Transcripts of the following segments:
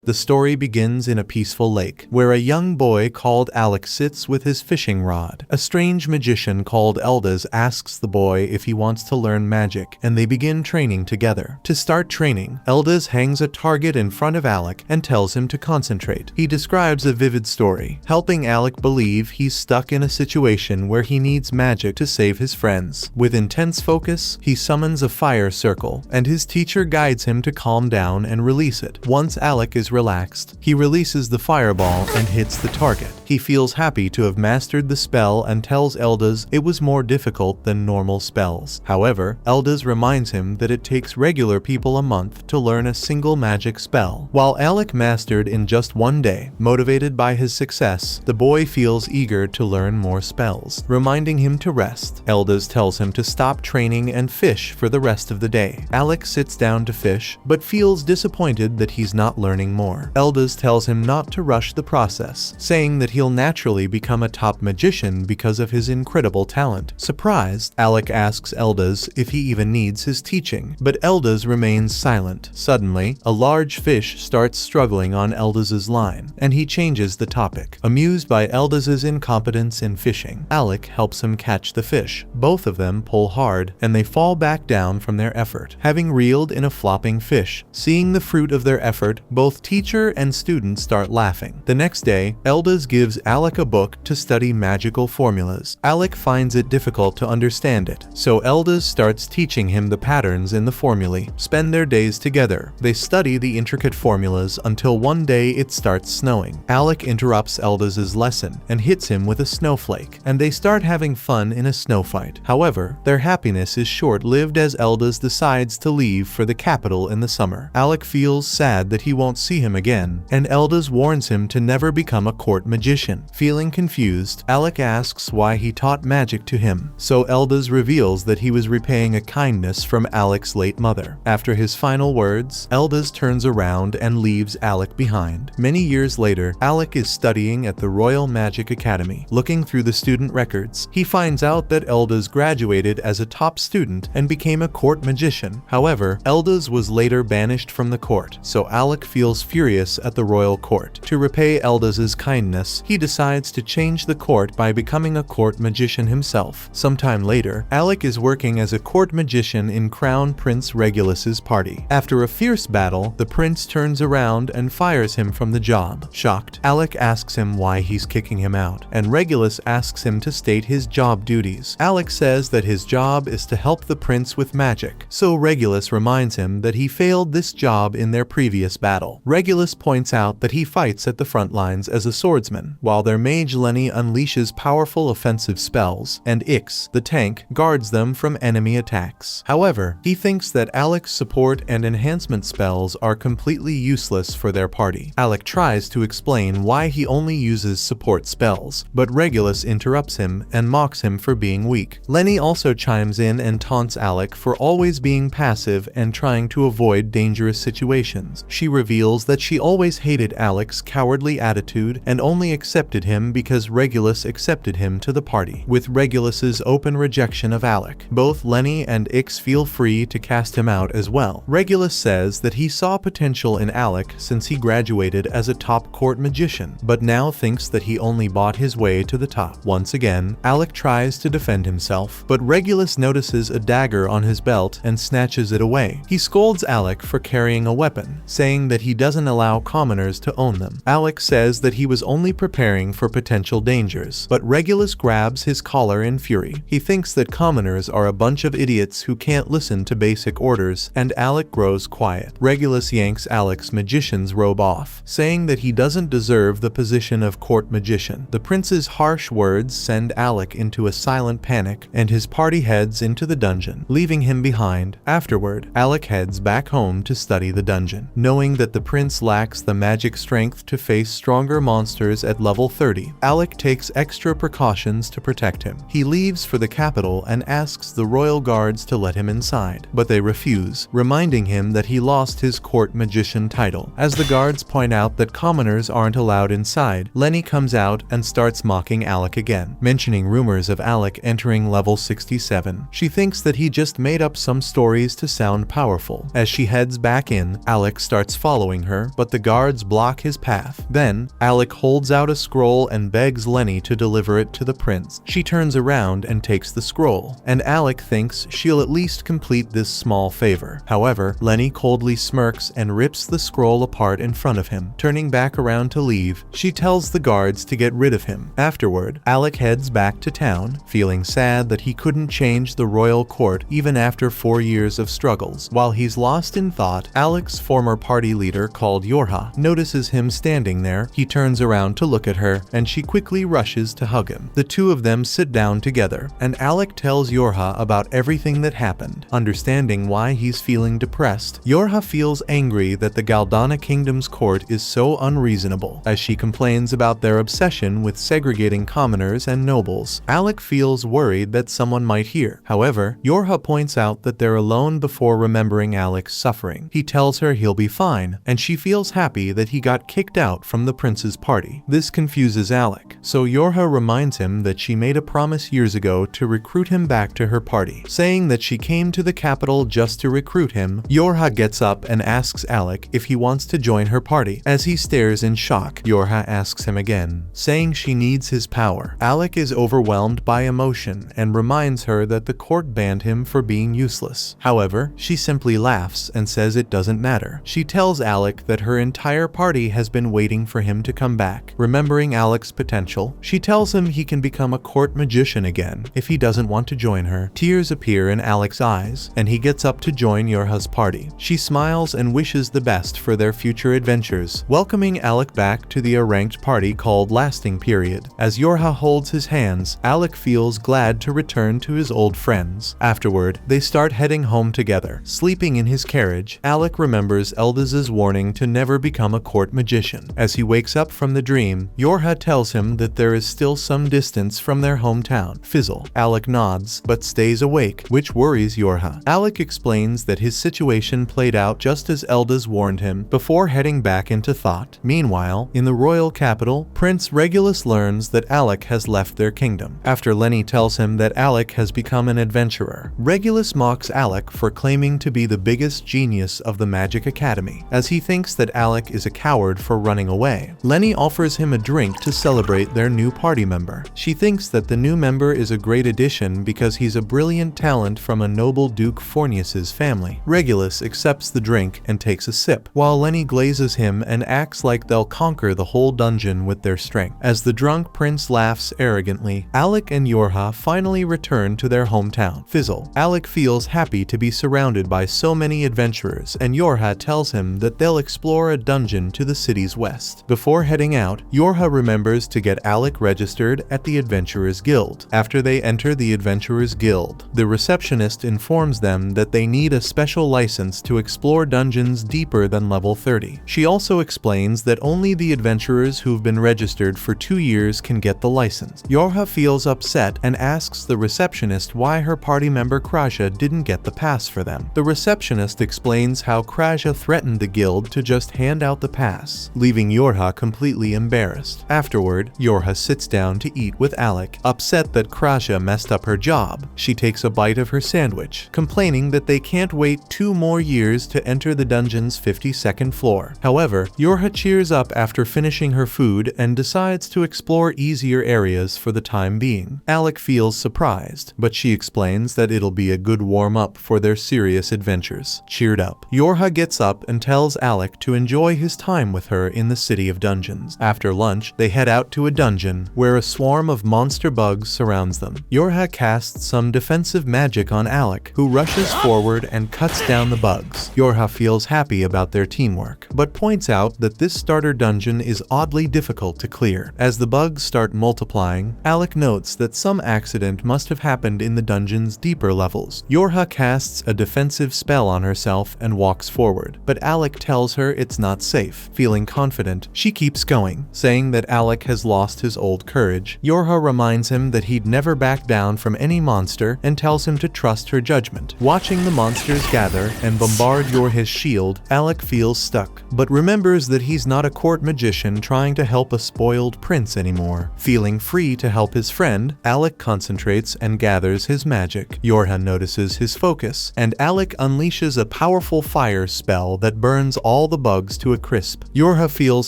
The story begins in a peaceful lake, where a young boy called Alec sits with his fishing rod. A strange magician called Eldas asks the boy if he wants to learn magic, and they begin training together. To start training, Eldas hangs a target in front of Alec and tells him to concentrate. He describes a vivid story, helping Alec believe he's stuck in a situation where he needs magic to save his friends. With intense focus, he summons a fire circle, and his teacher guides him to calm down and release it. Once Alec is relaxed, he releases the fireball and hits the target. He feels happy to have mastered the spell and tells Eldas it was more difficult than normal spells. However, Eldas reminds him that it takes regular people a month to learn a single magic spell. While Alec mastered in just one day, motivated by his success, the boy feels eager to learn more spells, reminding him to rest. Eldas tells him to stop training and fish for the rest of the day. Alec sits down to fish, but feels disappointed that he's not learning more. Eldas tells him not to rush the process, saying that he'll naturally become a top magician because of his incredible talent. Surprised, Alec asks Eldas if he even needs his teaching, but Eldas remains silent. Suddenly, a large fish starts struggling on Eldas's line, and he changes the topic. Amused by Eldas's incompetence in fishing, Alec helps him catch the fish. Both of them pull hard, and they fall back down from their effort, having reeled in a flopping fish. Seeing the fruit of their effort, both teacher and student start laughing. The next day, Eldas gives Alec a book to study magical formulas. Alec finds it difficult to understand it, so Eldas starts teaching him the patterns in the formulae. Spend their days together. They study the intricate formulas until one day it starts snowing. Alec interrupts Eldas's lesson and hits him with a snowflake, and they start having fun in a snow fight. However, their happiness is short-lived as Eldas decides to leave for the capital in the summer. Alec feels sad that he won't see him again, and Eldas warns him to never become a court magician. Feeling confused, Alec asks why he taught magic to him, so Eldas reveals that he was repaying a kindness from Alec's late mother. After his final words, Eldas turns around and leaves Alec behind. Many years later, Alec is studying at the Royal Magic Academy. Looking through the student records, he finds out that Eldas graduated as a top student and became a court magician. However, Eldas was later banished from the court, so Alec feels furious at the royal court. To repay Eldas's kindness, he decides to change the court by becoming a court magician himself. Sometime later, Alec is working as a court magician in Crown Prince Regulus's party. After a fierce battle, the prince turns around and fires him from the job. Shocked, Alec asks him why he's kicking him out, and Regulus asks him to state his job duties. Alec says that his job is to help the prince with magic, so Regulus reminds him that he failed this job in their previous battle. Regulus points out that he fights at the front lines as a swordsman, while their mage Lenny unleashes powerful offensive spells, and Ix, the tank, guards them from enemy attacks. However, he thinks that Alec's support and enhancement spells are completely useless for their party. Alec tries to explain why he only uses support spells, but Regulus interrupts him and mocks him for being weak. Lenny also chimes in and taunts Alec for always being passive and trying to avoid dangerous situations. She reveals that she always hated Alec's cowardly attitude and only accepted him because Regulus accepted him to the party. With Regulus's open rejection of Alec, both Lenny and Ix feel free to cast him out as well. Regulus says that he saw potential in Alec since he graduated as a top court magician, but now thinks that he only bought his way to the top. Once again, Alec tries to defend himself, but Regulus notices a dagger on his belt and snatches it away. He scolds Alec for carrying a weapon, saying that he doesn't allow commoners to own them. Alec says that he was only preparing for potential dangers, but Regulus grabs his collar in fury. He thinks that commoners are a bunch of idiots who can't listen to basic orders, and Alec grows quiet. Regulus yanks Alec's magician's robe off, saying that he doesn't deserve the position of court magician. The prince's harsh words send Alec into a silent panic, and his party heads into the dungeon, leaving him behind. Afterward, Alec heads back home to study the dungeon, knowing that the prince lacks the magic strength to face stronger monsters at level 30. Alec takes extra precautions to protect him. He leaves for the capital and asks the royal guards to let him inside, but they refuse, reminding him that he lost his court magician title. As the guards point out that commoners aren't allowed inside, Lenny comes out and starts mocking Alec again, mentioning rumors of Alec entering level 67. She thinks that he just made up some stories to sound powerful. As she heads back in, Alec starts following her her, but the guards block his path. Then, Alec holds out a scroll and begs Lenny to deliver it to the prince. She turns around and takes the scroll, and Alec thinks she'll at least complete this small favor. However, Lenny coldly smirks and rips the scroll apart in front of him. Turning back around to leave, she tells the guards to get rid of him. Afterward, Alec heads back to town, feeling sad that he couldn't change the royal court even after 4 years of struggles. While he's lost in thought, Alec's former party leader called Yora notices him standing there. He turns around to look at her, and she quickly rushes to hug him. The two of them sit down together, and Alec tells Yora about everything that happened. Understanding why he's feeling depressed, Yora feels angry that the Galdana Kingdom's court is so unreasonable, as she complains about their obsession with segregating commoners and nobles. Alec feels worried that someone might hear. However, Yora points out that they're alone before remembering Alec's suffering. He tells her he'll be fine, and she feels happy that he got kicked out from the prince's party. This confuses Alec, so Yora reminds him that she made a promise years ago to recruit him back to her party. Saying that she came to the capital just to recruit him, Yora gets up and asks Alec if he wants to join her party. As he stares in shock, Yora asks him again, saying she needs his power. Alec is overwhelmed by emotion and reminds her that the court banned him for being useless. However, she simply laughs and says it doesn't matter. She tells Alec that her entire party has been waiting for him to come back. Remembering Alec's potential, she tells him he can become a court magician again if he doesn't want to join her. Tears appear in Alec's eyes, and he gets up to join Yorha's party. She smiles and wishes the best for their future adventures, welcoming Alec back to the ranked party called Lasting Period. As Yorha holds his hands, Alec feels glad to return to his old friends. Afterward, they start heading home together. Sleeping in his carriage, Alec remembers Eldas's warning to never become a court magician. As he wakes up from the dream, Yorha tells him that there is still some distance from their hometown. Fizzle. Alec nods, but stays awake, which worries Yorha. Alec explains that his situation played out just as Eldas warned him, before heading back into thought. Meanwhile, in the royal capital, Prince Regulus learns that Alec has left their kingdom. After Lenny tells him that Alec has become an adventurer, Regulus mocks Alec for claiming to be the biggest genius of the Magic Academy, as he thinks that Alec is a coward for running away. Lenny offers him a drink to celebrate their new party member. She thinks that the new member is a great addition because he's a brilliant talent from a noble Duke Fornius's family. Regulus accepts the drink and takes a sip, while Lenny glazes him and acts like they'll conquer the whole dungeon with their strength. As the drunk prince laughs arrogantly, Alec and Yorha finally return to their hometown. Fizzle. Alec feels happy to be surrounded by so many adventurers, and Yorha tells him that they'll explore a dungeon to the city's west. Before heading out, Yorha remembers to get Alec registered at the Adventurers Guild. After they enter the Adventurers Guild, the receptionist informs them that they need a special license to explore dungeons deeper than level 30. She also explains that only the adventurers who've been registered for 2 years can get the license. Yorha feels upset and asks the receptionist why her party member Kraja didn't get the pass for them. The receptionist explains how Kraja threatened the guild to just hand out the pass, leaving Yorha completely embarrassed. Afterward, Yorha sits down to eat with Alec, upset that Kraja messed up her job. She takes a bite of her sandwich, complaining that they can't wait 2 more years to enter the dungeon's 52nd floor. However, Yorha cheers up after finishing her food and decides to explore easier areas for the time being. Alec feels surprised, but she explains that it'll be a good warm-up for their serious adventures. Cheered up, Yorha gets up and tells Alec to enjoy his time with her in the City of Dungeons. After lunch, they head out to a dungeon where a swarm of monster bugs surrounds them. Yorha casts some defensive magic on Alec, who rushes forward and cuts down the bugs. Yorha feels happy about their teamwork, but points out that this starter dungeon is oddly difficult to clear. As the bugs start multiplying, Alec notes that some accident must have happened in the dungeon's deeper levels. Yorha casts a defensive spell on herself and walks forward, but Alec tells her it's not safe. Feeling confident, she keeps going, saying that Alec has lost his old courage. Yorha reminds him that he'd never back down from any monster and tells him to trust her judgment. Watching the monsters gather and bombard Yorha's shield, Alec feels stuck, but remembers that he's not a court magician trying to help a spoiled prince anymore. Feeling free to help his friend, Alec concentrates and gathers his magic. Yorha notices his focus, and Alec unleashes a powerful fire spell that burns all all the bugs to a crisp. Yora feels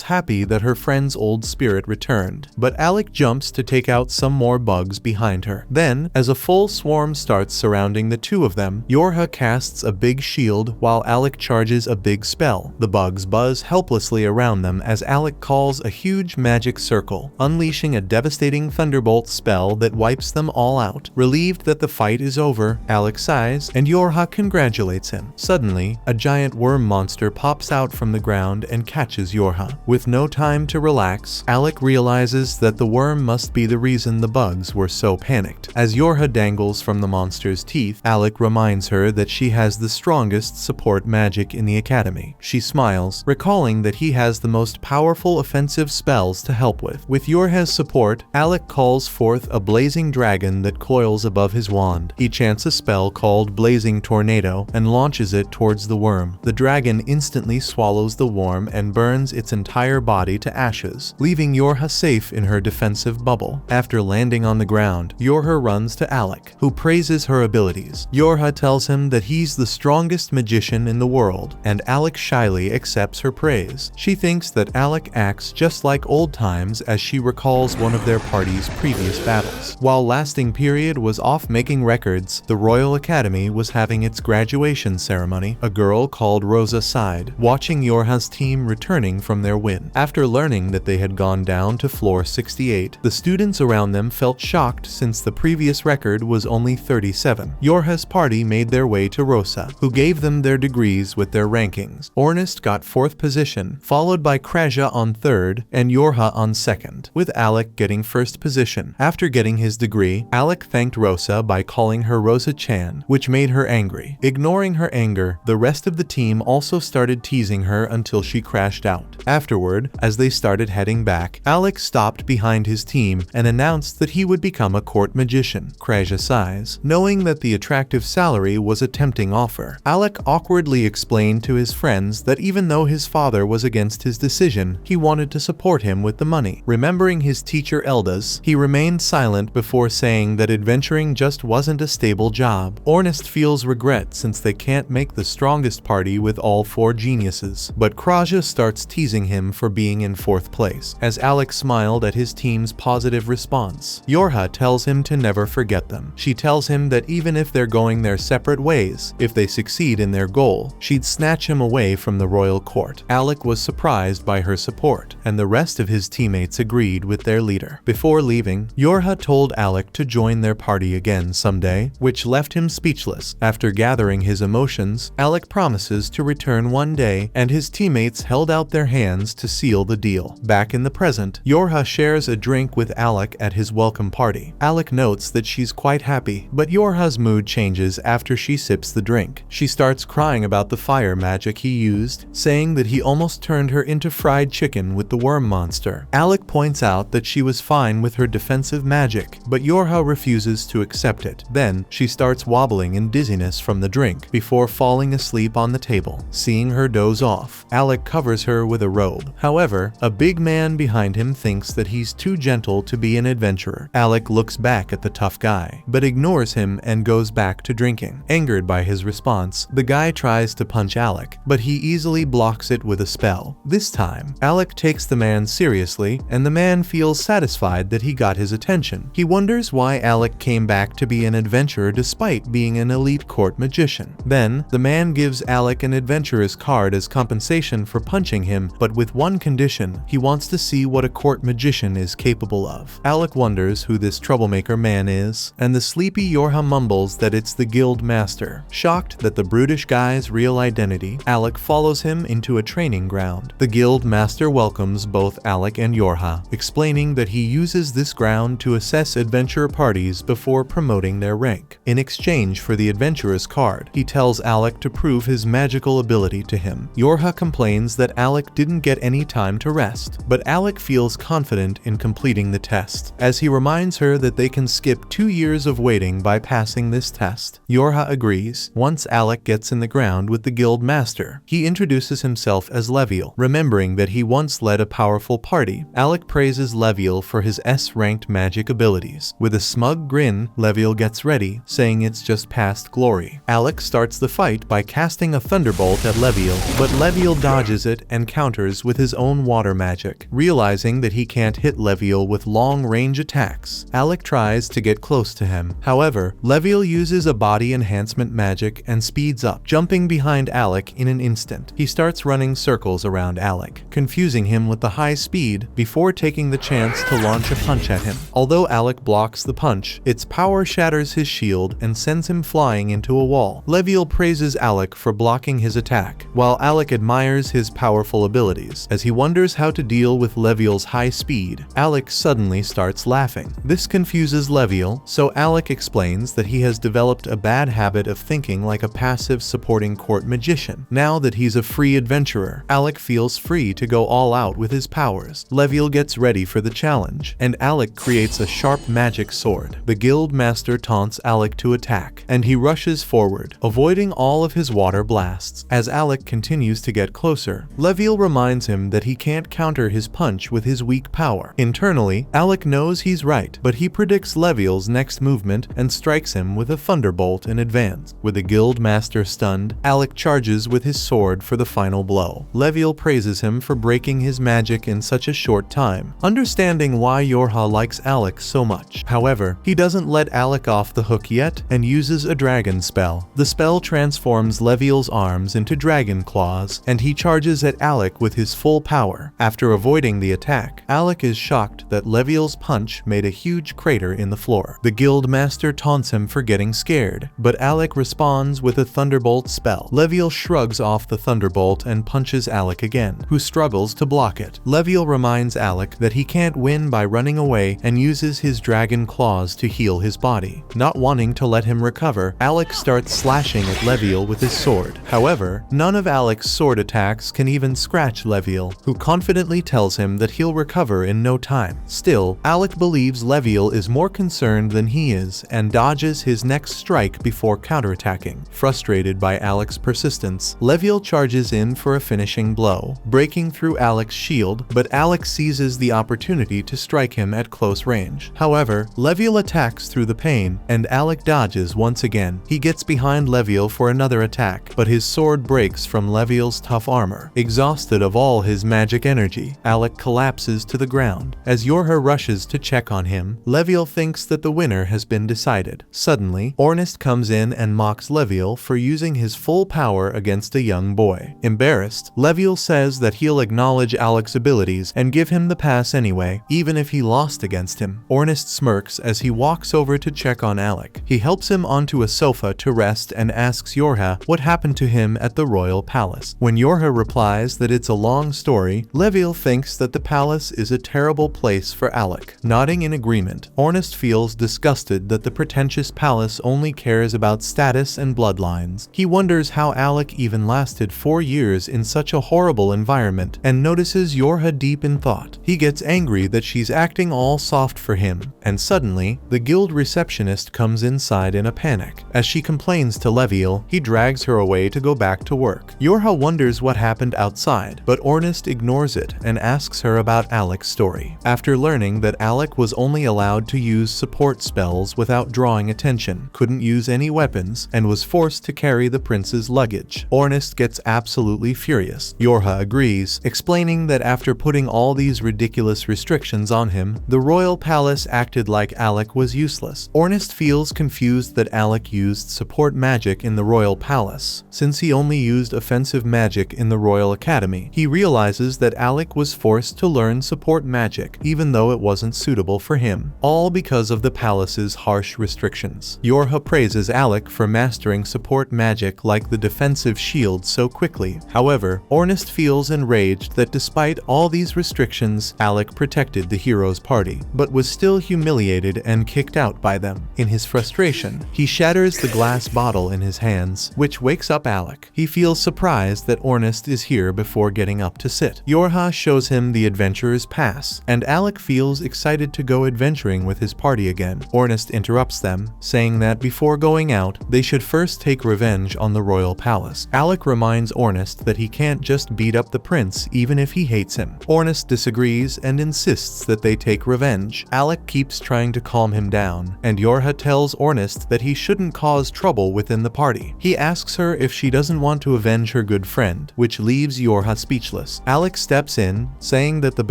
happy that her friend's old spirit returned, but Alec jumps to take out some more bugs behind her. Then, as a full swarm starts surrounding the two of them, Yora casts a big shield while Alec charges a big spell. The bugs buzz helplessly around them as Alec calls a huge magic circle, unleashing a devastating thunderbolt spell that wipes them all out. Relieved that the fight is over, Alec sighs, and Yora congratulates him. Suddenly, a giant worm monster pops out from the ground and catches Yora. With no time to relax, Alec realizes that the worm must be the reason the bugs were so panicked. As Yora dangles from the monster's teeth, Alec reminds her that she has the strongest support magic in the academy. She smiles, recalling that he has the most powerful offensive spells to help with. With Yora's support, Alec calls forth a blazing dragon that coils above his wand. He chants a spell called Blazing Tornado and launches it towards the worm. The dragon instantly swallows the worm and burns its entire body to ashes, leaving Yora safe in her defensive bubble. After landing on the ground, Yora runs to Alec, who praises her abilities. Yora tells him that he's the strongest magician in the world, and Alec shyly accepts her praise. She thinks that Alec acts just like old times as she recalls one of their party's previous battles. While Lasting Period was off making records, the Royal Academy was having its graduation ceremony. A girl called Rosa sighed, watching Yora's team returning from their win. After learning that they had gone down to floor 68, the students around them felt shocked since the previous record was only 37. Yora's party made their way to Rosa, who gave them their degrees with their rankings. Ornest got 4th position, followed by Kraja on 3rd and Yora on 2nd, with Alec getting 1st position. After getting his degree, Alec thanked Rosa by calling her Rosa-chan, which made her angry. Ignoring her anger, the rest of the team also started teasing her until she crashed out. Afterward, as they started heading back, Alec stopped behind his team and announced that he would become a court magician. Kraja sighs, knowing that the attractive salary was a tempting offer. Alec awkwardly explained to his friends that even though his father was against his decision, he wanted to support him with the money. Remembering his teacher Eldas, he remained silent before saying that adventuring just wasn't a stable job. Ornest feels regret since they can't make the strongest party with all 4 geniuses, but Kraja starts teasing him for being in 4th place. As Alec smiled at his team's positive response, Yora tells him to never forget them. She tells him that even if they're going their separate ways, if they succeed in their goal, she'd snatch him away from the royal court. Alec was surprised by her support, and the rest of his teammates agreed with their leader. Before leaving, Yora told Alec to join their party again someday, which left him speechless. After gathering his emotions, Alec promises to return one day, and his teammates held out their hands to seal the deal. Back in the present, Yora shares a drink with Alec at his welcome party. Alec notes that she's quite happy, but Yora's mood changes after she sips the drink. She starts crying about the fire magic he used, saying that he almost turned her into fried chicken with the worm monster. Alec points out that she was fine with her defensive magic, but Yora refuses to accept it. Then, she starts wobbling in dizziness from the drink, before falling asleep on the table. Seeing her doze off, Alec covers her with a robe. However, a big man behind him thinks that he's too gentle to be an adventurer. Alec looks back at the tough guy, but ignores him and goes back to drinking. Angered by his response, the guy tries to punch Alec, but he easily blocks it with a spell. This time, Alec takes the man seriously, and the man feels satisfied that he got his attention. He wonders why Alec came back to be an adventurer despite being an elite court magician. Then, the man gives Alec an adventurer's card as compensation for punching him, but with one condition: he wants to see what a court magician is capable of. Alec wonders who this troublemaker man is, and the sleepy Yora mumbles that it's the guild master. Shocked that the brutish guy's real identity, Alec follows him into a training ground. The guild master welcomes both Alec and Yora, explaining that he uses this ground to assess adventurer parties before promoting their rank. In exchange for the adventurer's card, he tells Alec to prove his magical ability to him. Yora complains that Alec didn't get any time to rest, but Alec feels confident in completing the test, as he reminds her that they can skip 2 years of waiting by passing this test. Yora agrees. Once Alec gets in the ground with the guild master, he introduces himself as Leviel, remembering that he once led a powerful party. Alec praises Leviel for his S-ranked magic abilities. With a smug grin, Leviel gets ready, saying it's just past glory. Alec starts the fight by casting a thunderbolt at Leviel, but Leviel dodges it and counters with his own water magic. Realizing that he can't hit Leviel with long-range attacks, Alec tries to get close to him. However, Leviel uses a body enhancement magic and speeds up, jumping behind Alec in an instant. He starts running circles around Alec, confusing him with the high speed before taking the chance to launch a punch at him. Although Alec blocks the punch, its power shatters his shield and sends him flying into a wall. Leviel praises Alec for blocking his attack, while Alec admires his powerful abilities. As he wonders how to deal with Leviel's high speed, Alec suddenly starts laughing. This confuses Leviel, so Alec explains that he has developed a bad habit of thinking like a passive supporting court magician. Now that he's a free adventurer, Alec feels free to go all out with his powers. Leviel gets ready for the challenge, and Alec creates a sharp magic sword. The guild master taunts Alec to attack, and he rushes forward, avoiding all of his water blasts. As Alec continues to get closer, Leviel reminds him that he can't counter his punch with his weak power. Internally, Alec knows he's right, but he predicts Leviel's next movement and strikes him with a thunderbolt in advance. With the guild master stunned, Alec charges with his sword for the final blow. Leviel praises him for breaking his magic in such a short time, understanding why Yora likes Alec so much. However, he doesn't let Alec off the hook yet and uses a dragon spell. The spell transforms Leviel's arms into dragon claws, and he charges at Alec with his full power. After avoiding the attack, Alec is shocked that Leviel's punch made a huge crater in the floor. The guild master taunts him for getting scared, but Alec responds with a thunderbolt spell. Leviel shrugs off the thunderbolt and punches Alec again, who struggles to block it. Leviel reminds Alec that he can't win by running away and uses his dragon claws to heal his body. Not wanting to let him recover, Alec starts slashing at Leviel with his sword. However, none of Alec's sword attacks can even scratch Leviel, who confidently tells him that he'll recover in no time. Still, Alec believes Leviel is more concerned than he is and dodges his next strike before counterattacking. Frustrated by Alec's persistence, Leviel charges in for a finishing blow, breaking through Alec's shield, but Alec seizes the opportunity to strike him at close range. However, Leviel attacks through the pain, and Alec dodges once again. He gets behind Leviel for another attack, but his sword breaks from Leviel's tough armor. Exhausted of all his magic energy, Alec collapses to the ground. As Yora rushes to check on him, Leviel thinks that the winner has been decided. Suddenly, Ornest comes in and mocks Leviel for using his full power against a young boy. Embarrassed, Leviel says that he'll acknowledge Alec's abilities and give him the pass anyway, even if he lost against him. Ornest smirks as he walks over to check on Alec. He helps him onto a sofa to rest and asks Yora what happened to him at the royal palace. When Yora replies that it's a long story, Leviel thinks that the palace is a terrible place for Alec. Nodding in agreement, Ornest feels disgusted that the pretentious palace only cares about status and bloodlines. He wonders how Alec even lasted 4 years in such a horrible environment and notices Yora deep in thought. He gets angry that she's acting all soft for him, and suddenly, the guild receptionist comes inside in a panic. As she complains to Leviel, he drags her away to go back to work. Yora wonders what happened outside, but Ornest ignores it and asks her about Alec's story. After learning that Alec was only allowed to use support spells without drawing attention, couldn't use any weapons, and was forced to carry the prince's luggage, Ornest gets absolutely furious. Yora agrees, explaining that after putting all these ridiculous restrictions on him, the royal palace acted like Alec was useless. Ornest feels confused that Alec used support magic in the royal palace, since he only used offensive magic in the royal academy. He realizes that Alec was forced to learn support magic, even though it wasn't suitable for him, all because of the palace's harsh restrictions. Yora praises Alec for mastering support magic like the defensive shield so quickly. However, Ornest feels enraged that despite all these restrictions, Alec protected the hero's party, but was still humiliated and kicked out by them. In his frustration, he shatters the glass bottle in his hands, which wakes up Alec. He feels surprised that Ornest is here before getting up to sit. Yora shows him the adventurer's pass, and Alec feels excited to go adventuring with his party again. Ornest interrupts them, saying that before going out, they should first take revenge on the royal palace. Alec reminds Ornest that he can't just beat up the prince even if he hates him. Ornest disagrees and insists that they take revenge. Alec keeps trying to calm him down, and Yora tells Ornest that he shouldn't cause trouble within the party. He asks her if she doesn't want to avenge her good friend, which leaves Yora speechless. Alec steps in, saying that the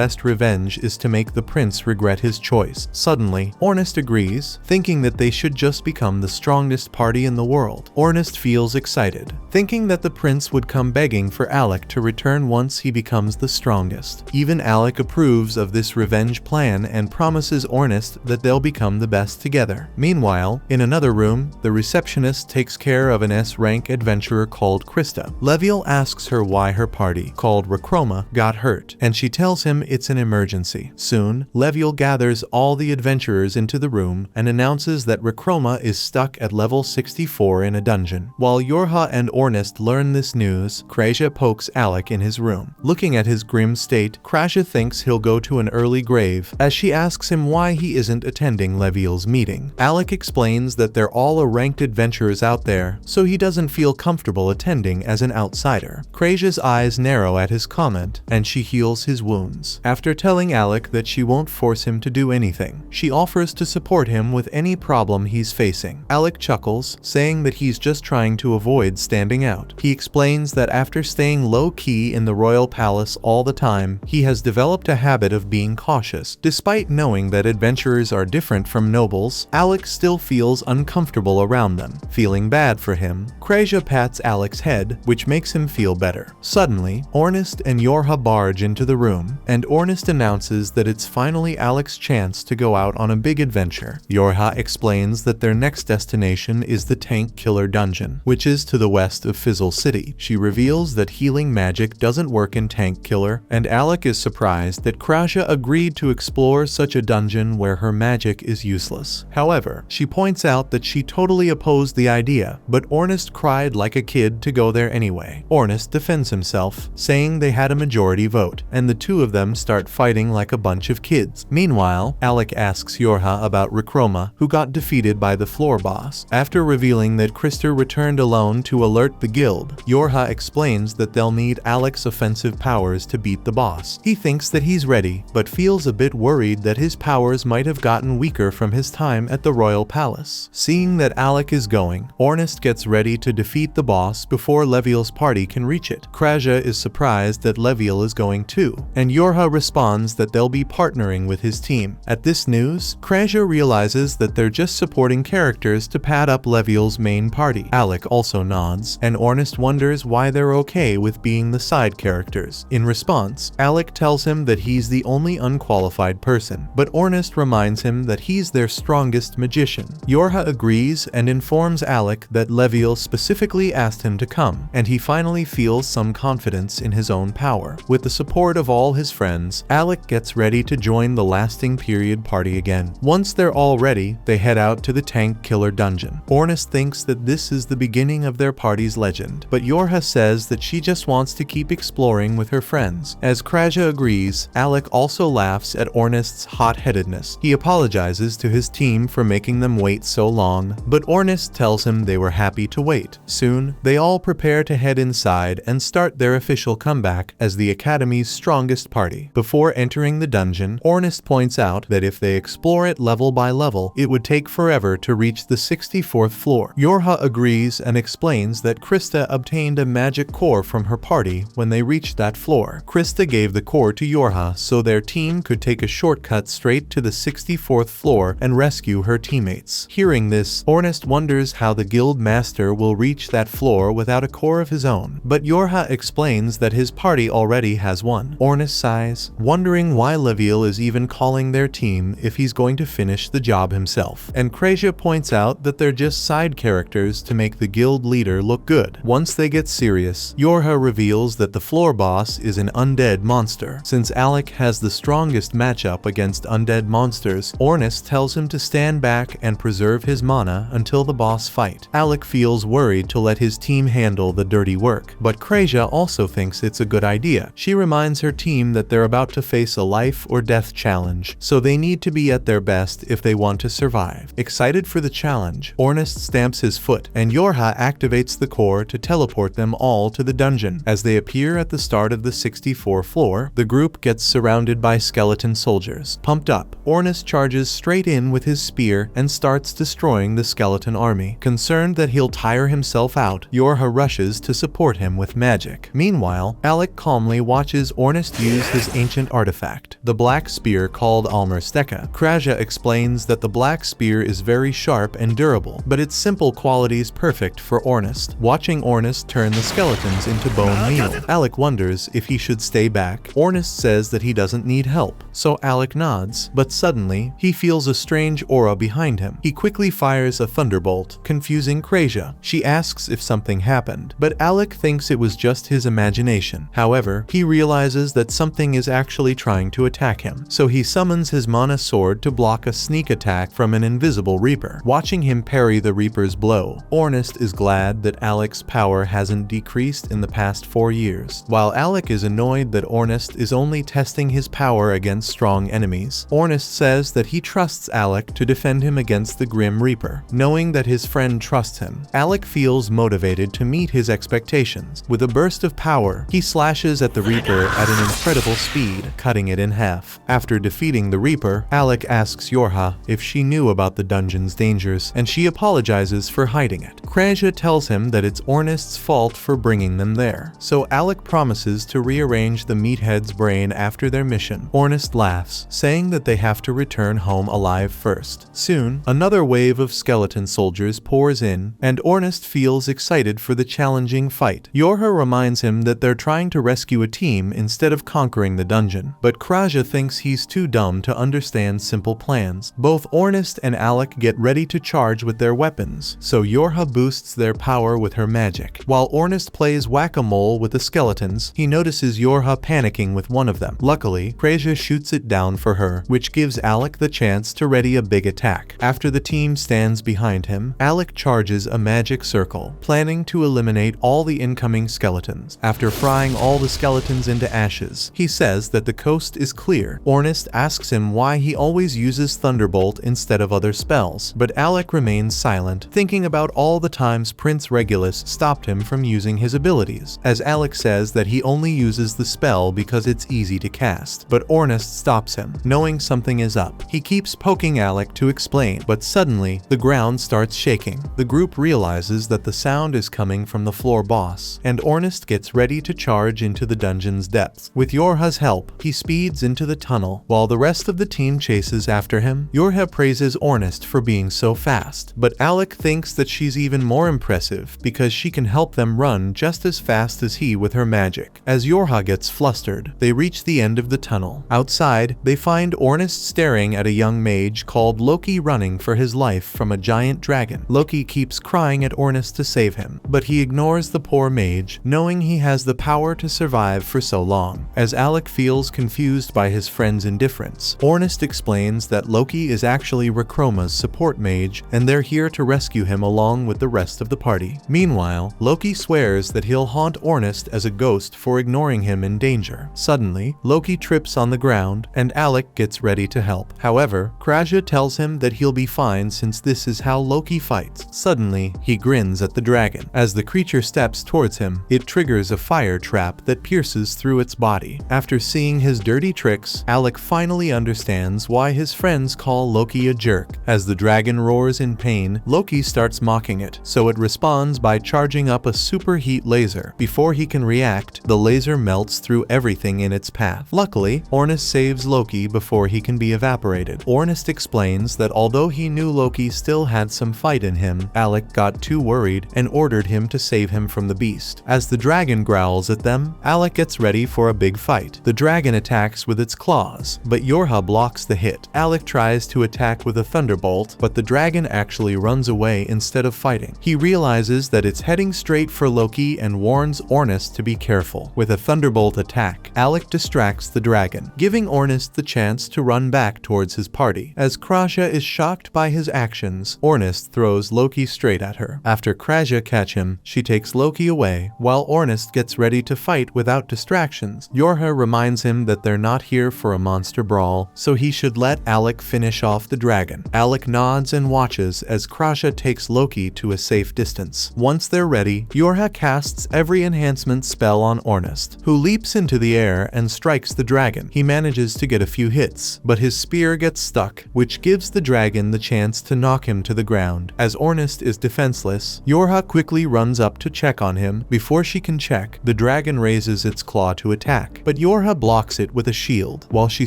best revenge is to make the prince regret his choice. Suddenly, Ornest agrees, thinking that they should just become the strongest party in the world. Ornest feels excited, thinking that the prince would come begging for Alec to return once he becomes the strongest. Even Alec approves of this revenge plan and promises Ornest that they'll become the best together. Meanwhile, in another room, the receptionist takes care of an S-rank adventurer called Krista. Leviel asks her why her party, called Rechroma, got hurt, and she tells him it's an emergency. Soon, Leviel gathers all the adventurers into the room and announces that Rechroma is stuck at level 64 in a dungeon. While Yorha and Ornest learn this news, Krasia pokes Alec in his room. Looking at his grim state, Krasia thinks he'll go to an early grave, as she asks him why he isn't attending Leviel's meeting. Alec explains that they're all ranked adventurers out there, so he doesn't feel comfortable attending as an outsider. Krasia's eyes narrow at his comment, and she heals his wounds. After telling Alec that she won't force him to do anything, she offers to support him with any problem he's facing. Alec chuckles, saying that he's just trying to avoid standing out. He explains that after staying low-key in the royal palace all the time, he has developed a habit of being cautious. Despite knowing that adventurers are different from nobles, Alec still feels uncomfortable around them. Feeling bad for him, Krasia pats Alec's head, which makes him feel better. Suddenly, Ornest and Yorha barge into the room, and Ornest announces that it's finally Alec's chance to go out on a big adventure. Yorha explains that their next destination is the Tank Killer Dungeon, which is to the west of Fizzle City. She reveals that healing magic doesn't work in Tank Killer, and Alec is surprised that Krasia agreed to explore such a dungeon where her magic is useless. However, she points out that she totally opposed the idea, but Ornest cried like a kid to go there anyway. Ornest defends himself, saying they had a majority vote, and the two of them start fighting like a bunch of kids. Meanwhile, Alec asks Yorha about Rechroma, who got defeated by the floor boss. After revealing that Krista returned alone to alert the guild, Yorha explains that they'll need Alec's offensive powers to beat the boss. He thinks that he's ready, but feels a bit worried that his powers might have gotten weaker from his time at the royal palace. Seeing that Alec is going, Ornest gets ready to defeat the boss before Leviel's party can reach it. Krasia is surprised that Leviel is going too, and Yorha responds that they'll be partnering with his team. At this news, Krasia realizes that they're just supporting characters to pad up Leviel's main party. Alec also nods, and Ornest wonders why they're okay with being the side characters. In response, Alec tells him that he's the only unqualified person, but Ornest reminds him that he's their strongest magician. Yorha agrees and informs Alec that Leviel specifically asked him to come, and he finally feels some confidence in his own power. With the support of all his friends, Alec gets ready to join the lasting period party again. Once they're all ready, they head out to the Tank Killer Dungeon. Ornest thinks that this is the beginning of their party's legend, but Yorha says that she just wants to keep exploring with her friends. As Krasia agrees, Alec also laughs at Ornest's hot-headedness. He apologizes to his team for making them wait so long, but Ornest tells him they were happy to wait. Soon, they all prepare to head inside and start their official comeback as the Academy's strongest party. Before entering the dungeon, Ornest points out that if they explore it level by level, it would take forever to reach the 64th floor. Yorha agrees and explains that Krista obtained a magic core from her party when they reached that floor. Krista gave the core to Yorha so their team could take a shortcut straight to the 64th floor and rescue her teammates. Hearing this, Ornest wonders how the guild master will reach that floor without a core of his own, but Yorha explains that his party already has one. Ornest sighs, wondering why Leviel is even calling their team if he's going to finish the job himself, and Krasia points out that they're just side characters to make the guild leader look good. Once they get serious, Yorha reveals that the floor boss is an undead monster. Since Alec has the strongest matchup against undead monsters, Ornest tells him to stand back and preserve his mana until the boss fight. Alec feels worried to let his team handle the dirty work, but Krasia also thinks it's a good idea. She reminds her team that they're about to face a life or death challenge, so they need to be at their best if they want to survive. Excited for the challenge, Ornest stamps his foot, and Yorha activates the core to teleport them all to the dungeon. As they appear at the start of the 64th floor, the group gets surrounded by skeleton soldiers. Pumped up, Ornest charges straight in with his spear and starts destroying the skeleton army. Concerned that he'll tire himself out, Yorha rushes to support support him with magic. Meanwhile, Alec calmly watches Ornest use his ancient artifact, the black spear called Almersteka. Kraja explains that the black spear is very sharp and durable, but its simple qualities perfect for Ornest. Watching Ornest turn the skeletons into bone meal, Alec wonders if he should stay back. Ornest says that he doesn't need help, so Alec nods, but suddenly, he feels a strange aura behind him. He quickly fires a thunderbolt, confusing Kraja. She asks if something happened, but Alec thinks it was just his imagination. However, he realizes that something is actually trying to attack him, so he summons his mana sword to block a sneak attack from an invisible Reaper. Watching him parry the Reaper's blow, Ornest is glad that Alec's power hasn't decreased in the past 4 years. While Alec is annoyed that Ornest is only testing his power against strong enemies, Ornest says that he trusts Alec to defend him against the Grim Reaper. Knowing that his friend trusts him, Alec feels motivated to meet his expectations. With a burst of power, he slashes at the Reaper at an incredible speed, cutting it in half. After defeating the Reaper, Alec asks Yora if she knew about the dungeon's dangers, and she apologizes for hiding it. Kraja tells him that it's Ornest's fault for bringing them there, so Alec promises to rearrange the meathead's brain after their mission. Ornest laughs, saying that they have to return home alive first. Soon, another wave of skeleton soldiers pours in, and Ornest feels excited for the challenging fight. Yora reminds him that they're trying to rescue a team instead of conquering the dungeon, but Kraja thinks he's too dumb to understand simple plans. Both Ornest and Alec get ready to charge with their weapons, so Yora boosts their power with her magic. While Ornest plays whack-a-mole with the skeletons, he notices Yora panicking with one of them. Luckily, Kraja shoots it down for her, which gives Alec the chance to ready a big attack. After the team stands behind him, Alec charges a magic circle, planning to eliminate all the incoming skeletons. After frying all the skeletons into ashes, he says that the coast is clear. Ornest asks him why he always uses Thunderbolt instead of other spells, but Alec remains silent, thinking about all the times Prince Regulus stopped him from using his abilities, as Alec says that he only uses the spell because it's easy to cast. But Ornest stops him, knowing something is up. He keeps poking Alec to explain, but suddenly, the ground starts shaking. The group realizes that the sound is coming from the floor boss, and Ornest gets ready to charge into the dungeon's depths. With Yorha's help, he speeds into the tunnel, while the rest of the team chases after him. Yora praises Ornest for being so fast, but Alec thinks that she's even more impressive because she can help them run just as fast as he with her magic. As Yora gets flustered, they reach the end of the tunnel. Outside, they find Ornest staring at a young mage called Loki running for his life from a giant dragon. Loki keeps crying at Ornest to save him, but he ignores the poor mage, knowing he has the power to survive for so long. As Alec feels confused by his friend's indifference, Ornest explains that Loki is actually Rakroma's support mage, and they're here to rescue him along with the rest of the party. Meanwhile, Loki swears that he'll haunt Ornest as a ghost for ignoring him in danger. Suddenly, Loki trips on the ground, and Alec gets ready to help. However, Kraja tells him that he'll be fine since this is how Loki fights. Suddenly, he grins at the dragon. As the creature steps towards him, it triggers a fire trap that pierces through its body. After seeing his dirty tricks, Alec finally understands why his friends call Loki a jerk. As the dragon roars in pain, Loki starts mocking it, so it responds by charging up a superheat laser. Before he can react, the laser melts through everything in its path. Luckily, Ornest saves Loki before he can be evaporated. Ornest explains that although he knew Loki still had some fight in him, Alec got too worried and ordered him to save him from the beast. As the dragon growls at them, Alec gets ready for a big fight. The dragon attacks with its claws, but Yora blocks the hit. Alec tries to attack with a thunderbolt, but the dragon actually runs away instead of fighting. He realizes that it's heading straight for Loki and warns Ornest to be careful. With a thunderbolt attack, Alec distracts the dragon, giving Ornest the chance to run back towards his party. As Kraja is shocked by his actions, Ornest throws Loki straight at her. After Kraja catch him, she takes Loki away, while Ornest gets ready to fight without distractions. Yora reminds him that they're not here for a monster brawl, so he should let Alec finish off the dragon. Alec nods and watches as Kraja takes Loki to a safe distance. Once they're ready, Yora casts every enhancement spell on Ornest, who leaps into the air and strikes the dragon. He manages to get a few hits, but his spear gets stuck, which gives the dragon the chance to knock him to the ground. As Ornest is defenseless, Yora quickly runs up to check check on him. Before she can check, the dragon raises its claw to attack, but Yora blocks it with a shield. While she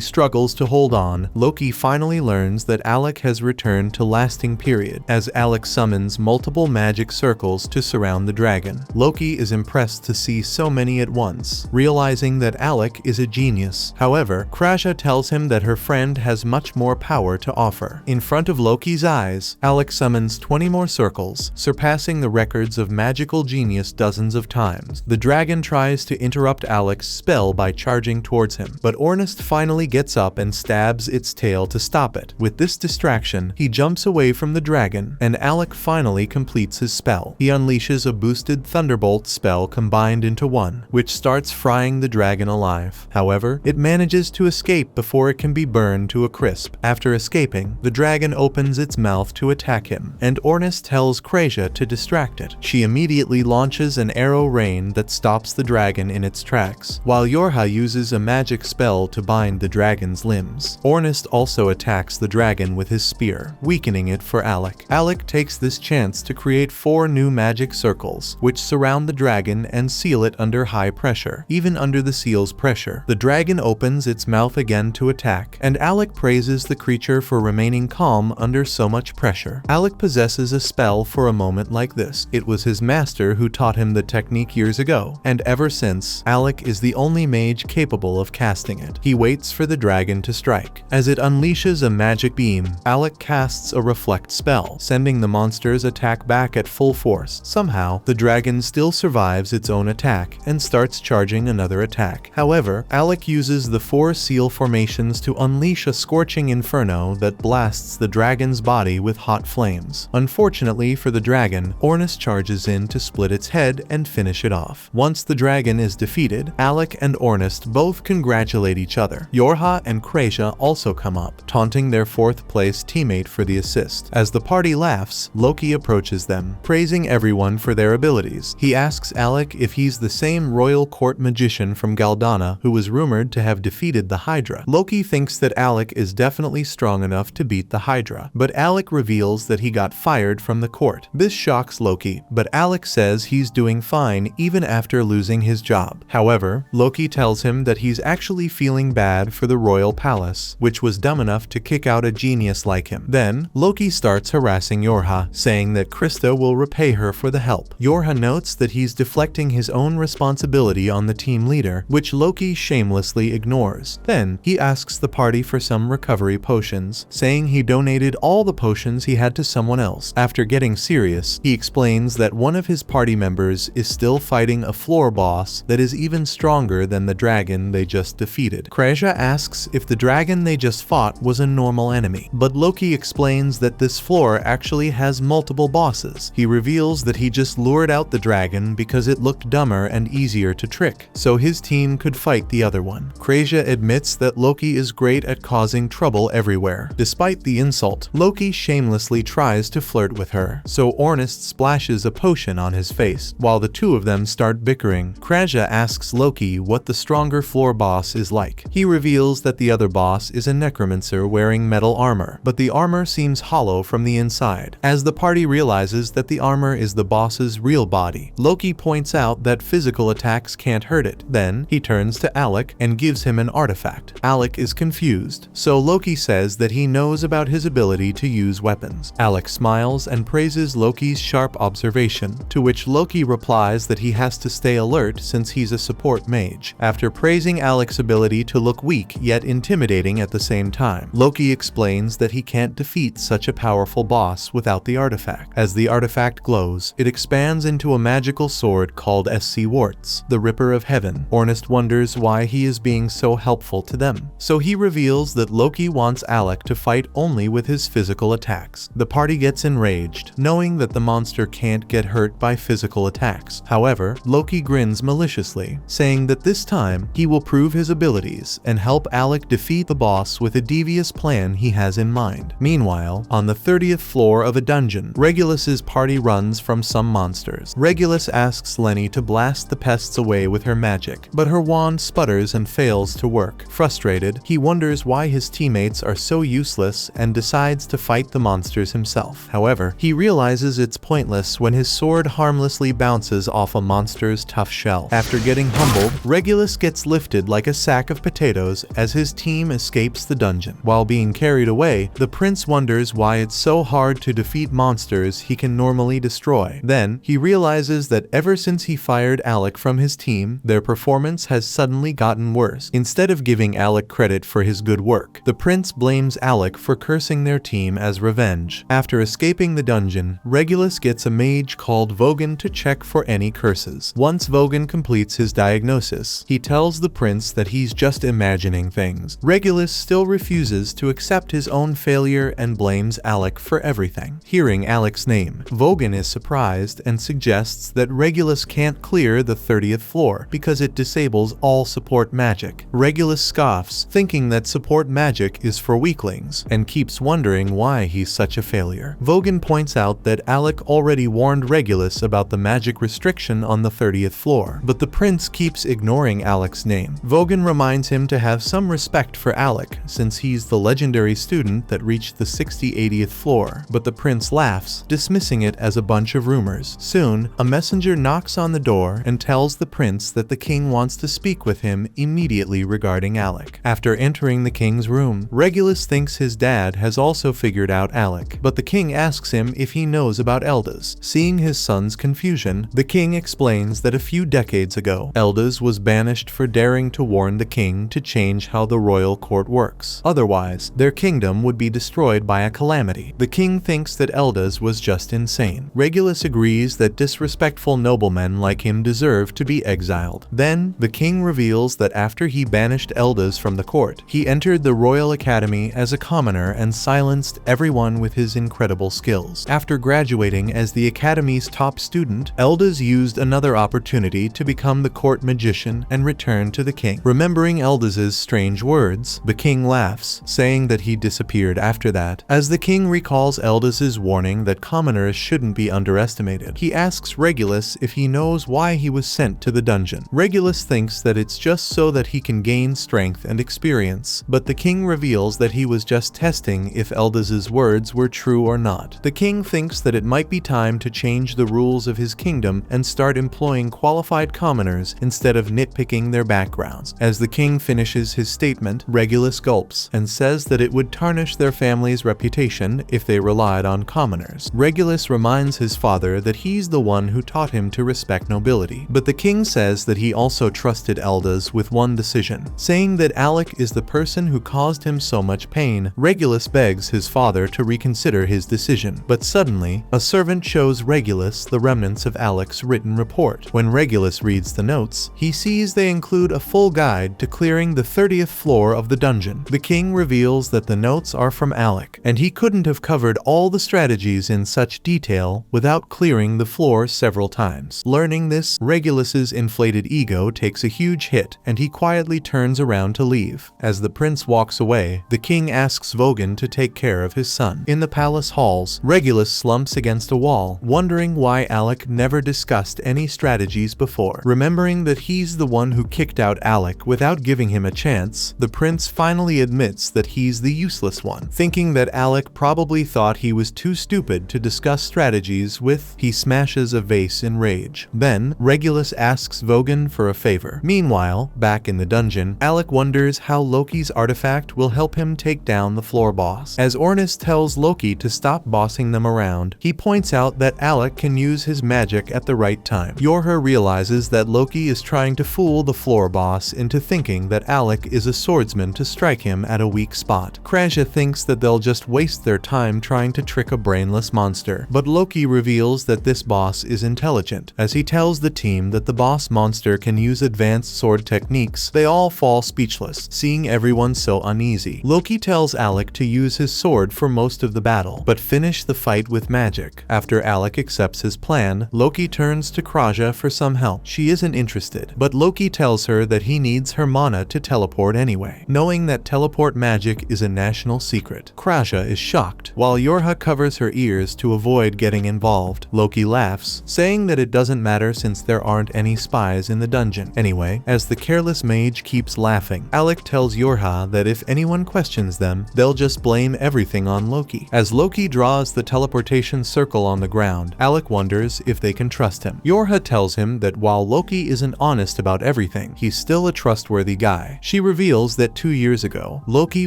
struggles to hold on, Loki finally learns that Alec has returned to lasting period, as Alec summons multiple magic circles to surround the dragon. Loki is impressed to see so many at once, realizing that Alec is a genius. However, Kraja tells him that her friend has much more power to offer. In front of Loki's eyes, Alec summons 20 more circles, surpassing the records of magical genius dozens of times. The dragon tries to interrupt Alec's spell by charging towards him, but Ornest finally gets up and stabs its tail to stop it. With this distraction, he jumps away from the dragon, and Alec finally completes his spell. He unleashes a boosted thunderbolt spell combined into one, which starts frying the dragon alive. However, it manages to escape before it can be burned to a crisp. After escaping, the dragon opens its mouth to attack him, and Ornest tells Kraja to distract it. She immediately launches an arrow rain that stops the dragon in its tracks, while Yora uses a magic spell to bind the dragon's limbs. Ornest also attacks the dragon with his spear, weakening it for Alec. Alec takes this chance to create 4 new magic circles, which surround the dragon and seal it under high pressure. Even under the seal's pressure, the dragon opens its mouth again to attack, and Alec praises the creature for remaining calm under so much pressure. Alec possesses a spell for a moment like this. It was his master who taught him the technique years ago, and ever since, Alec is the only mage capable of casting it. He waits for the dragon to strike. As it unleashes a magic beam, Alec casts a reflect spell, sending the monster's attack back at full force. Somehow, the dragon still survives its own attack and starts charging another attack. However, Alec uses the 4 seal formations to unleash a scorching inferno that blasts the dragon's body with hot flames. Unfortunately for the dragon, Ornest charges in to split its head and finish it off. Once the dragon is defeated, Alec and Ornest both congratulate each other. Yora and Kraja also come up, taunting their 4th place teammate for the assist. As the party laughs, Loki approaches them, praising everyone for their abilities. He asks Alec if he's the same royal court magician from Galdana who was rumored to have defeated the Hydra. Loki thinks that Alec is definitely strong enough to beat the Hydra, but Alec reveals that he got fired from the court. This shocks Loki, but Alec says he's doing fine even after losing his job. However, Loki tells him that he's actually feeling bad for the royal palace, which was dumb enough to kick out a genius like him. Then, Loki starts harassing Yora, saying that Krista will repay her for the help. Yora notes that he's deflecting his own responsibility on the team leader, which Loki shamelessly ignores. Then, he asks the party for some recovery potions, saying he donated all the potions he had to someone else. After getting serious, he explains that one of his party members is still fighting a floor boss that is even stronger than the dragon they just defeated. Kraja asks if the dragon they just fought was a normal enemy, but Loki explains that this floor actually has multiple bosses. He reveals that he just lured out the dragon because it looked dumber and easier to trick, so his team could fight the other one. Kraja admits that Loki is great at causing trouble everywhere. Despite the insult, Loki shamelessly tries to flirt with her, so Ornest splashes a potion on his face. While the two of them start bickering, Kraja asks Loki what the stronger floor boss is like. He reveals that the other boss is a necromancer wearing metal armor, but the armor seems hollow from the inside. As the party realizes that the armor is the boss's real body, Loki points out that physical attacks can't hurt it. Then, he turns to Alec and gives him an artifact. Alec is confused, so Loki says that he knows about his ability to use weapons. Alec smiles and praises Loki's sharp observation, to which Loki replies that he has to stay alert since he's a support mage. After praising Alec's ability to look weak yet intimidating at the same time, Loki explains that he can't defeat such a powerful boss without the artifact. As the artifact glows, it expands into a magical sword called SC Warts, the Ripper of Heaven. Ornest wonders why he is being so helpful to them, so he reveals that Loki wants Alec to fight only with his physical attacks. The party gets enraged, knowing that the monster can't get hurt by physical attacks. However, Loki grins maliciously, saying that this time he will prove his abilities and help Alec defeat the boss with a devious plan he has in mind. Meanwhile, on the 30th floor of a dungeon, Regulus's party runs from some monsters. Regulus asks Lenny to blast the pests away with her magic, but her wand sputters and fails to work. Frustrated, he wonders why his teammates are so useless and decides to fight the monsters himself. However, he realizes it's pointless when his sword harmlessly carelessly bounces off a monster's tough shell. After getting humbled, Regulus gets lifted like a sack of potatoes as his team escapes the dungeon. While being carried away, the prince wonders why it's so hard to defeat monsters he can normally destroy. Then, he realizes that ever since he fired Alec from his team, their performance has suddenly gotten worse. Instead of giving Alec credit for his good work, the prince blames Alec for cursing their team as revenge. After escaping the dungeon, Regulus gets a mage called Vogan to check for any curses. Once Vogan completes his diagnosis, he tells the prince that he's just imagining things. Regulus still refuses to accept his own failure and blames Alec for everything. Hearing Alec's name, Vogan is surprised and suggests that Regulus can't clear the 30th floor because it disables all support magic. Regulus scoffs, thinking that support magic is for weaklings, and keeps wondering why he's such a failure. Vogan points out that Alec already warned Regulus about the magic restriction on the 30th floor, but the prince keeps ignoring Alec's name. Vogan reminds him to have some respect for Alec, since he's the legendary student that reached the 80th floor, but the prince laughs, dismissing it as a bunch of rumors. Soon, a messenger knocks on the door and tells the prince that the king wants to speak with him immediately regarding Alec. After entering the king's room, Regulus thinks his dad has also figured out Alec, but the king asks him if he knows about Eldas. Seeing his son's confusion, the king explains that a few decades ago, Eldas was banished for daring to warn the king to change how the royal court works. Otherwise, their kingdom would be destroyed by a calamity. The king thinks that Eldas was just insane. Regulus agrees that disrespectful noblemen like him deserve to be exiled. Then, the king reveals that after he banished Eldas from the court, he entered the Royal Academy as a commoner and silenced everyone with his incredible skills. After graduating as the academy's top student, Eldas used another opportunity to become the court magician and return to the king. Remembering Eldas's strange words, the king laughs, saying that he disappeared after that. As the king recalls Eldas's warning that commoners shouldn't be underestimated, he asks Regulus if he knows why he was sent to the dungeon. Regulus thinks that it's just so that he can gain strength and experience, but the king reveals that he was just testing if Eldas's words were true or not. The king thinks that it might be time to change the rules of his kingdom and start employing qualified commoners instead of nitpicking their backgrounds. As the king finishes his statement, Regulus gulps and says that it would tarnish their family's reputation if they relied on commoners. Regulus reminds his father that he's the one who taught him to respect nobility, but the king says that he also trusted Eldas with one decision, saying that Alec is the person who caused him so much pain. Regulus begs his father to reconsider his decision, but suddenly, a servant shows Regulus the remnants of Alec's written report. When Regulus reads the notes, he sees they include a full guide to clearing the 30th floor of the dungeon. The king reveals that the notes are from Alec, and he couldn't have covered all the strategies in such detail without clearing the floor several times. Learning this, Regulus's inflated ego takes a huge hit, and he quietly turns around to leave. As the prince walks away, the king asks Vogan to take care of his son. In the palace halls, Regulus slumps against a wall, wondering why Alec never discussed any strategies before. Remembering that he's the one who kicked out Alec without giving him a chance, the prince finally admits that he's the useless one. Thinking that Alec probably thought he was too stupid to discuss strategies with, he smashes a vase in rage. Then, Regulus asks Vogan for a favor. Meanwhile, back in the dungeon, Alec wonders how Loki's artifact will help him take down the floor boss. As Ornest tells Loki to stop bossing them around, he points out that Alec can use his magic at the right time. Yora realizes that Loki is trying to fool the floor boss into thinking that Alec is a swordsman to strike him at a weak spot. Kraja thinks that they'll just waste their time trying to trick a brainless monster, but Loki reveals that this boss is intelligent. As he tells the team that the boss monster can use advanced sword techniques, they all fall speechless, seeing everyone so uneasy. Loki tells Alec to use his sword for most of the battle, but finish the fight with magic. After Alec accepts his plan, Loki turns to Kraja for some help. She isn't interested, but Loki tells her that he needs her mana to teleport anyway, knowing that teleport magic is a national secret. Kraja is shocked, while Yora covers her ears to avoid getting involved. Loki laughs, saying that it doesn't matter since there aren't any spies in the dungeon. Anyway, as the careless mage keeps laughing, Alec tells Yora that if anyone questions them, they'll just blame everything on Loki. As Loki draws the teleportation circle on the ground, Alec wonders if they can trust him. Yora tells him that while Loki isn't honest about everything, he's still a trustworthy guy. She reveals that 2 years ago, Loki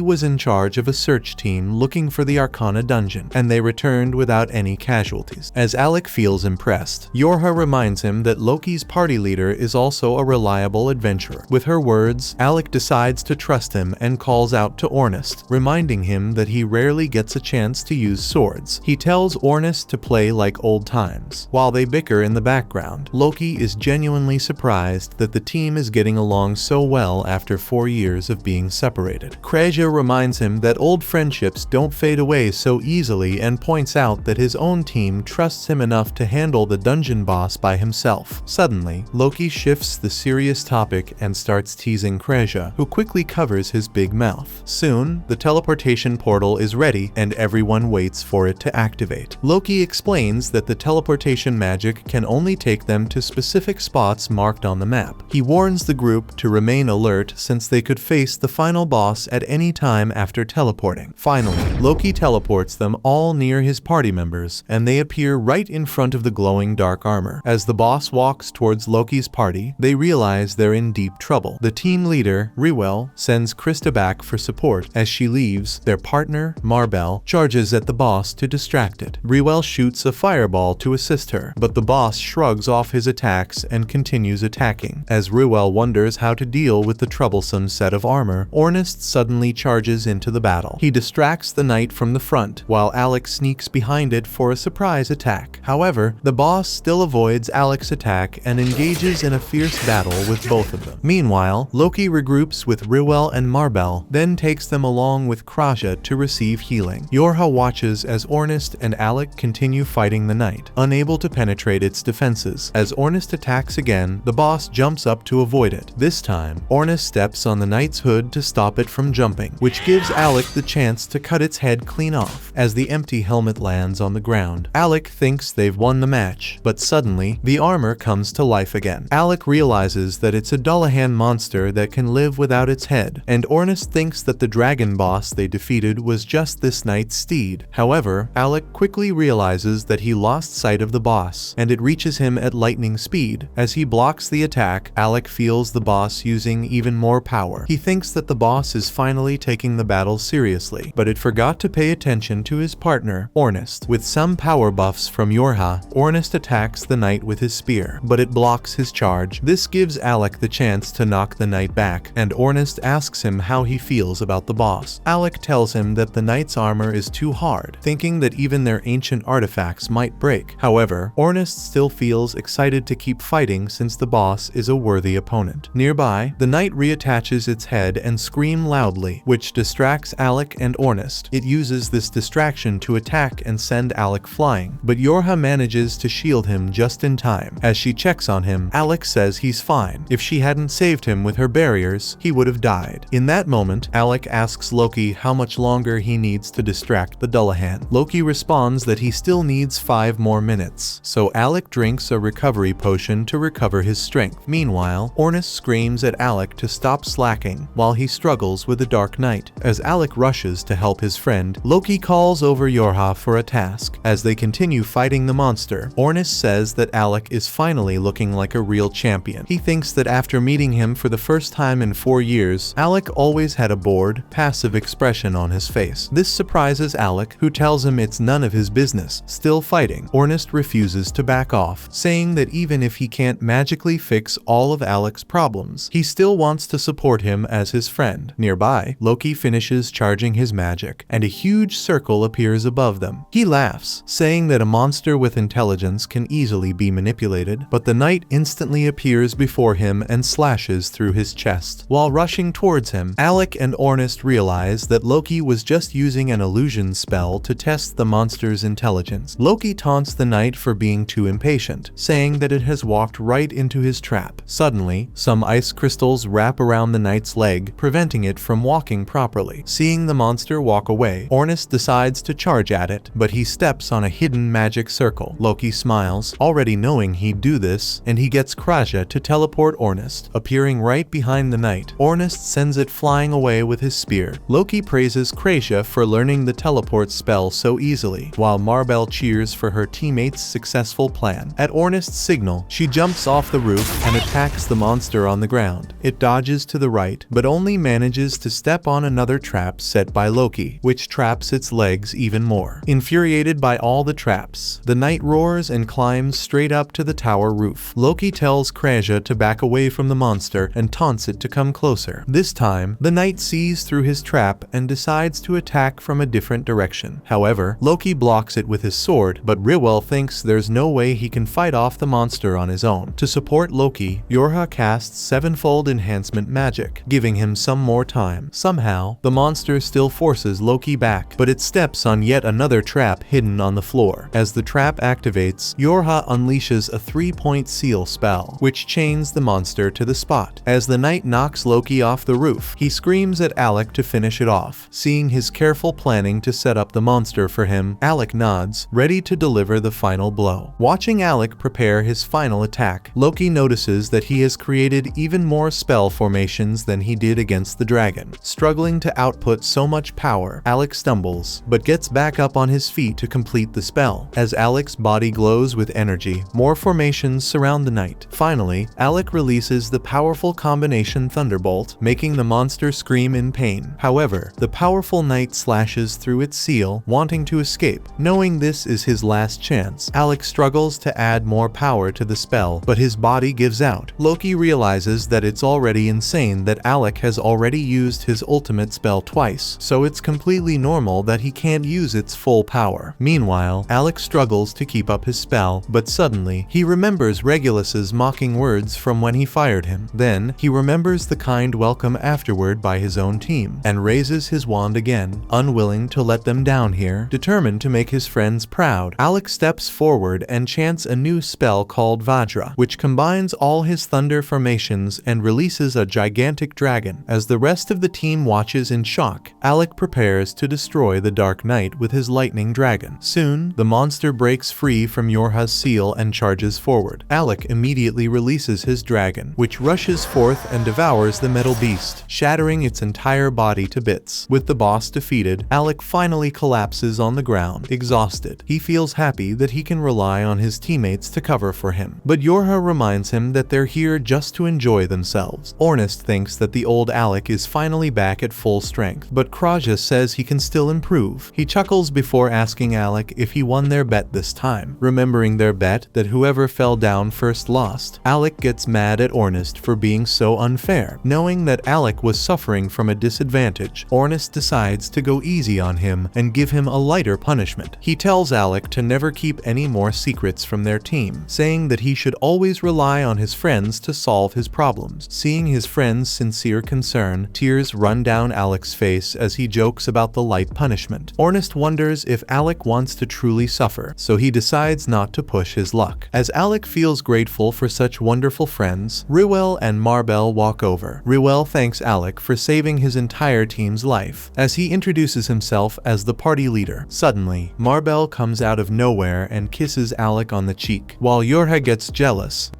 was in charge of a search team looking for the Arcana dungeon, and they returned without any casualties. As Alec feels impressed, Yora reminds him that Loki's party leader is also a reliable adventurer. With her words, Alec decides to trust him and calls out to Ornest, reminding him that he rarely gets a chance to use swords. He tells Ornest to play like old times. While they bicker in the background, Loki is genuinely surprised that the team is getting along so well after 4 years of being separated. Kreja reminds him that old friendships don't fade away so easily and points out that his own team trusts him enough to handle the dungeon boss by himself. Suddenly, Loki shifts the serious topic and starts teasing Kreja, who quickly covers his big mouth. Soon, the teleportation portal is ready and everyone waits for it to activate. Loki explains that the teleportation magic can only take them to specific spots marked on the map. He warns the group to remain alert since they could face the final boss at any time after teleporting. Finally, Loki teleports them all near his party members, and they appear right in front of the glowing dark armor. As the boss walks towards Loki's party, they realize they're in deep trouble. The team leader, Rewell, sends Krista back for support. As she leaves, their partner, Marbell, charges at the boss to distract it. Rewell shoots a fireball to assist her, but the boss shrugs off his attacks and continues attacking. As Rewell wonders how to deal with the troublesome set of armor, Ornest suddenly charges into the battle. He distracts the knight from the front, while Alec sneaks behind it for a surprise attack. However, the boss still avoids Alec's attack and engages in a fierce battle with both of them. Meanwhile, Loki regroups with Rewell and Marbell, then takes them along with Kreja to receive healing. Yora watches as Ornest and Alec continue fighting the knight, unable to penetrate its defenses. As Ornest attacks again, the boss jumps up to avoid it. This time, Ornest steps on the knight's hood to stop it from jumping, which gives Alec the chance to cut its head clean off. As the empty helmet lands on the ground, Alec thinks they've won the match, but suddenly, the armor comes to life again. Alec realizes that it's a Dullahan monster that can live without its head, and Ornest thinks that the dragon boss they defeated was just this knight's steed. However, Alec quickly realizes that he lost sight of the boss, and it reaches him at lightning speed. As he blocks the attack, Alec feels the boss using even more power. He thinks that the boss is finally taking the battle seriously, but it forgot to pay attention to his partner, Ornest. With some power buffs from Yora, Ornest attacks the knight with his spear, but it blocks his charge. This gives Alec the chance to knock the knight back, and Ornest asks him how he feels about the boss. Alec tells him that the knight's armor is too hard, thinking that even their ancient artifacts might break. However, Ornest still feels excited to keep fighting since the boss is a worthy opponent. Nearby, the knight reattaches its head and screams loudly, which distracts Alec and Ornest. It uses this distraction to attack and send Alec flying, but Yora manages to shield him just in time. As she checks on him, Alec says he's fine. If she hadn't saved him with her barriers, he would have died. In that moment, Alec asks Loki how much longer he needs to distract the Dullahan. Loki responds that he still needs 5 more minutes, so Alec drinks a recovery potion to recover his strength. Meanwhile, Ornest screams at Alec to stop slacking while he struggles with the Dark Knight. As Alec rushes to help his friend, Loki calls over Yora for a task. As they continue fighting the monster, Ornest says that Alec is finally looking like a real champion. He thinks that after meeting him for the first time in 4 years, Alec always had a bored, passive expression on his face. This surprises Alec, who tells him it's none of his business. Still fighting, Ornest refuses to back off, saying that even if he can't magically fix all of Alec's problems, he still wants to support him as his friend. Nearby, Loki finishes charging his magic, and a huge circle appears above them. He laughs, saying that a monster with intelligence can easily be manipulated, but the knight instantly appears before him and slashes through his chest. While rushing towards him, Alec and Ornest realize that Loki was just using an illusion spell to test the monster's intelligence. Loki taunts the knight for being too impatient, saying that it has walked right into his trap. Suddenly, some ice crystals wrap around the knight's leg, preventing it from walking properly. Seeing the monster walk away, Ornest decides to charge at it, but he steps on a hidden magic circle. Loki smiles, already knowing he'd do this, and he gets Kreja to teleport Ornest, appearing right behind the knight. Ornest sends it flying away with his spear. Loki praises Kreja for learning the teleport spell so easily, while Marbell cheers for her teammates' success successful plan. At Ornest's signal, she jumps off the roof and attacks the monster on the ground. It dodges to the right, but only manages to step on another trap set by Loki, which traps its legs even more. Infuriated by all the traps, the knight roars and climbs straight up to the tower roof. Loki tells Kraja to back away from the monster and taunts it to come closer. This time, the knight sees through his trap and decides to attack from a different direction. However, Loki blocks it with his sword, but Rywell thinks there's no way he can fight off the monster on his own. To support Loki, Yora casts sevenfold enhancement magic, giving him some more time. Somehow, the monster still forces Loki back, but it steps on yet another trap hidden on the floor. As the trap activates, Yora unleashes a 3-point seal spell, which chains the monster to the spot. As the knight knocks Loki off the roof, he screams at Alec to finish it off. Seeing his careful planning to set up the monster for him, Alec nods, ready to deliver the final blow. Watching Alec prepare his final attack, Loki notices that he has created even more spell formations than he did against the dragon. Struggling to output so much power, Alec stumbles, but gets back up on his feet to complete the spell. As Alec's body glows with energy, more formations surround the knight. Finally, Alec releases the powerful combination Thunderbolt, making the monster scream in pain. However, the powerful knight slashes through its seal, wanting to escape. Knowing this is his last chance, Alec struggles to add more power to the spell, but his body gives out. Loki realizes that it's already insane that Alec has already used his ultimate spell twice, so it's completely normal that he can't use its full power. Meanwhile, Alec struggles to keep up his spell, but suddenly, he remembers Regulus's mocking words from when he fired him. Then, he remembers the kind welcome afterward by his own team, and raises his wand again, unwilling to let them down here. Determined to make his friends proud, Alec steps forward and chants a new spell called Vajra, which combines all his thunder formations and releases a gigantic dragon. As the rest of the team watches in shock, Alec prepares to destroy the Dark Knight with his lightning dragon. Soon, the monster breaks free from Yorha's seal and charges forward. Alec immediately releases his dragon, which rushes forth and devours the metal beast, shattering its entire body to bits. With the boss defeated, Alec finally collapses on the ground, exhausted. He feels happy that he can rely on his teammates to cover for him, but Yorha reminds him that they're here just to enjoy themselves. Ornest thinks that the old Alec is finally back at full strength, but Kraja says he can still improve. He chuckles before asking Alec if he won their bet this time. Remembering their bet that whoever fell down first lost, Alec gets mad at Ornest for being so unfair. Knowing that Alec was suffering from a disadvantage, Ornest decides to go easy on him and give him a lighter punishment. He tells Alec to never keep any more secrets from their team, saying that he should always rely on his friends to solve his problems. Seeing his friend's sincere concern, tears run down Alec's face as he jokes about the light punishment. Ornest wonders if Alec wants to truly suffer, so he decides not to push his luck. As Alec feels grateful for such wonderful friends, Rywell and Marbell walk over. Rywell thanks Alec for saving his entire team's life, as he introduces himself as the party leader. Suddenly, Marbell comes out of nowhere and kisses Alec on the cheek, while Yorha gets jealous.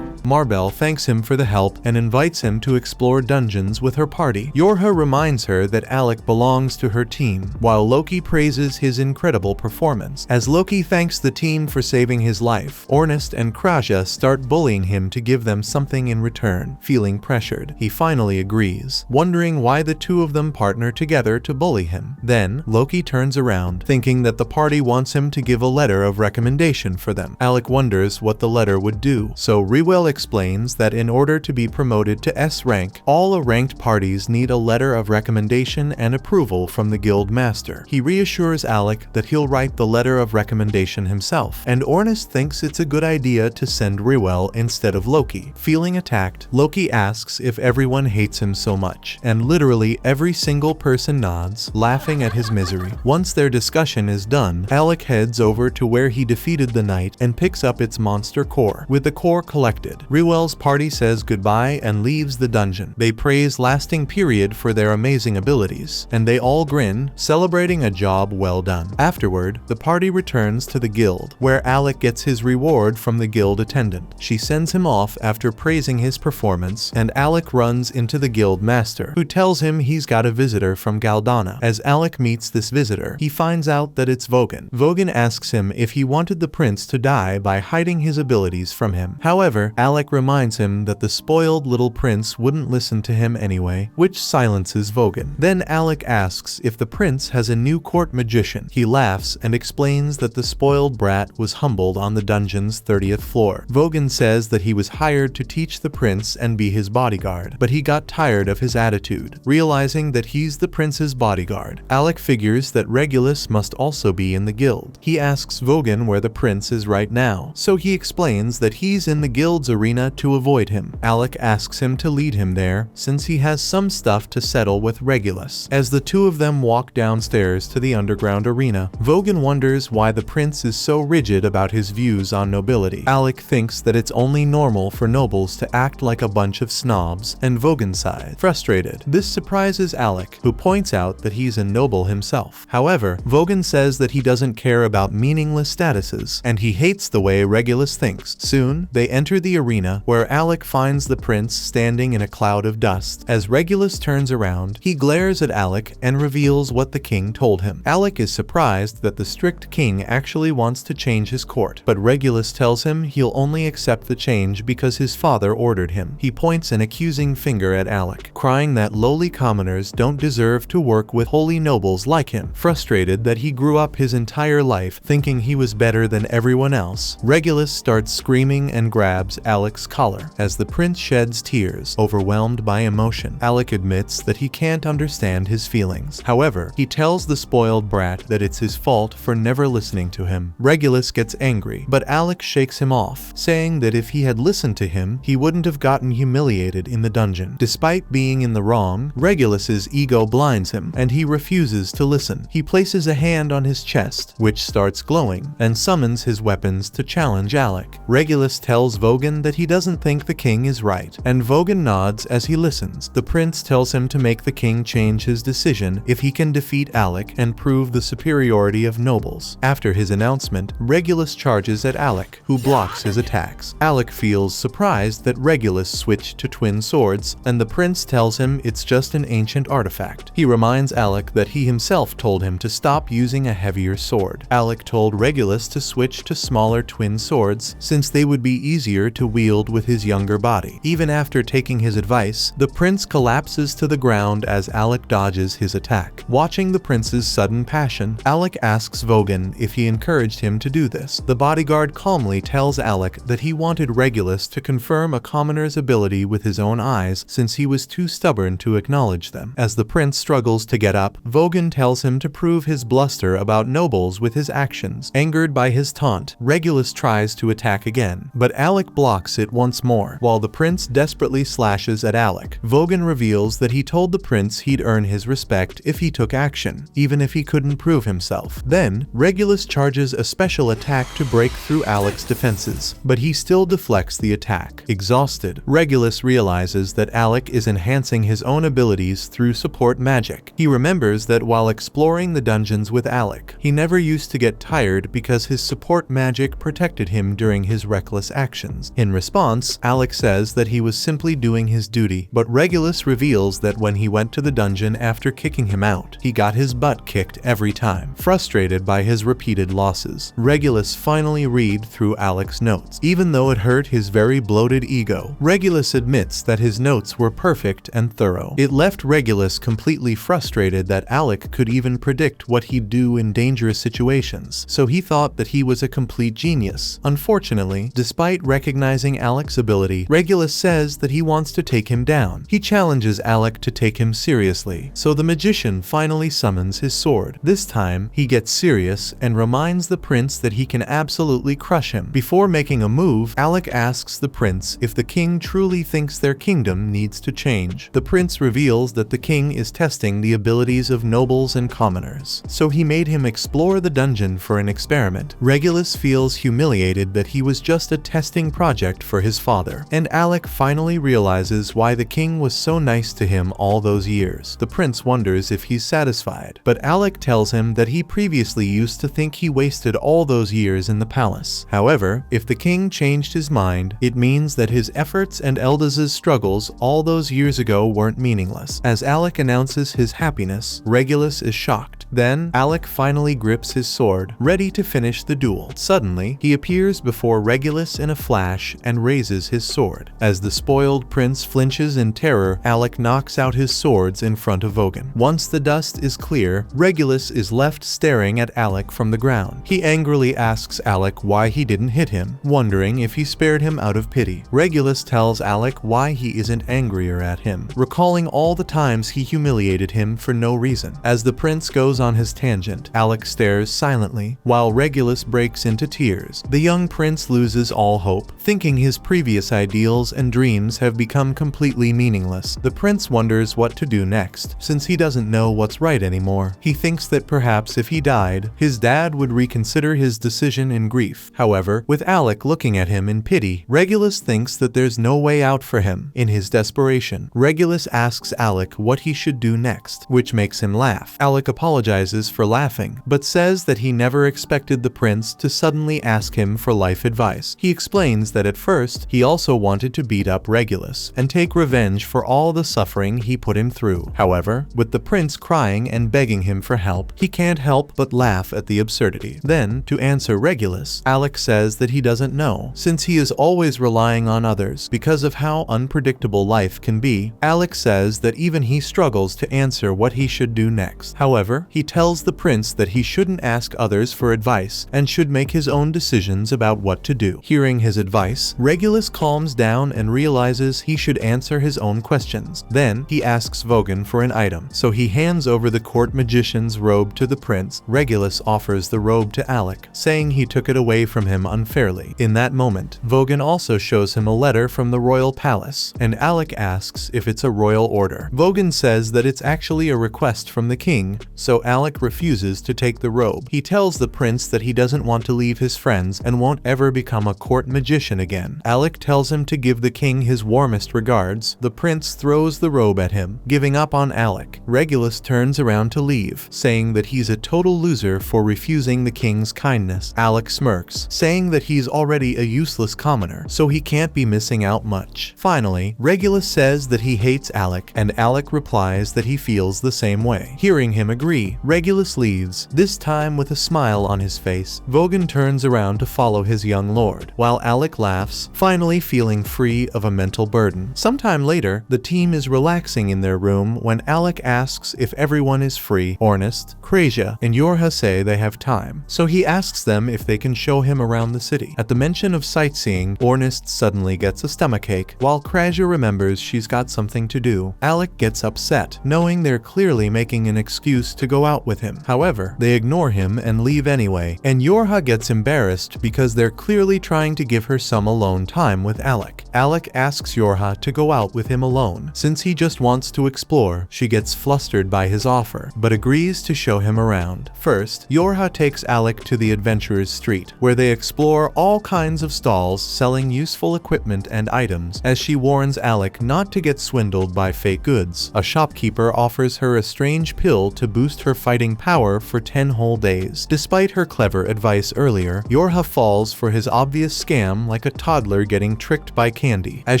Marbell thanks him for the help and invites him to explore dungeons with her party. Yorha reminds her that Alec belongs to her team, while Loki praises his incredible performance. As Loki thanks the team for saving his life, Ornest and Kraja start bullying him to give them something in return. Feeling pressured, he finally agrees, wondering why the two of them partner together to bully him. Then, Loki turns around, thinking that the party wants him to give a letter of recommendation for them. Alec wonders what the letter would do, so Rywell explains that in order to be promoted to S rank, all ranked parties need a letter of recommendation and approval from the guild master. He reassures Alec that he'll write the letter of recommendation himself, and Ornest thinks it's a good idea to send Rywell instead of Loki. Feeling attacked, Loki asks if everyone hates him so much, and literally every single person nods, laughing at his misery. Once their discussion is done, Alec heads over to where he defeated the knight and picks up its monster core. With the core collected, Reuel's party says goodbye and leaves the dungeon. They praise Lasting Period for their amazing abilities, and they all grin, celebrating a job well done. Afterward, the party returns to the guild, where Alec gets his reward from the guild attendant. She sends him off after praising his performance, and Alec runs into the guild master, who tells him he's got a visitor from Galdana. As Alec meets this visitor, he finds out that it's Vogan. Vogan asks him if he wanted the prince to die by hiding his abilities from him. However, Alec reminds him that the spoiled little prince wouldn't listen to him anyway, which silences Vogan. Then Alec asks if the prince has a new court magician. He laughs and explains that the spoiled brat was humbled on the dungeon's 30th floor. Vogan says that he was hired to teach the prince and be his bodyguard, but he got tired of his attitude. Realizing that he's the prince's bodyguard, Alec figures that Regulus must also be in the guild. He asks Vogan where the prince is right now, so he explains that he's in the guild's arena to avoid him. Alec asks him to lead him there, since he has some stuff to settle with Regulus. As the two of them walk downstairs to the underground arena, Vogan wonders why the prince is so rigid about his views on nobility. Alec thinks that it's only normal for nobles to act like a bunch of snobs, and Vogan sighs, frustrated. This surprises Alec, who points out that he's a noble himself. However, Vogan says that he doesn't care about meaningless statuses, and he hates the way Regulus thinks. Soon, they enter the arena, where Alec finds the prince standing in a cloud of dust. As Regulus turns around, he glares at Alec and reveals what the king told him. Alec is surprised that the strict king actually wants to change his court, but Regulus tells him he'll only accept the change because his father ordered him. He points an accusing finger at Alec, crying that lowly commoners don't deserve to work with holy nobles like him. Frustrated that he grew up his entire life thinking he was better than everyone else, Regulus starts screaming and grabs Alec's collar. As the prince sheds tears, overwhelmed by emotion, Alec admits that he can't understand his feelings. However, he tells the spoiled brat that it's his fault for never listening to him. Regulus gets angry, but Alec shakes him off, saying that if he had listened to him, he wouldn't have gotten humiliated in the dungeon. Despite being in the wrong, Regulus's ego blinds him, and he refuses to listen. He places a hand on his chest, which starts glowing, and summons his weapons to challenge Alec. Regulus tells Vogan that he doesn't think the king is right, and Vogan nods as he listens. The prince tells him to make the king change his decision if he can defeat Alec and prove the superiority of nobles. After his announcement, Regulus charges at Alec, who blocks his attacks. Alec feels surprised that Regulus switched to twin swords, and the prince tells him it's just an ancient artifact. He reminds Alec that he himself told him to stop using a heavier sword. Alec told Regulus to switch to smaller twin swords, since they would be easier to wield with his younger body. Even after taking his advice, the prince collapses to the ground as Alec dodges his attack. Watching the prince's sudden passion, Alec asks Vogan if he encouraged him to do this. The bodyguard calmly tells Alec that he wanted Regulus to confirm a commoner's ability with his own eyes, since he was too stubborn to acknowledge them. As the prince struggles to get up, Vogan tells him to prove his bluster about nobles with his actions. Angered by his taunt, Regulus tries to attack again, but Alec blocks it once more. While the prince desperately slashes at Alec, Vogan reveals that he told the prince he'd earn his respect if he took action, even if he couldn't prove himself. Then, Regulus charges a special attack to break through Alec's defenses, but he still deflects the attack. Exhausted, Regulus realizes that Alec is enhancing his own abilities through support magic. He remembers that while exploring the dungeons with Alec, he never used to get tired because his support magic protected him during his reckless actions. In response, Alec says that he was simply doing his duty, but Regulus reveals that when he went to the dungeon after kicking him out, he got his butt kicked every time. Frustrated by his repeated losses, Regulus finally read through Alec's notes. Even though it hurt his very bloated ego, Regulus admits that his notes were perfect and thorough. It left Regulus completely frustrated that Alec could even predict what he'd do in dangerous situations, so he thought that he was a complete genius. Unfortunately, despite recognizing Alec's ability, Regulus says that he wants to take him down. He challenges Alec to take him seriously, so the magician finally summons his sword. This time, he gets serious and reminds the prince that he can absolutely crush him. Before making a move, Alec asks the prince if the king truly thinks their kingdom needs to change. The prince reveals that the king is testing the abilities of nobles and commoners, so he made him explore the dungeon for an experiment. Regulus feels humiliated that he was just a testing project project for his father. And Alec finally realizes why the king was so nice to him all those years. The prince wonders if he's satisfied, but Alec tells him that he previously used to think he wasted all those years in the palace. However, if the king changed his mind, it means that his efforts and Eldas's struggles all those years ago weren't meaningless. As Alec announces his happiness, Regulus is shocked. Then, Alec finally grips his sword, ready to finish the duel. Suddenly, he appears before Regulus in a flash and raises his sword. As the spoiled prince flinches in terror, Alec knocks out his swords in front of Vogan. Once the dust is clear, Regulus is left staring at Alec from the ground. He angrily asks Alec why he didn't hit him, wondering if he spared him out of pity. Regulus tells Alec why he isn't angrier at him, recalling all the times he humiliated him for no reason. As the prince goes on his tangent, Alec stares silently, while Regulus breaks into tears. The young prince loses all hope, thinking his previous ideals and dreams have become completely meaningless. The prince wonders what to do next, since he doesn't know what's right anymore. He thinks that perhaps if he died, his dad would reconsider his decision in grief. However, with Alec looking at him in pity, Regulus thinks that there's no way out for him. In his desperation, Regulus asks Alec what he should do next, which makes him laugh. Alec apologizes for laughing, but says that he never expected the prince to suddenly ask him for life advice. He explains that at first, he also wanted to beat up Regulus and take revenge for all the suffering he put him through. However, with the prince crying and begging him for help, he can't help but laugh at the absurdity. Then, to answer Regulus, Alec says that he doesn't know, since he is always relying on others because of how unpredictable life can be. Alec says that even he struggles to answer what he should do next. However, he tells the prince that he shouldn't ask others for advice and should make his own decisions about what to do. Hearing his advice, Regulus calms down and realizes he should answer his own questions. Then, he asks Vogan for an item, so he hands over the court magician's robe to the prince. Regulus offers the robe to Alec, saying he took it away from him unfairly. In that moment, Vogan also shows him a letter from the royal palace, and Alec asks if it's a royal order. Vogan says that it's actually a request from the king, so Alec refuses to take the robe. He tells the prince that he doesn't want to leave his friends and won't ever become a court magician again. Alec tells him to give the king his warmest regards. The prince throws the robe at him, giving up on Alec. Regulus turns around to leave, saying that he's a total loser for refusing the king's kindness. Alec smirks, saying that he's already a useless commoner, so he can't be missing out much. Finally, Regulus says that he hates Alec, and Alec replies that he feels the same way. Hearing him agree, Regulus leaves, this time with a smile on his face. Vogan turns around to follow his young lord, while Alec laughs, finally feeling free of a mental burden. Sometime later, the team is relaxing in their room when Alec asks if everyone is free. Ornest, Krasia, and Yora say they have time, so he asks them if they can show him around the city. At the mention of sightseeing, Ornest suddenly gets a stomachache, while Krasia remembers she's got something to do. Alec gets upset, knowing they're clearly making an excuse to go out with him. However, they ignore him and leave anyway, and Yora gets embarrassed because they're clearly trying to give her some alone time with Alec. Alec asks Yora to go out with him alone, since he just wants to explore. She gets flustered by his offer, but agrees to show him around. First, Yora takes Alec to the Adventurer's Street, where they explore all kinds of stalls selling useful equipment and items, as she warns Alec not to get swindled by fake goods. A shopkeeper offers her a strange pill to boost her fighting power for 10 whole days. Despite her clever advice earlier, Yora falls for his obvious scam like a toddler getting tricked by candy. As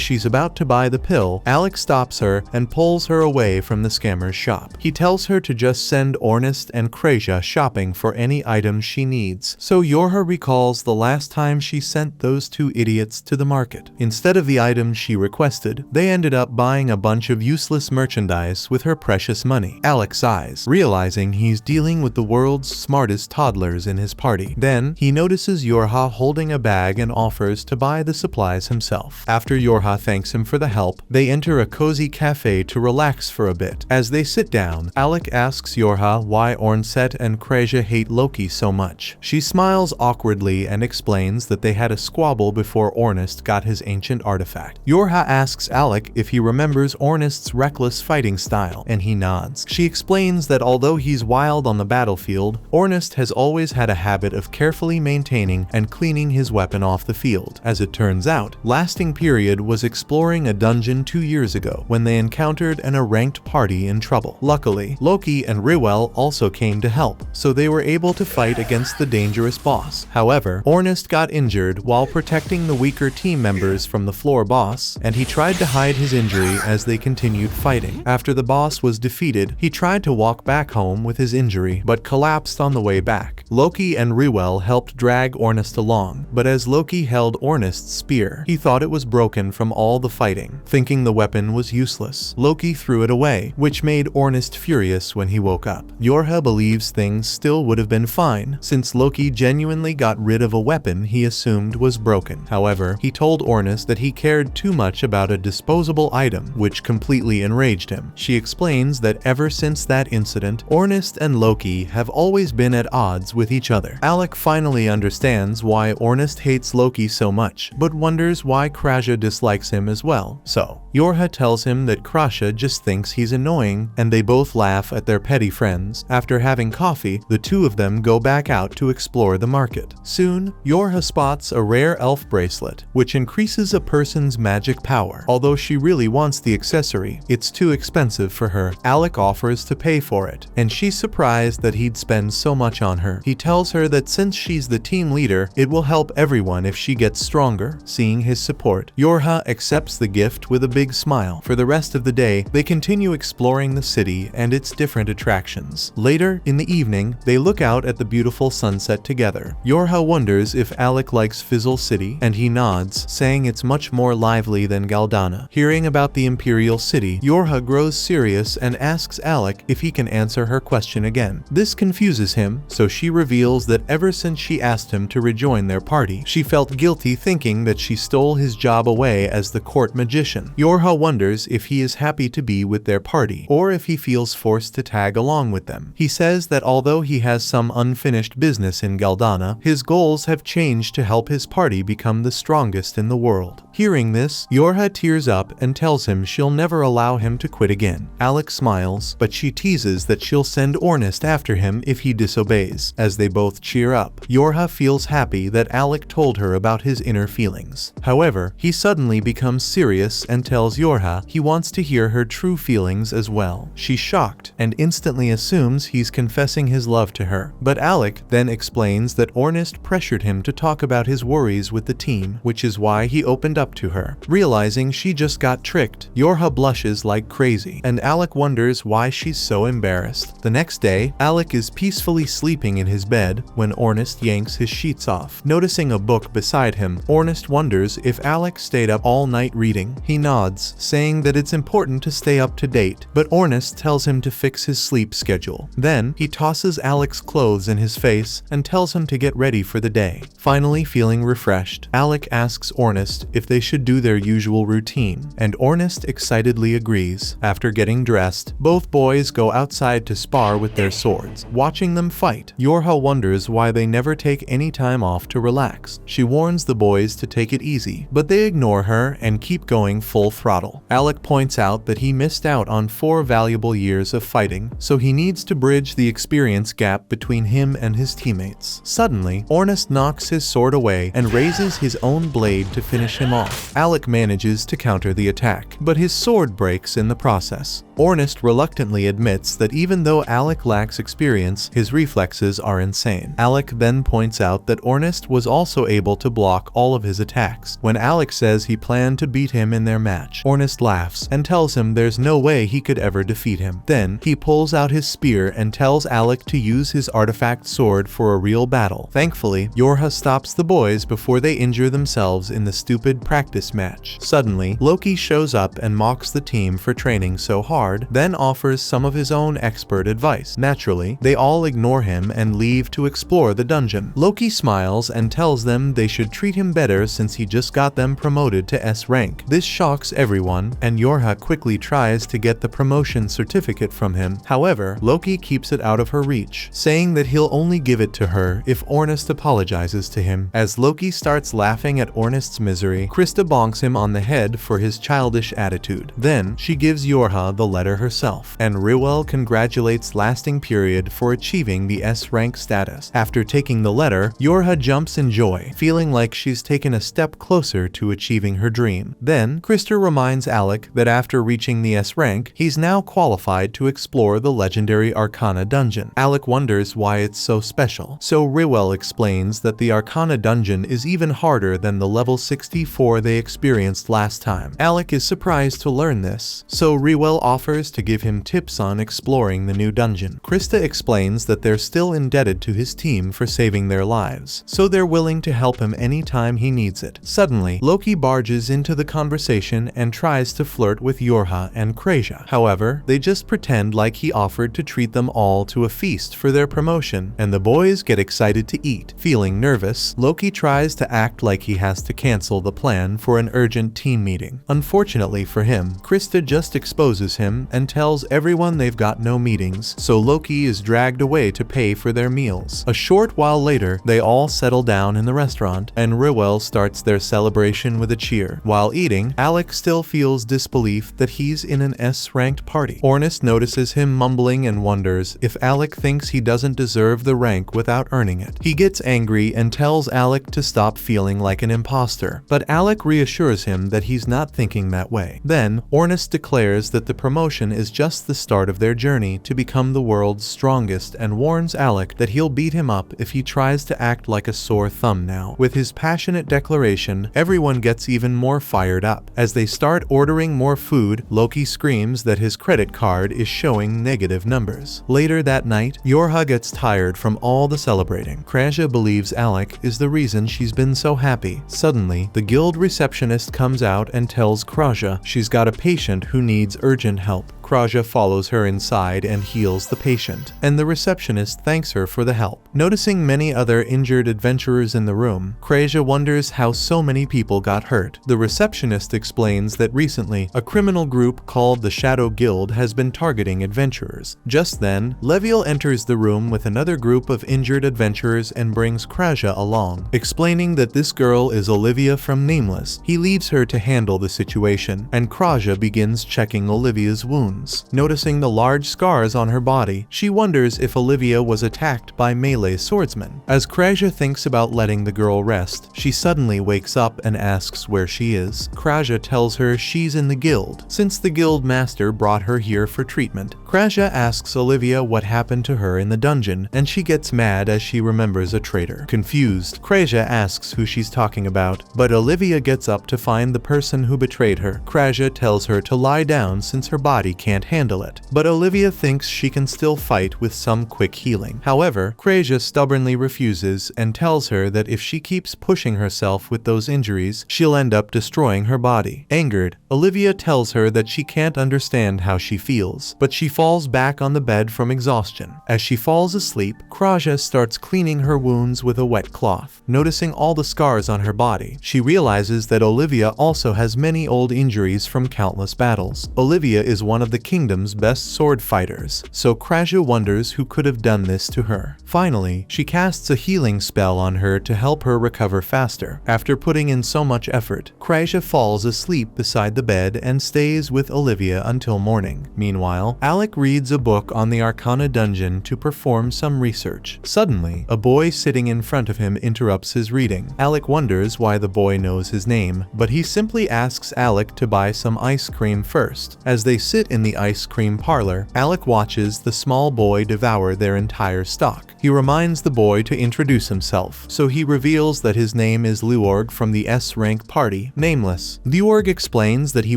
she's about to buy the pill, Alec stops her and pulls her away from the scammer's shop. He tells her to just send Ornest and Krasia shopping for any items she needs, so Yora recalls the last time she sent those two idiots to the market. Instead of the items she requested, they ended up buying a bunch of useless merchandise with her precious money. Alec sighs, realizing he's dealing with the world's smartest toddlers in his party. Then, he notices Yora holding a bag and offers to buy the supplies himself. After Yora thanks him for the help, they enter a cozy cafe to relax for a bit. As they sit down, Alec asks Yora why Ornset and Krasia hate Loki so much. She smiles awkwardly and explains that they had a squabble before Ornest got his ancient artifact. Yora asks Alec if he remembers Ornest's reckless fighting style, and he nods. She explains that although he's wild on the battlefield, Ornest has always had a habit of carefully maintaining and cleaning his weapon off the field. As As it turns out, Lasting Period was exploring a dungeon 2 years ago when they encountered an ranked party in trouble. Luckily, Loki and Riwell also came to help, so they were able to fight against the dangerous boss. However, Ornest got injured while protecting the weaker team members from the floor boss, and he tried to hide his injury as they continued fighting. After the boss was defeated, he tried to walk back home with his injury, but collapsed on the way back. Loki and Riwell helped drag Ornest along, but as Loki held Ornest's spear, he thought it was broken from all the fighting. Thinking the weapon was useless, Loki threw it away, which made Ornest furious when he woke up. Yora believes things still would have been fine, since Loki genuinely got rid of a weapon he assumed was broken. However, he told Ornest that he cared too much about a disposable item, which completely enraged him. She explains that ever since that incident, Ornest and Loki have always been at odds with each other. Alec finally understands why Ornest hates Loki so much, but wonders why Krasha dislikes him as well. So, Yora tells him that Krasha just thinks he's annoying, and they both laugh at their petty friends. After having coffee, the two of them go back out to explore the market. Soon, Yora spots a rare elf bracelet, which increases a person's magic power. Although she really wants the accessory, it's too expensive for her. Alec offers to pay for it, and she's surprised that he'd spend so much on her. He tells her that since she's the team leader, it will help everyone if she gets stronger. Seeing his support, Yora accepts the gift with a big smile. For the rest of the day, they continue exploring the city and its different attractions. Later, in the evening, they look out at the beautiful sunset together. Yora wonders if Alec likes Fizzle City, and he nods, saying it's much more lively than Galdana. Hearing about the Imperial City, Yora grows serious and asks Alec if he can answer her question again. This confuses him, so she reveals that ever since she asked him to rejoin their party, she felt guilty thinking that she stole his job away as the court magician. Yora wonders if he is happy to be with their party, or if he feels forced to tag along with them. He says that although he has some unfinished business in Galdana, his goals have changed to help his party become the strongest in the world. Hearing this, Yora tears up and tells him she'll never allow him to quit again. Alec smiles, but she teases that she'll send Ornest after him if he disobeys. As they both cheer up, Yora feels happy that Alec told her about his inner feelings. However, he suddenly becomes serious and tells Yora he wants to hear her true feelings as well. She's shocked and instantly assumes he's confessing his love to her. But Alec then explains that Ornest pressured him to talk about his worries with the team, which is why he opened up to her. Realizing she just got tricked, Yora blushes like crazy, and Alec wonders why she's so embarrassed. The next day, Alec is peacefully sleeping in his bed when Ornest yanks his sheets off. Noticing a book beside him, Ornest wonders if Alec stayed up all night reading. He nods, saying that it's important to stay up to date, but Ornest tells him to fix his sleep schedule. Then, he tosses Alec's clothes in his face and tells him to get ready for the day. Finally feeling refreshed, Alec asks Ornest if they should do their usual routine, and Ornest excitedly agrees. After getting dressed, both boys go outside to spar with their swords. Watching them fight, Yora wonders why they never take any time off to relax. She warns the boys to take it easy, but they ignore her and keep going full throttle. Alec points out that he missed out on 4 valuable years of fighting, so he needs to bridge the experience gap between him and his teammates. Suddenly, Ornest knocks his sword away and raises his own blade to finish him off. Alec manages to counter the attack, but his sword breaks in the process. Ornest reluctantly admits that even though Alec lacks experience, his reflexes are insane. Alec then points out that Ornest was also able to block all of his attacks. When Alec says he planned to beat him in their match, Ornest laughs and tells him there's no way he could ever defeat him. Then, he pulls out his spear and tells Alec to use his artifact sword for a real battle. Thankfully, Yora stops the boys before they injure themselves in the stupid practice match. Suddenly, Loki shows up and mocks the team for training so hard, then offers some of his own expert advice. Naturally, they all ignore him and leave to explore the dungeon. Loki smiles and tells them they should treat him better since he just got them promoted to S rank. This shocks everyone, and Yora quickly tries to get the promotion certificate from him. However, Loki keeps it out of her reach, saying that he'll only give it to her if Ornest apologizes to him. As Loki starts laughing at Ornest's misery, Krista bonks him on the head for his childish attitude. Then, she gives Yora the letter herself, and Riwell congratulates Lasting Period for achieving the S rank status. After taking the letter, Yora jumps in joy, feeling like she's taken a step closer to achieving her dream. Then, Krista reminds Alec that after reaching the S rank, he's now qualified to explore the legendary Arcana dungeon. Alec wonders why it's so special, so Rewell explains that the Arcana dungeon is even harder than the level 64 they experienced last time. Alec is surprised to learn this, so Rewell offers to give him tips on exploring the new dungeon. Krista explains that they're still indebted to his team for saving their lives, so they're willing to help him anytime he needs it. Suddenly, Loki barges into the conversation and tries to flirt with Yora and Kreja. However, they just pretend like he offered to treat them all to a feast for their promotion, and the boys get excited to eat. Feeling nervous, Loki tries to act like he has to cancel the plan for an urgent team meeting. Unfortunately for him, Krista just exposes him and tells everyone they've got no meetings, so Loki is dragged away to pay for their meals. A short while later, they all settle down in the restaurant, and Rewell starts their celebration with a cheer. While eating, Alec still feels disbelief that he's in an S-ranked party. Ornest notices him mumbling and wonders if Alec thinks he doesn't deserve the rank without earning it. He gets angry and tells Alec to stop feeling like an imposter, but Alec reassures him that he's not thinking that way. Then, Ornest declares that the promotion is just the start of their journey to become the world's strongest and warns Alec that he'll beat him up if he tries to act like a sore thumb now. With his passionate declaration, everyone gets even more fired up. As they start ordering more food, Loki screams that his credit card is showing negative numbers. Later that night, Yora gets tired from all the celebrating. Kreja believes Alec is the reason she's been so happy. Suddenly, the guild receptionist comes out and tells Kreja she's got a patient who needs urgent help. Kreja follows her inside and heals the patient, and the receptionist thanks her for the help. Noticing many other injured adventurers in the room, Kreja wonders how so many people got hurt. The receptionist explains that recently, a criminal group called the Shadow Guild has been targeting adventurers. Just then, Leviel enters the room with another group of injured adventurers and brings Kreja along, explaining that this girl is Olivia from Nameless. He leaves her to handle the situation, and Kreja begins checking Olivia's wounds. Noticing the large scars on her body, she wonders if Olivia was attacked by melee swordsmen. As Kreja thinks about letting the girl rest, she suddenly wakes up and asks where she is. Kreja tells her she's in the guild, since the guild master brought her here for treatment. Kreja asks Olivia what happened to her in the dungeon, and she gets mad as she remembers a traitor. Confused, Kreja asks who she's talking about, but Olivia gets up to find the person who betrayed her. Kreja tells her to lie down since her body can't handle it, but Olivia thinks she can still fight with some quick healing. However, Kreja stubbornly refuses and tells her that if she keeps pushing herself with those injuries, she'll end up destroying her body. Angered, Olivia tells her that she can't understand how she feels, but she falls back on the bed from exhaustion. As she falls asleep, Kreja starts cleaning her wounds with a wet cloth. Noticing all the scars on her body, she realizes that Olivia also has many old injuries from countless battles. Olivia is one of the kingdom's best sword fighters, so Kreja wonders who could have done this to her. Finally, she casts a healing spell on her to help her recover faster. After putting in so much effort, Kreja falls asleep beside the bed and stays with Olivia until morning. Meanwhile, Alec reads a book on the Arcana dungeon to perform some research. Suddenly, a boy sitting in front of him interrupts his reading. Alec wonders why the boy knows his name, but he simply asks Alec to buy some ice cream first. As they sit in the ice cream parlor, Alec watches the small boy devour their entire stock. He reminds the boy to introduce himself, so he reveals that his name is Leorg from the S-rank party, Nameless. Leorg explains that he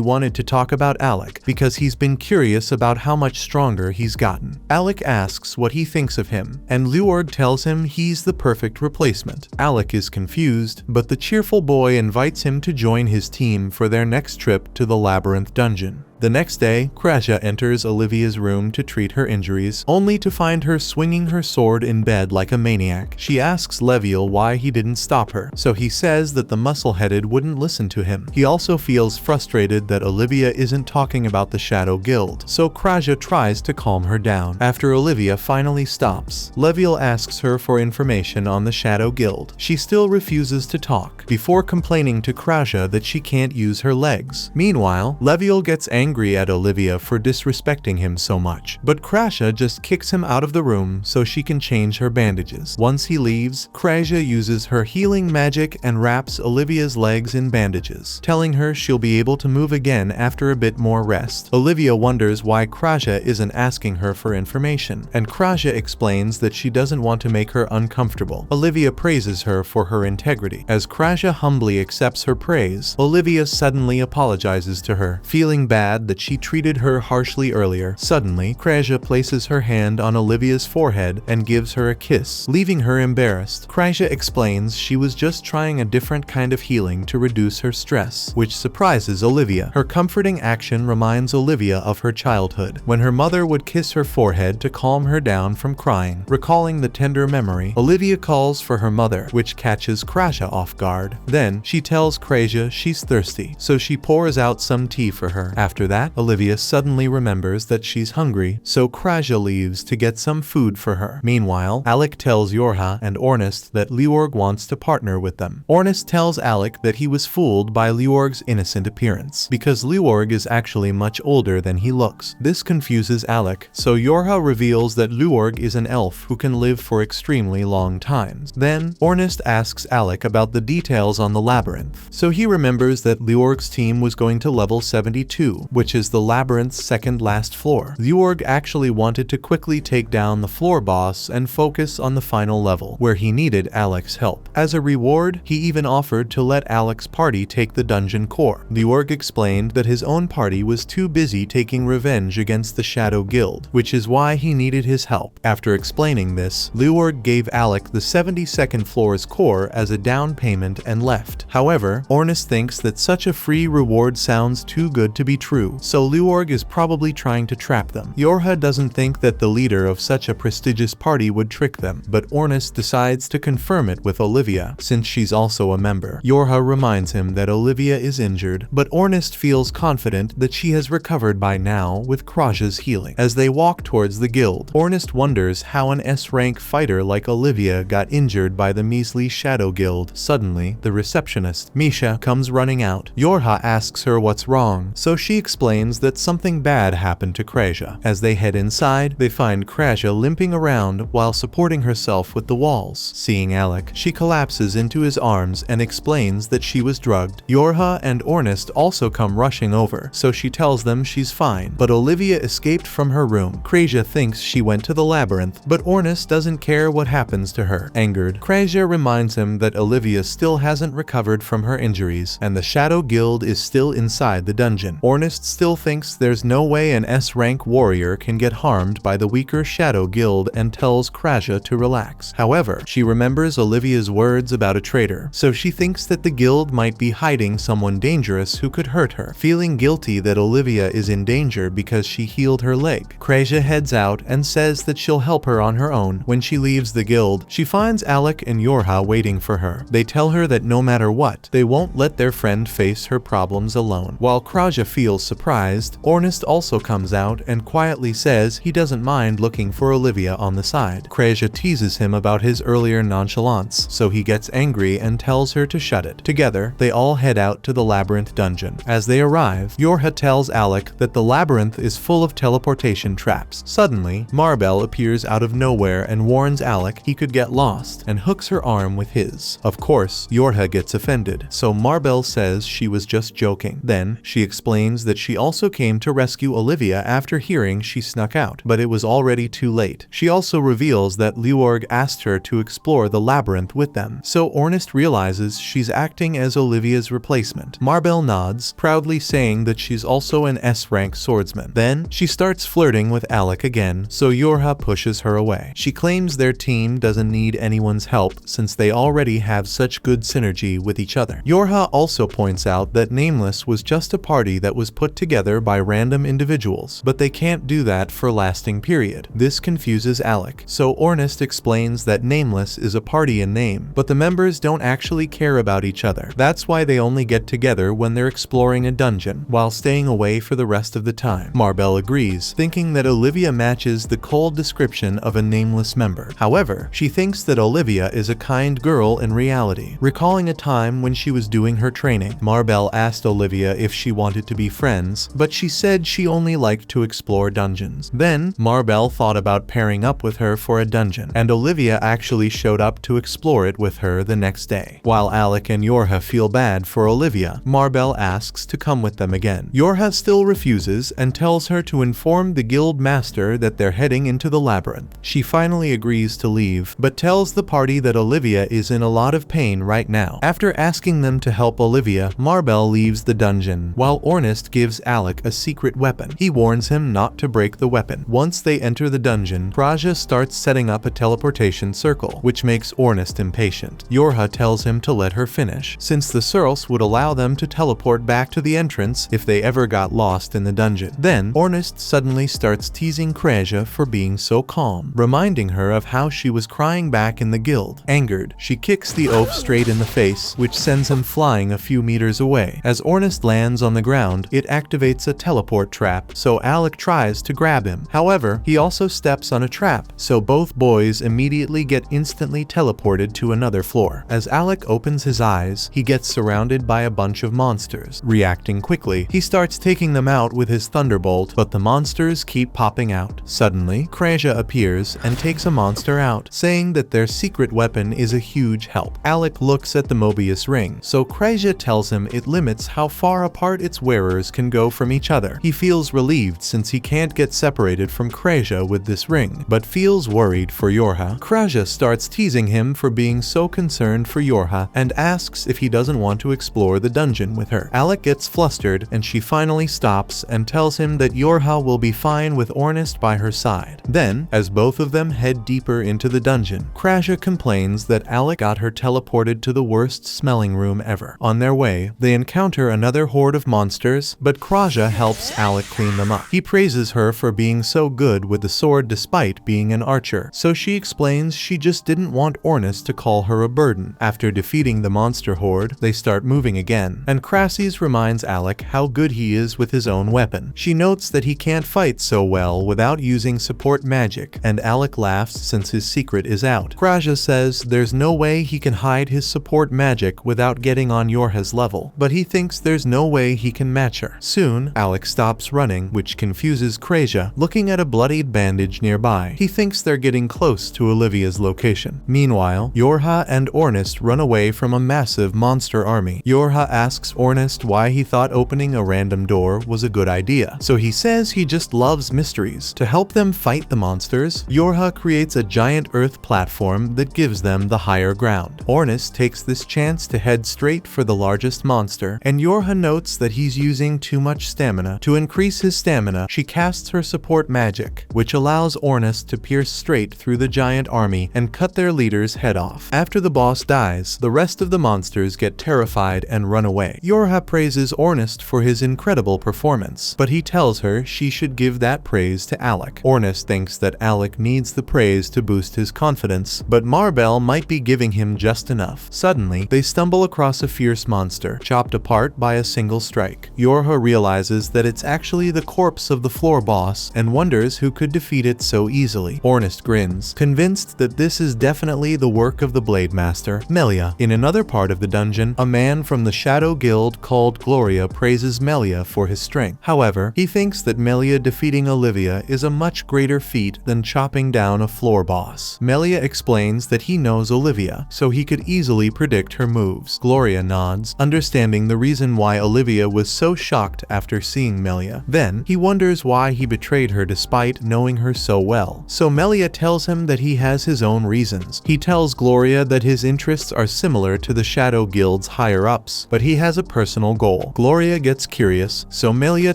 wanted to talk about Alec because he's been curious about how much stronger he's gotten. Alec asks what he thinks of him, and Leorg tells him he's the perfect replacement. Alec is confused, but the cheerful boy invites him to join his team for their next trip to the labyrinth dungeon. The next day, Kreja enters Olivia's room to treat her injuries, only to find her swinging her sword in bed like a maniac. She asks Leviel why he didn't stop her, so he says that the muscle-headed wouldn't listen to him. He also feels frustrated that Olivia isn't talking about the Shadow Guild, so Kreja tries to calm her down. After Olivia finally stops, Leviel asks her for information on the Shadow Guild. She still refuses to talk, before complaining to Kreja that she can't use her legs. Meanwhile, Leviel gets angry angry at Olivia for disrespecting him so much, but Krasha just kicks him out of the room so she can change her bandages. Once he leaves, Krasha uses her healing magic and wraps Olivia's legs in bandages, telling her she'll be able to move again after a bit more rest. Olivia wonders why Krasha isn't asking her for information, and Krasha explains that she doesn't want to make her uncomfortable. Olivia praises her for her integrity. As Krasha humbly accepts her praise, Olivia suddenly apologizes to her, feeling bad that she treated her harshly earlier. Suddenly, Krasha places her hand on Olivia's forehead and gives her a kiss, leaving her embarrassed. Krasha explains she was just trying a different kind of healing to reduce her stress, which surprises Olivia. Her comforting action reminds Olivia of her childhood, when her mother would kiss her forehead to calm her down from crying. Recalling the tender memory, Olivia calls for her mother, which catches Krasha off guard. Then, she tells Krasha she's thirsty, so she pours out some tea for her. After that, Olivia suddenly remembers that she's hungry, so Krasha leaves to get some food for her. Meanwhile, Alec tells Yora and Ornest that Leorg wants to partner with them. Ornest tells Alec that he was fooled by Leorg's innocent appearance, because Leorg is actually much older than he looks. This confuses Alec, so Yora reveals that Leorg is an elf who can live for extremely long times. Then, Ornest asks Alec about the details on the labyrinth, so he remembers that Leorg's team was going to level 72, which is the labyrinth's second last floor. Leorg actually wanted to quickly take down the floor boss and focus on the final level, where he needed Alec's help. As a reward, he even offered to let Alec's party take the dungeon core. Leorg explained that his own party was too busy taking revenge against the Shadow Guild, which is why he needed his help. After explaining this, Leorg gave Alec the 72nd floor's core as a down payment and left. However, Ornest thinks that such a free reward sounds too good to be true, so Leorg is probably trying to trap them. Yora doesn't think that the leader of such a prestigious party would trick them, but Ornest decides to confirm it with Olivia, since she's also a member. Yora reminds him that Olivia is injured, but Ornest feels confident that she has recovered by now with Krasha's healing. As they walk towards the guild, Ornest wonders how an S-rank fighter like Olivia got injured by the measly Shadow Guild. Suddenly, the receptionist, Misha, comes running out. Yora asks her what's wrong, so she explains that something bad happened to Krasha. As they head inside, they find Krasha limping around while supporting herself with the walls. Seeing Alec, she collapses into his arms and explains that she was drugged. Yora and Ornest also come rushing over, so she tells them she's fine, but Olivia escaped from her room. Krasha thinks she went to the labyrinth, but Ornest doesn't care what happens to her. Angered, Krasha reminds him that Olivia still hasn't recovered from her injuries, and the Shadow Guild is still inside the dungeon. Ornest still thinks there's no way an S-rank warrior can get harmed by the weaker Shadow Guild and tells Krasha to relax. However, she remembers Olivia's words about a traitor, so she thinks that the guild might be hiding someone dangerous who could hurt her. Feeling guilty that Olivia is in danger because she healed her leg, Krasha heads out and says that she'll help her on her own. When she leaves the guild, she finds Alec and Yora waiting for her. They tell her that no matter what, they won't let their friend face her problems alone. While Krasha feels surprised, Ornest also comes out and quietly says he doesn't mind looking for Olivia on the side. Krasha teases him about his earlier nonchalance, so he gets angry and tells her to shut it. Together, they all head out to the labyrinth dungeon. As they arrive, Yora tells Alec that the labyrinth is full of teleportation traps. Suddenly, Marbell appears out of nowhere and warns Alec he could get lost, and hooks her arm with his. Of course, Yora gets offended, so Marbell says she was just joking. Then, she explains that she also came to rescue Olivia after hearing she snuck out, but it was already too late. She also reveals that Leorg asked her to explore the labyrinth with them, so Ornest realizes she's acting as Olivia's replacement. Marbell nods, proudly saying that she's also an S-rank swordsman. Then, she starts flirting with Alec again, so Yora pushes her away. She claims their team doesn't need anyone's help since they already have such good synergy with each other. Yora also points out that Nameless was just a party that was put together by random individuals, but they can't do that for a lasting period. This confuses Alec, so Ornest explains that Nameless is a party in name, but the members don't actually care about each other. That's why they only get together when they're exploring a dungeon, while staying away for the rest of the time. Marbell agrees, thinking that Olivia matches the cold description of a Nameless member. However, she thinks that Olivia is a kind girl in reality. Recalling a time when she was doing her training, Marbell asked Olivia if she wanted to be friends friends, but she said she only liked to explore dungeons. Then, Marbell thought about pairing up with her for a dungeon, and Olivia actually showed up to explore it with her the next day. While Alec and Yorha feel bad for Olivia, Marbell asks to come with them again. Yorha still refuses and tells her to inform the guild master that they're heading into the labyrinth. She finally agrees to leave, but tells the party that Olivia is in a lot of pain right now. After asking them to help Olivia, Marbell leaves the dungeon, while Ornest gives Alec a secret weapon. He warns him not to break the weapon. Once they enter the dungeon, Kraja starts setting up a teleportation circle, which makes Ornest impatient. Yorha tells him to let her finish, since the circles would allow them to teleport back to the entrance if they ever got lost in the dungeon. Then, Ornest suddenly starts teasing Kraja for being so calm, reminding her of how she was crying back in the guild. Angered, she kicks the oaf straight in the face, which sends him flying a few meters away. As Ornest lands on the ground, it activates a teleport trap, so Alec tries to grab him. However, he also steps on a trap, so both boys immediately get instantly teleported to another floor. As Alec opens his eyes, he gets surrounded by a bunch of monsters. Reacting quickly, he starts taking them out with his thunderbolt, but the monsters keep popping out. Suddenly, Kraja appears and takes a monster out, saying that their secret weapon is a huge help. Alec looks at the Mobius ring, so Kraja tells him it limits how far apart its wearers can go from each other. He feels relieved since he can't get separated from Kraja with this ring, but feels worried for Yorha. Kraja starts teasing him for being so concerned for Yorha and asks if he doesn't want to explore the dungeon with her. Alec gets flustered and she finally stops and tells him that Yorha will be fine with Ornest by her side. Then, as both of them head deeper into the dungeon, Kraja complains that Alec got her teleported to the worst smelling room ever. On their way, they encounter another horde of monsters, but Kraja helps Alec clean them up. He praises her for being so good with the sword despite being an archer, so she explains she just didn't want Ornest to call her a burden. After defeating the monster horde, they start moving again, and Crasses reminds Alec how good he is with his own weapon. She notes that he can't fight so well without using support magic, and Alec laughs since his secret is out. Kraja says there's no way he can hide his support magic without getting on Yorha's level, but he thinks there's no way he can match her. Soon, Alec stops running, which confuses Kraja, looking at a bloodied bandage nearby. He thinks they're getting close to Olivia's location. Meanwhile, Yorha and Ornest run away from a massive monster army. Yorha asks Ornest why he thought opening a random door was a good idea, so he says he just loves mysteries. To help them fight the monsters, Yorha creates a giant earth platform that gives them the higher ground. Ornest takes this chance to head straight for the largest monster, and Yorha notes that he's using too much stamina. To increase his stamina, she casts her support magic, which allows Ornest to pierce straight through the giant army and cut their leader's head off. After the boss dies, the rest of the monsters get terrified and run away. Yorha praises Ornest for his incredible performance, but he tells her she should give that praise to Alec. Ornest thinks that Alec needs the praise to boost his confidence, but Marbell might be giving him just enough. Suddenly, they stumble across a fierce monster, chopped apart by a single strike. Yorha realizes that it's actually the corpse of the floor boss and wonders who could defeat it so easily. Ornest grins, convinced that this is definitely the work of the Blade Master, Melia. In another part of the dungeon, a man from the Shadow Guild called Gloria praises Melia for his strength. However, he thinks that Melia defeating Olivia is a much greater feat than chopping down a floor boss. Melia explains that he knows Olivia, so he could easily predict her moves. Gloria nods, understanding the reason why Olivia was so shocked after seeing Melia. Then, he wonders why he betrayed her despite knowing her so well. So Melia tells him that he has his own reasons. He tells Gloria that his interests are similar to the Shadow Guild's higher-ups, but he has a personal goal. Gloria gets curious, so Melia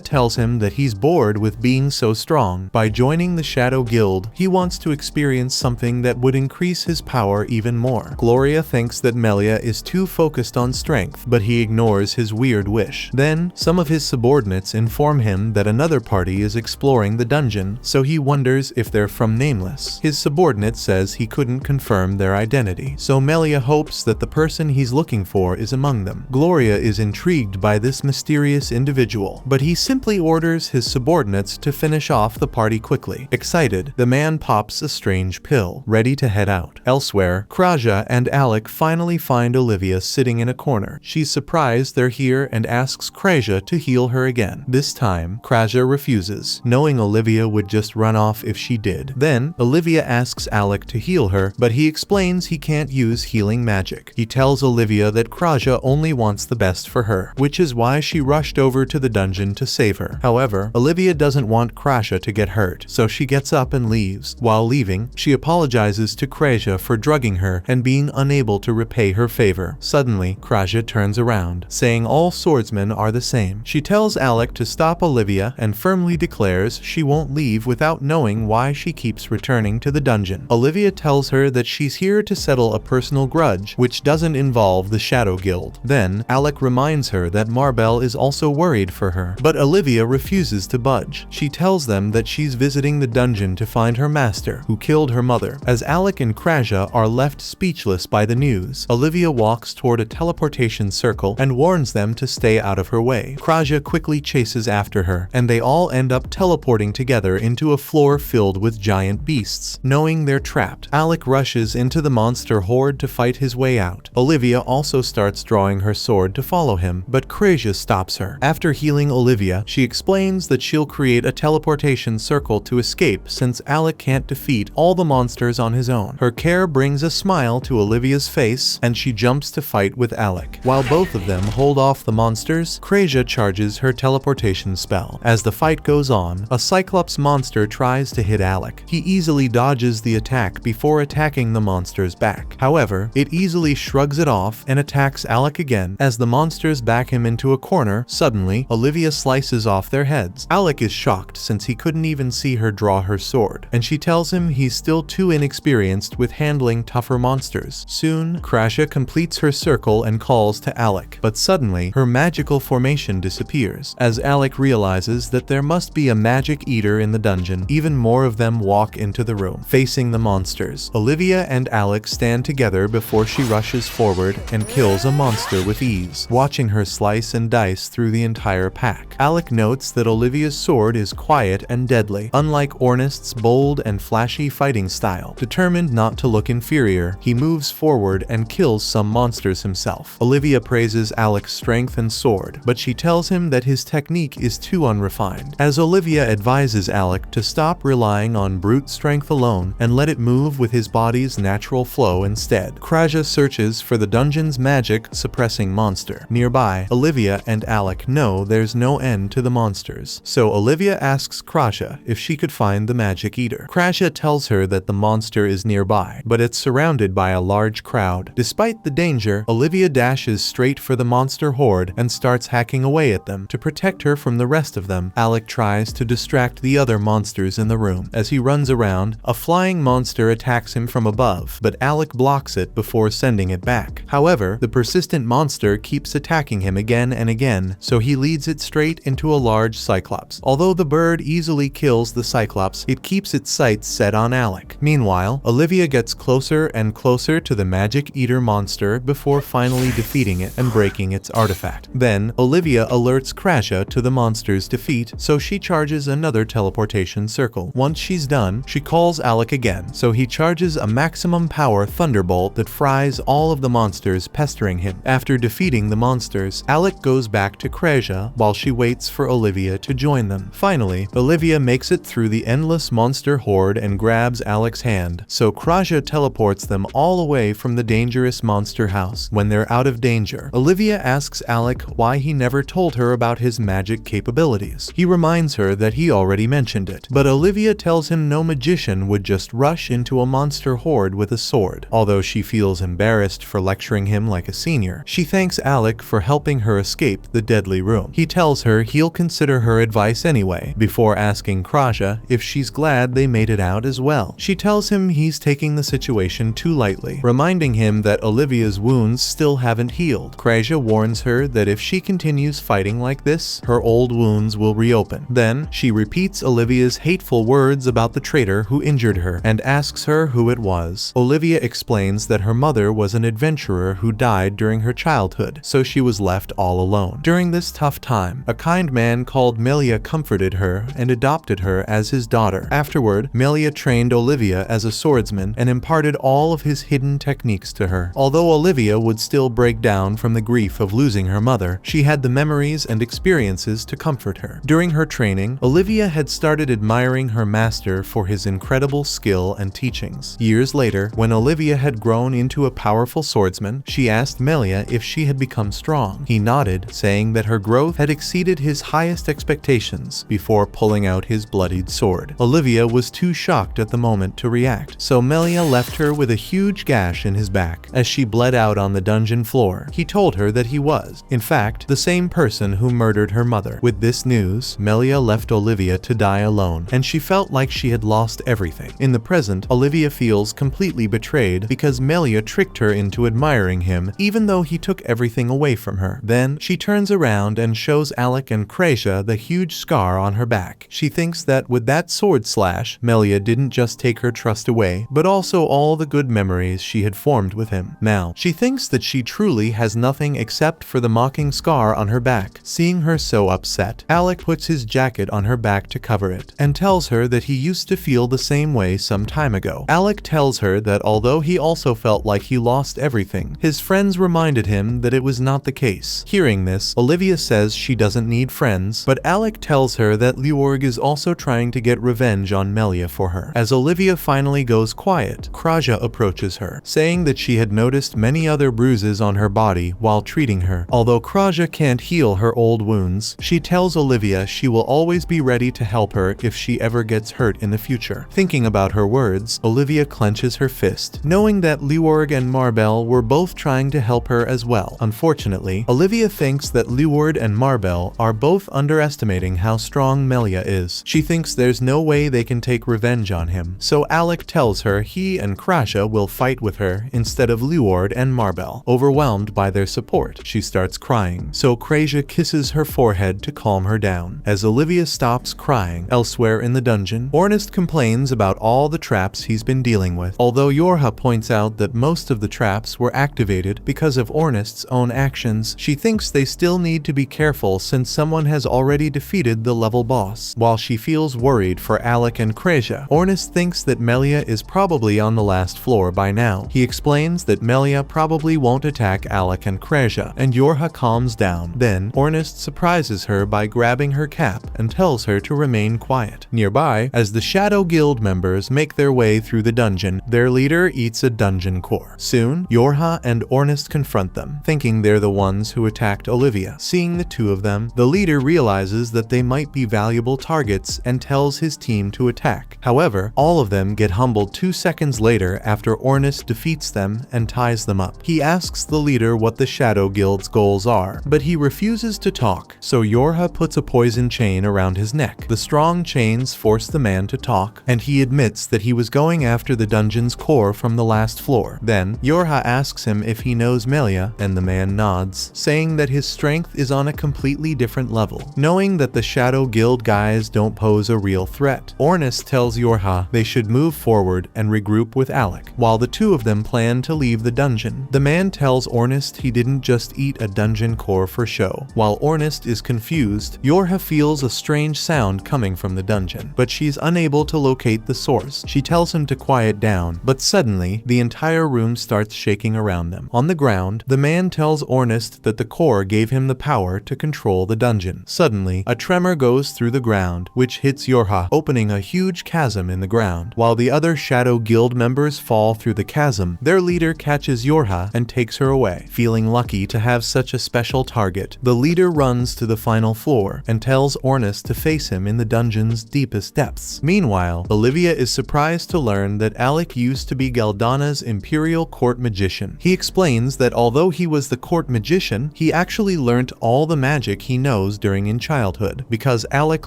tells him that he's bored with being so strong. By joining the Shadow Guild, he wants to experience something that would increase his power even more. Gloria thinks that Melia is too focused on strength, but he ignores his weird wish. Then, some of his subordinates inform him that another party is exploring the dungeon, so he wonders if they're from Nameless. His subordinate says he couldn't confirm their identity, so Melia hopes that the person he's looking for is among them. Gloria is intrigued by this mysterious individual, but he simply orders his subordinates to finish off the party quickly. Excited, the man pops a strange pill, ready to head out. Elsewhere, Kraja and Alec finally find Olivia sitting in a corner. She's surprised they're here and asks Kraja to heal heal her again. This time, Kraja refuses, knowing Olivia would just run off if she did. Then, Olivia asks Alec to heal her, but he explains he can't use healing magic. He tells Olivia that Kraja only wants the best for her, which is why she rushed over to the dungeon to save her. However, Olivia doesn't want Kraja to get hurt, so she gets up and leaves. While leaving, she apologizes to Kraja for drugging her and being unable to repay her favor. Suddenly, Kraja turns around, saying all swordsmen are the same. She tells Alec to stop Olivia and firmly declares she won't leave without knowing why she keeps returning to the dungeon. Olivia tells her that she's here to settle a personal grudge, which doesn't involve the Shadow Guild. Then, Alec reminds her that Marbell is also worried for her, but Olivia refuses to budge. She tells them that she's visiting the dungeon to find her master, who killed her mother. As Alec and Kraja are left speechless by the news, Olivia walks toward a teleportation circle and warns them to stay out of her way. Kraja quickly chases after her, and they all end up teleporting together into a floor filled with giant beasts. Knowing they're trapped, Alec rushes into the monster horde to fight his way out. Olivia also starts drawing her sword to follow him, but Kraja stops her. After healing Olivia, she explains that she'll create a teleportation circle to escape since Alec can't defeat all the monsters on his own. Her care brings a smile to Olivia's face, and she jumps to fight with Alec. While both of them hold off the monsters, Kraja charges her teleportation spell. As the fight goes on, a Cyclops monster tries to hit Alec. He easily dodges the attack before attacking the monster's back. However, it easily shrugs it off and attacks Alec again. As the monsters back him into a corner, suddenly, Olivia slices off their heads. Alec is shocked since he couldn't even see her draw her sword, and she tells him he's still too inexperienced with handling tougher monsters. Soon, Kraja completes her circle and calls to Alec, but suddenly, her magical formation disappears. As Alec realizes that there must be a magic eater in the dungeon, even more of them walk into the room. Facing the monsters, Olivia and Alec stand together before she rushes forward and kills a monster with ease, watching her slice and dice through the entire pack. Alec notes that Olivia's sword is quiet and deadly, unlike Ornest's bold and flashy fighting style. Determined not to look inferior, he moves forward and kills some monsters himself. Olivia praises Alec's strength and sword, but she tells him that his technique is too unrefined. As Olivia advises Alec to stop relying on brute strength alone and let it move with his body's natural flow instead. Kraja searches for the dungeon's magic suppressing monster. Nearby, Olivia and Alec know there's no end to the monsters, so Olivia asks Kraja if she could find the magic eater. Kraja tells her that the monster is nearby, but it's surrounded by a large crowd. Despite the danger, Olivia dashes straight for the monster horde and starts hacking away at them. To protect her from the rest of them, Alec tries to distract the other monsters in the room. As he runs around, a flying monster attacks him from above, but Alec blocks it before sending it back. However, the persistent monster keeps attacking him again and again, so he leads it straight into a large Cyclops. Although the bird easily kills the Cyclops, it keeps its sights set on Alec. Meanwhile, Olivia gets closer and closer to the magic eater monster before finally defeating it and breaking its artifact. Then, Olivia alerts Kraja to the monster's defeat, so she charges another teleportation circle. Once she's done, she calls Alec again, so he charges a maximum power thunderbolt that fries all of the monsters pestering him. After defeating the monsters, Alec goes back to Kraja while she waits for Olivia to join them. Finally, Olivia makes it through the endless monster horde and grabs Alec's hand, so Kraja teleports them all away from the dangerous monster house. When they're out of danger, Olivia asks Alec why he never told her about his magic capabilities. He reminds her that he already mentioned it, but Olivia tells him no magician would just rush into a monster horde with a sword. Although she feels embarrassed for lecturing him like a senior, she thanks Alec for helping her escape the deadly room. He tells her he'll consider her advice anyway, before asking Kraja if she's glad they made it out as well. She tells him he's taking the situation too lightly, reminding him that Olivia's wounds still haven't healed. Kraja warns her that if she continues fighting like this, her old wounds will reopen. Then, she repeats Olivia's hateful words about the traitor who injured her and asks her who it was. Olivia explains that her mother was an adventurer who died during her childhood, so she was left all alone. During this tough time, a kind man called Melia comforted her and adopted her as his daughter. Afterward, Melia trained Olivia as a swordsman and imparted all of his hidden techniques to her. Although Olivia would still break down from the grief of losing her mother, she had the memories memories and experiences to comfort her. During her training, Olivia had started admiring her master for his incredible skill and teachings. Years later, when Olivia had grown into a powerful swordsman, she asked Melia if she had become strong. He nodded, saying that her growth had exceeded his highest expectations before pulling out his bloodied sword. Olivia was too shocked at the moment to react, so Melia left her with a huge gash in his back. As she bled out on the dungeon floor, he told her that he was, in fact, the same person who murdered her mother. With this news, Melia left Olivia to die alone, and she felt like she had lost everything. In the present, Olivia feels completely betrayed because Melia tricked her into admiring him, even though he took everything away from her. Then, she turns around and shows Alec and Kresia the huge scar on her back. She thinks that with that sword slash, Melia didn't just take her trust away, but also all the good memories she had formed with him. Now, she thinks that she truly has nothing except for the mocking scar on her back. Seeing her so upset, Alec puts his jacket on her back to cover it, and tells her that he used to feel the same way some time ago. Alec tells her that although he also felt like he lost everything, his friends reminded him that it was not the case. Hearing this, Olivia says she doesn't need friends, but Alec tells her that Leorg is also trying to get revenge on Melia for her. As Olivia finally goes quiet, Kresia approaches her, saying that she had noticed many other bruises on her body while treating her. Although Kresia can't heal her old wounds, she tells Olivia she will always be ready to help her if she ever gets hurt in the future. Thinking about her words, Olivia clenches her fist, knowing that Leorg and Marbel were both trying to help her as well. Unfortunately, Olivia thinks that Leorg and Marbel are both underestimating how strong Melia is. She thinks there's no way they can take revenge on him, so Alec tells her he and Kresia will fight with her instead of Leorg and Marbel. Overwhelmed by their support, she starts crying, so Kresia kisses her forehead to calm her down. As Olivia stops crying, elsewhere in the dungeon, Ornest complains about all the traps he's been dealing with. Although Yora points out that most of the traps were activated because of Ornest's own actions, she thinks they still need to be careful since someone has already defeated the level boss. While she feels worried for Alec and Kresia, Ornest thinks that Melia is probably on the last floor by now. He explains that Melia probably won't attack Alec and Kresia, and Yora calms down. Then, Ornest surprises her by grabbing her cap and tells her to remain quiet. Nearby, as the Shadow Guild members make their way through the dungeon, their leader eats a dungeon core. Soon, Yora and Ornest confront them, thinking they're the ones who attacked Olivia. Seeing the two of them, the leader realizes that they might be valuable targets and tells his team to attack. However, all of them get humbled 2 seconds later after Ornest defeats them and ties them up. He asks the leader what the Shadow Guild's goals are, but he refuses to talk, so Yora puts a poison chain around his neck. The strong chains force the man to talk, and he admits that he was going after the dungeon's core from the last floor. Then, Yora asks him if he knows Melia, and the man nods, saying that his strength is on a completely different level. Knowing that the Shadow Guild guys don't pose a real threat, Ornest tells Yora they should move forward and regroup with Alec, while the two of them plan to leave the dungeon. The man tells Ornest he didn't just eat a dungeon core for show. While Ornest is confused, Yora feels a strange sound coming from the dungeon, but she's unable to locate the source. She tells him to quiet down, but suddenly, the entire room starts shaking around them. On the ground, the man tells Ornest that the core gave him the power to control the dungeon. Suddenly, a tremor goes through the ground, which hits Yora, opening a huge chasm in the ground. While the other Shadow Guild members fall through the chasm, their leader catches Yora and takes her away. Feeling lucky to have such a special target, the leader runs to the final floor and tells Ornest to face him in the dungeon's deepest depths. Meanwhile, Olivia is surprised to learn that Alec used to be Galdana's Imperial Court Magician. He explains that although he was the court magician, he actually learnt all the magic he knows during in childhood. Because Alec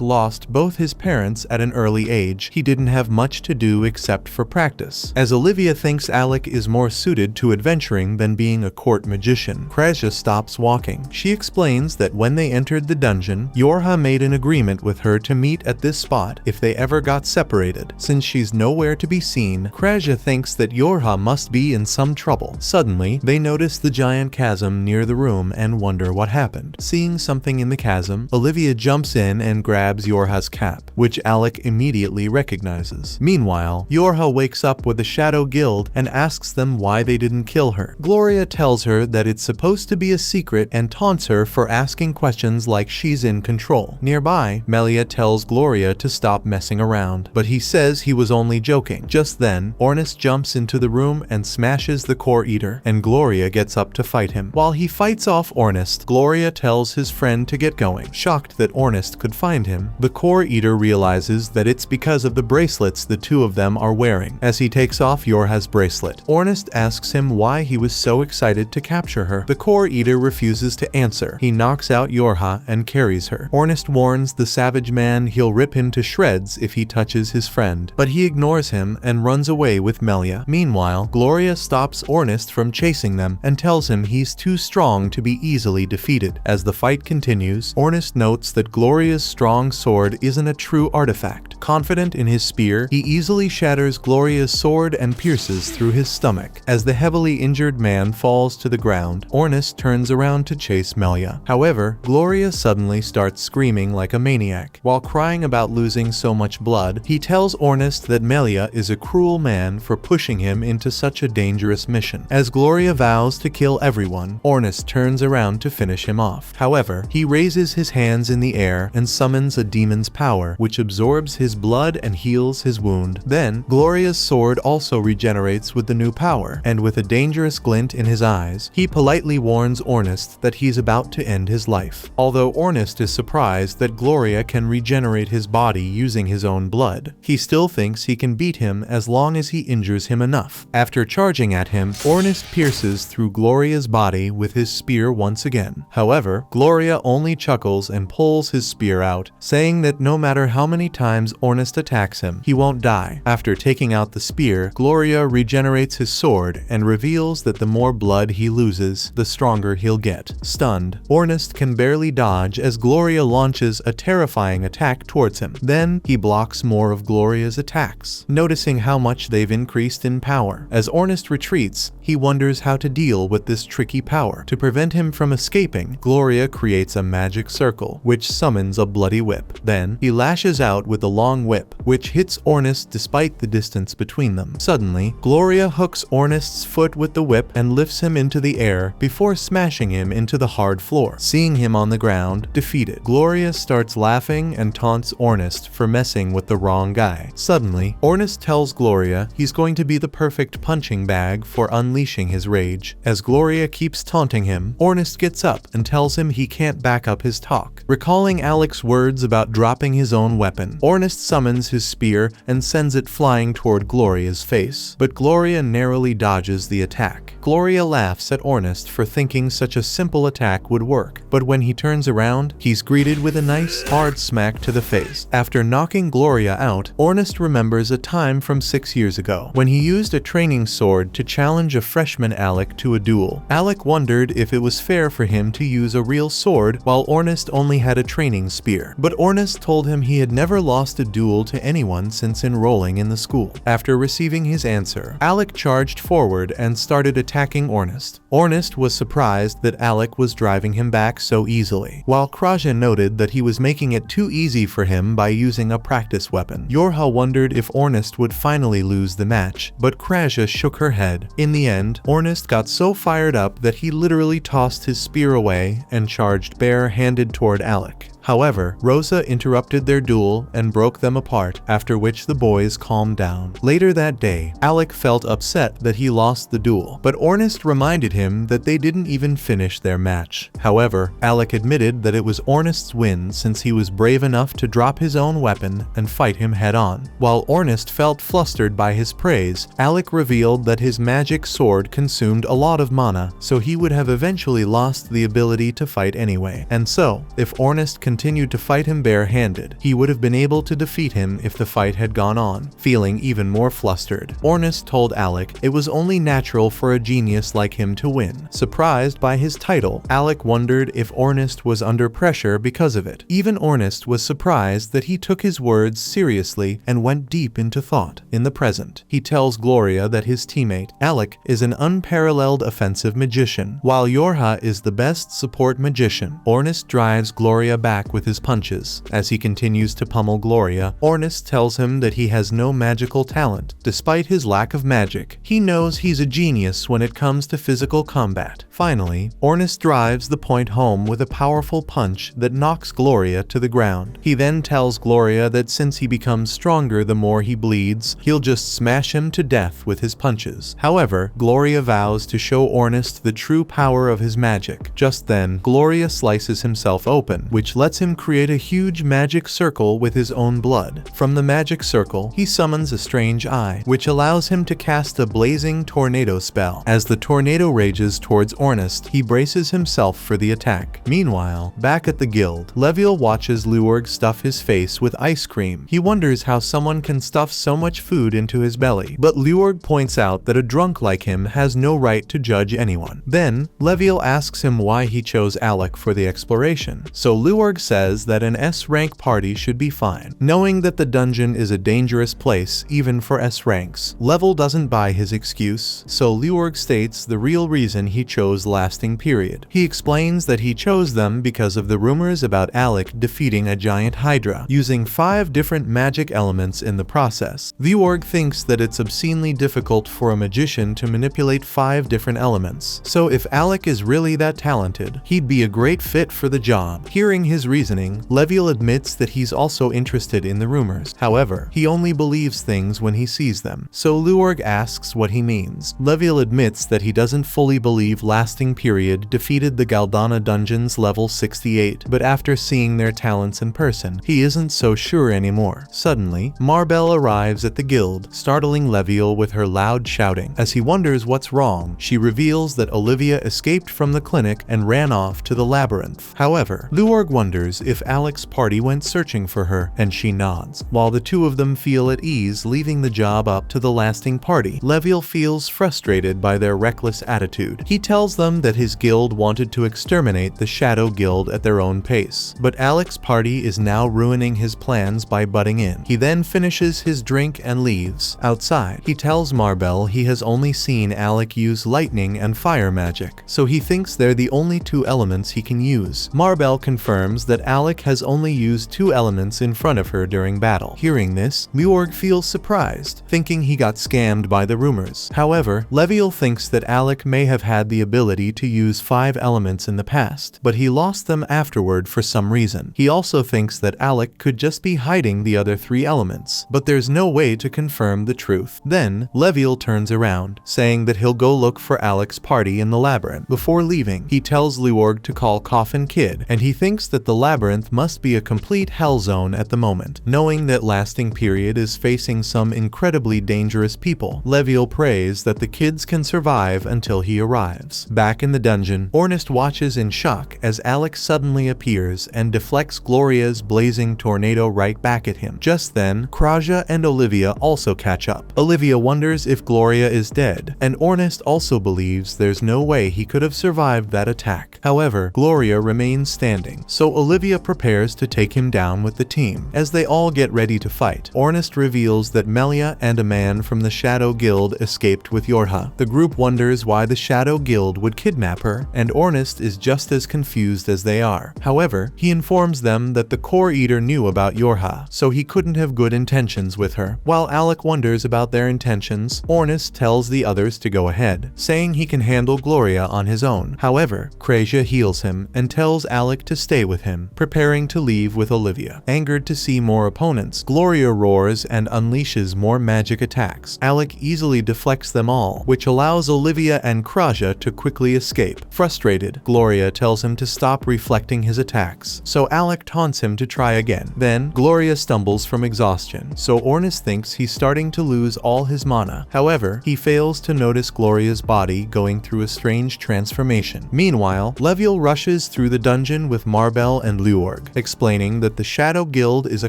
lost both his parents at an early age, he didn't have much to do except for practice. As Olivia thinks Alec is more suited to adventuring than being a court magician, Kresia stops walking. She explains that when they entered the dungeon, Yora made an agreement with her to meet at this spot if they ever got separated. Since she's nowhere to be seen, Kresia thinks that Yora must be in some trouble. Suddenly, they notice the giant chasm near the room and wonder what happened. Seeing something in the chasm, Olivia jumps in and grabs Yorha's cap, which Alec immediately recognizes. Meanwhile, Yora wakes up with the Shadow Guild and asks them why they didn't kill her. Gloria tells her that it's supposed to be a secret and taunts her for asking asking questions like she's in control. Nearby, Melia tells Gloria to stop messing around, but he says he was only joking. Just then, Ornest jumps into the room and smashes the core eater, and Gloria gets up to fight him. While he fights off Ornest, Gloria tells his friend to get going. Shocked that Ornest could find him, the core eater realizes that it's because of the bracelets the two of them are wearing. As he takes off Yorha's bracelet, Ornest asks him why he was so excited to capture her. The core eater refuses to answer. He knocks out Yorha and carries her. Ornest warns the savage man he'll rip him to shreds if he touches his friend, but he ignores him and runs away with Melia. Meanwhile, Gloria stops Ornest from chasing them and tells him he's too strong to be easily defeated. As the fight continues, Ornest notes that Gloria's strong sword isn't a true artifact. Confident in his spear, he easily shatters Gloria's sword and pierces through his stomach. As the heavily injured man falls to the ground, Ornest turns around to chase Melia. However, Gloria suddenly starts screaming like a maniac. While crying about losing so much blood, he tells Ornest that Melia is a cruel man for pushing him into such a dangerous mission. As Gloria vows to kill everyone, Ornest turns around to finish him off. However, he raises his hands in the air and summons a demon's power, which absorbs his blood and heals his wound. Then, Gloria's sword also regenerates with the new power, and with a dangerous glint in his eyes, he politely warns Ornest that he's about to end his life. Although Ornest is surprised that Gloria can regenerate his body using his own blood, he still thinks he can beat him as long as he injures him enough. After charging at him, Ornest pierces through Gloria's body with his spear once again. However, Gloria only chuckles and pulls his spear out, saying that no matter how many times Ornest attacks him, he won't die. After taking out the spear, Gloria regenerates his sword and reveals that the more blood he loses, the stronger he'll get. Stunned, Ornest can barely dodge as Gloria launches a terrifying attack towards him. Then, he blocks more of Gloria's attacks, noticing how much they've increased in power. As Ornest retreats, he wonders how to deal with this tricky power. To prevent him from escaping, Gloria creates a magic circle, which summons a bloody whip. Then, he lashes out with a long whip, which hits Ornest despite the distance between them. Suddenly, Gloria hooks Ornest's foot with the whip and lifts him into the air before smashing him into the hard floor. Seeing him on the ground, defeated, Gloria starts laughing and taunts Ornest for messing with the wrong guy. Suddenly, Ornest tells Gloria he's going to be the perfect punching bag for unleashing his rage. As Gloria keeps taunting him, Ornest gets up and tells him he can't back up his talk. Recalling Alec's words about dropping his own weapon, Ornest summons his spear and sends it flying toward Gloria's face, but Gloria narrowly dodges the attack. Gloria laughs at Ornest for thinking such a simple attack would work, but when he turns around, he's greeted with a nice, hard smack to the face. After knocking Gloria out, Ornest remembers a time from 6 years ago, when he used a training sword to challenge a freshman Alec to a duel. Alec wondered if it was fair for him to use a real sword while Ornest only had a training spear, but Ornest told him he had never lost a duel to anyone since enrolling in the school. After receiving his answer, Alec charged forward and started attacking Ornest. Ornest was surprised that Alec was driving him back so easily, while Kraja noted that he was making it too easy for him by using a practice weapon. Yorha wondered if Ornest would finally lose the match, but Kraja shook her head. In the end, Ornest got so fired up that he literally tossed his spear away and charged bare-handed toward Alec. However, Rosa interrupted their duel and broke them apart, after which the boys calmed down. Later that day, Alec felt upset that he lost the duel, but Ornest reminded him that they didn't even finish their match. However, Alec admitted that it was Ornest's win since he was brave enough to drop his own weapon and fight him head-on. While Ornest felt flustered by his praise, Alec revealed that his magic sword consumed a lot of mana, so he would have eventually lost the ability to fight anyway. And so, if Ornest continued to fight him bare-handed, he would have been able to defeat him if the fight had gone on. Feeling even more flustered, Ornest told Alec it was only natural for a genius like him to win. Surprised by his title, Alec wondered if Ornest was under pressure because of it. Even Ornest was surprised that he took his words seriously and went deep into thought. In the present, he tells Gloria that his teammate, Alec, is an unparalleled offensive magician, while Yorha is the best support magician. Ornest drives Gloria back back with his punches. As he continues to pummel Gloria, Ornest tells him that he has no magical talent. Despite his lack of magic, he knows he's a genius when it comes to physical combat. Finally, Ornest drives the point home with a powerful punch that knocks Gloria to the ground. He then tells Gloria that since he becomes stronger the more he bleeds, he'll just smash him to death with his punches. However, Gloria vows to show Ornest the true power of his magic. Just then, Gloria slices himself open, which lets him create a huge magic circle with his own blood. From the magic circle, he summons a strange eye, which allows him to cast a blazing tornado spell. As the tornado rages towards Ornest, he braces himself for the attack. Meanwhile, back at the guild, Leviel watches Leorg stuff his face with ice cream. He wonders how someone can stuff so much food into his belly, but Leorg points out that a drunk like him has no right to judge anyone. Then, Leviel asks him why he chose Alec for the exploration, so Leorg says that an S-rank party should be fine, knowing that the dungeon is a dangerous place even for S ranks. Level doesn't buy his excuse, so Leorg states the real reason he chose Lasting Period. He explains that he chose them because of the rumors about Alec defeating a giant hydra, using 5 different magic elements in the process. Leorg thinks that it's obscenely difficult for a magician to manipulate 5 different elements, so if Alec is really that talented, he'd be a great fit for the job. Hearing his reasoning, Leviel admits that he's also interested in the rumors. However, he only believes things when he sees them, so Leorg asks what he means. Leviel admits that he doesn't fully believe Lasting Period defeated the Galdana dungeons level 68, but after seeing their talents in person, he isn't so sure anymore. Suddenly, Marbell arrives at the guild, startling Leviel with her loud shouting. As he wonders what's wrong, she reveals that Olivia escaped from the clinic and ran off to the labyrinth. However, Leorg wonders if Alec's party went searching for her, and she nods. While the two of them feel at ease leaving the job up to the Lasting Party, Leviel feels frustrated by their reckless attitude. He tells them that his guild wanted to exterminate the Shadow Guild at their own pace, but Alec's party is now ruining his plans by butting in. He then finishes his drink and leaves. Outside, he tells Marbell he has only seen Alec use lightning and fire magic, so he thinks they're the only 2 elements he can use. Marbell confirms that Alec has only used 2 elements in front of her during battle. Hearing this, Leorg feels surprised, thinking he got scammed by the rumors. However, Leviel thinks that Alec may have had the ability to use 5 elements in the past, but he lost them afterward for some reason. He also thinks that Alec could just be hiding the other 3 elements, but there's no way to confirm the truth. Then, Leviel turns around, saying that he'll go look for Alec's party in the labyrinth. Before leaving, he tells Leorg to call Coffin Kid, and he thinks that the labyrinth must be a complete hell zone at the moment. Knowing that Lasting Period is facing some incredibly dangerous people, Leviel prays that the kids can survive until he arrives. Back in the dungeon, Ornest watches in shock as Alec suddenly appears and deflects Gloria's blazing tornado right back at him. Just then, Kraja and Olivia also catch up. Olivia wonders if Gloria is dead, and Ornest also believes there's no way he could have survived that attack. However, Gloria remains standing, so Olivia prepares to take him down with the team. As they all get ready to fight, Ornest reveals that Melia and a man from the Shadow Guild escaped with Yora. The group wonders why the Shadow Guild would kidnap her, and Ornest is just as confused as they are. However, he informs them that the Core Eater knew about Yora, so he couldn't have good intentions with her. While Alec wonders about their intentions, Ornest tells the others to go ahead, saying he can handle Gloria on his own. However, Kraja heals him and tells Alec to stay with him, preparing to leave with Olivia. Angered to see more opponents, Gloria roars and unleashes more magic attacks. Alec easily deflects them all, which allows Olivia and Kraja to quickly escape. Frustrated, Gloria tells him to stop reflecting his attacks, so Alec taunts him to try again. Then, Gloria stumbles from exhaustion, so Ornest thinks he's starting to lose all his mana. However, he fails to notice Gloria's body going through a strange transformation. Meanwhile, Leviel rushes through the dungeon with Marbell and Leorg, explaining that the Shadow Guild is a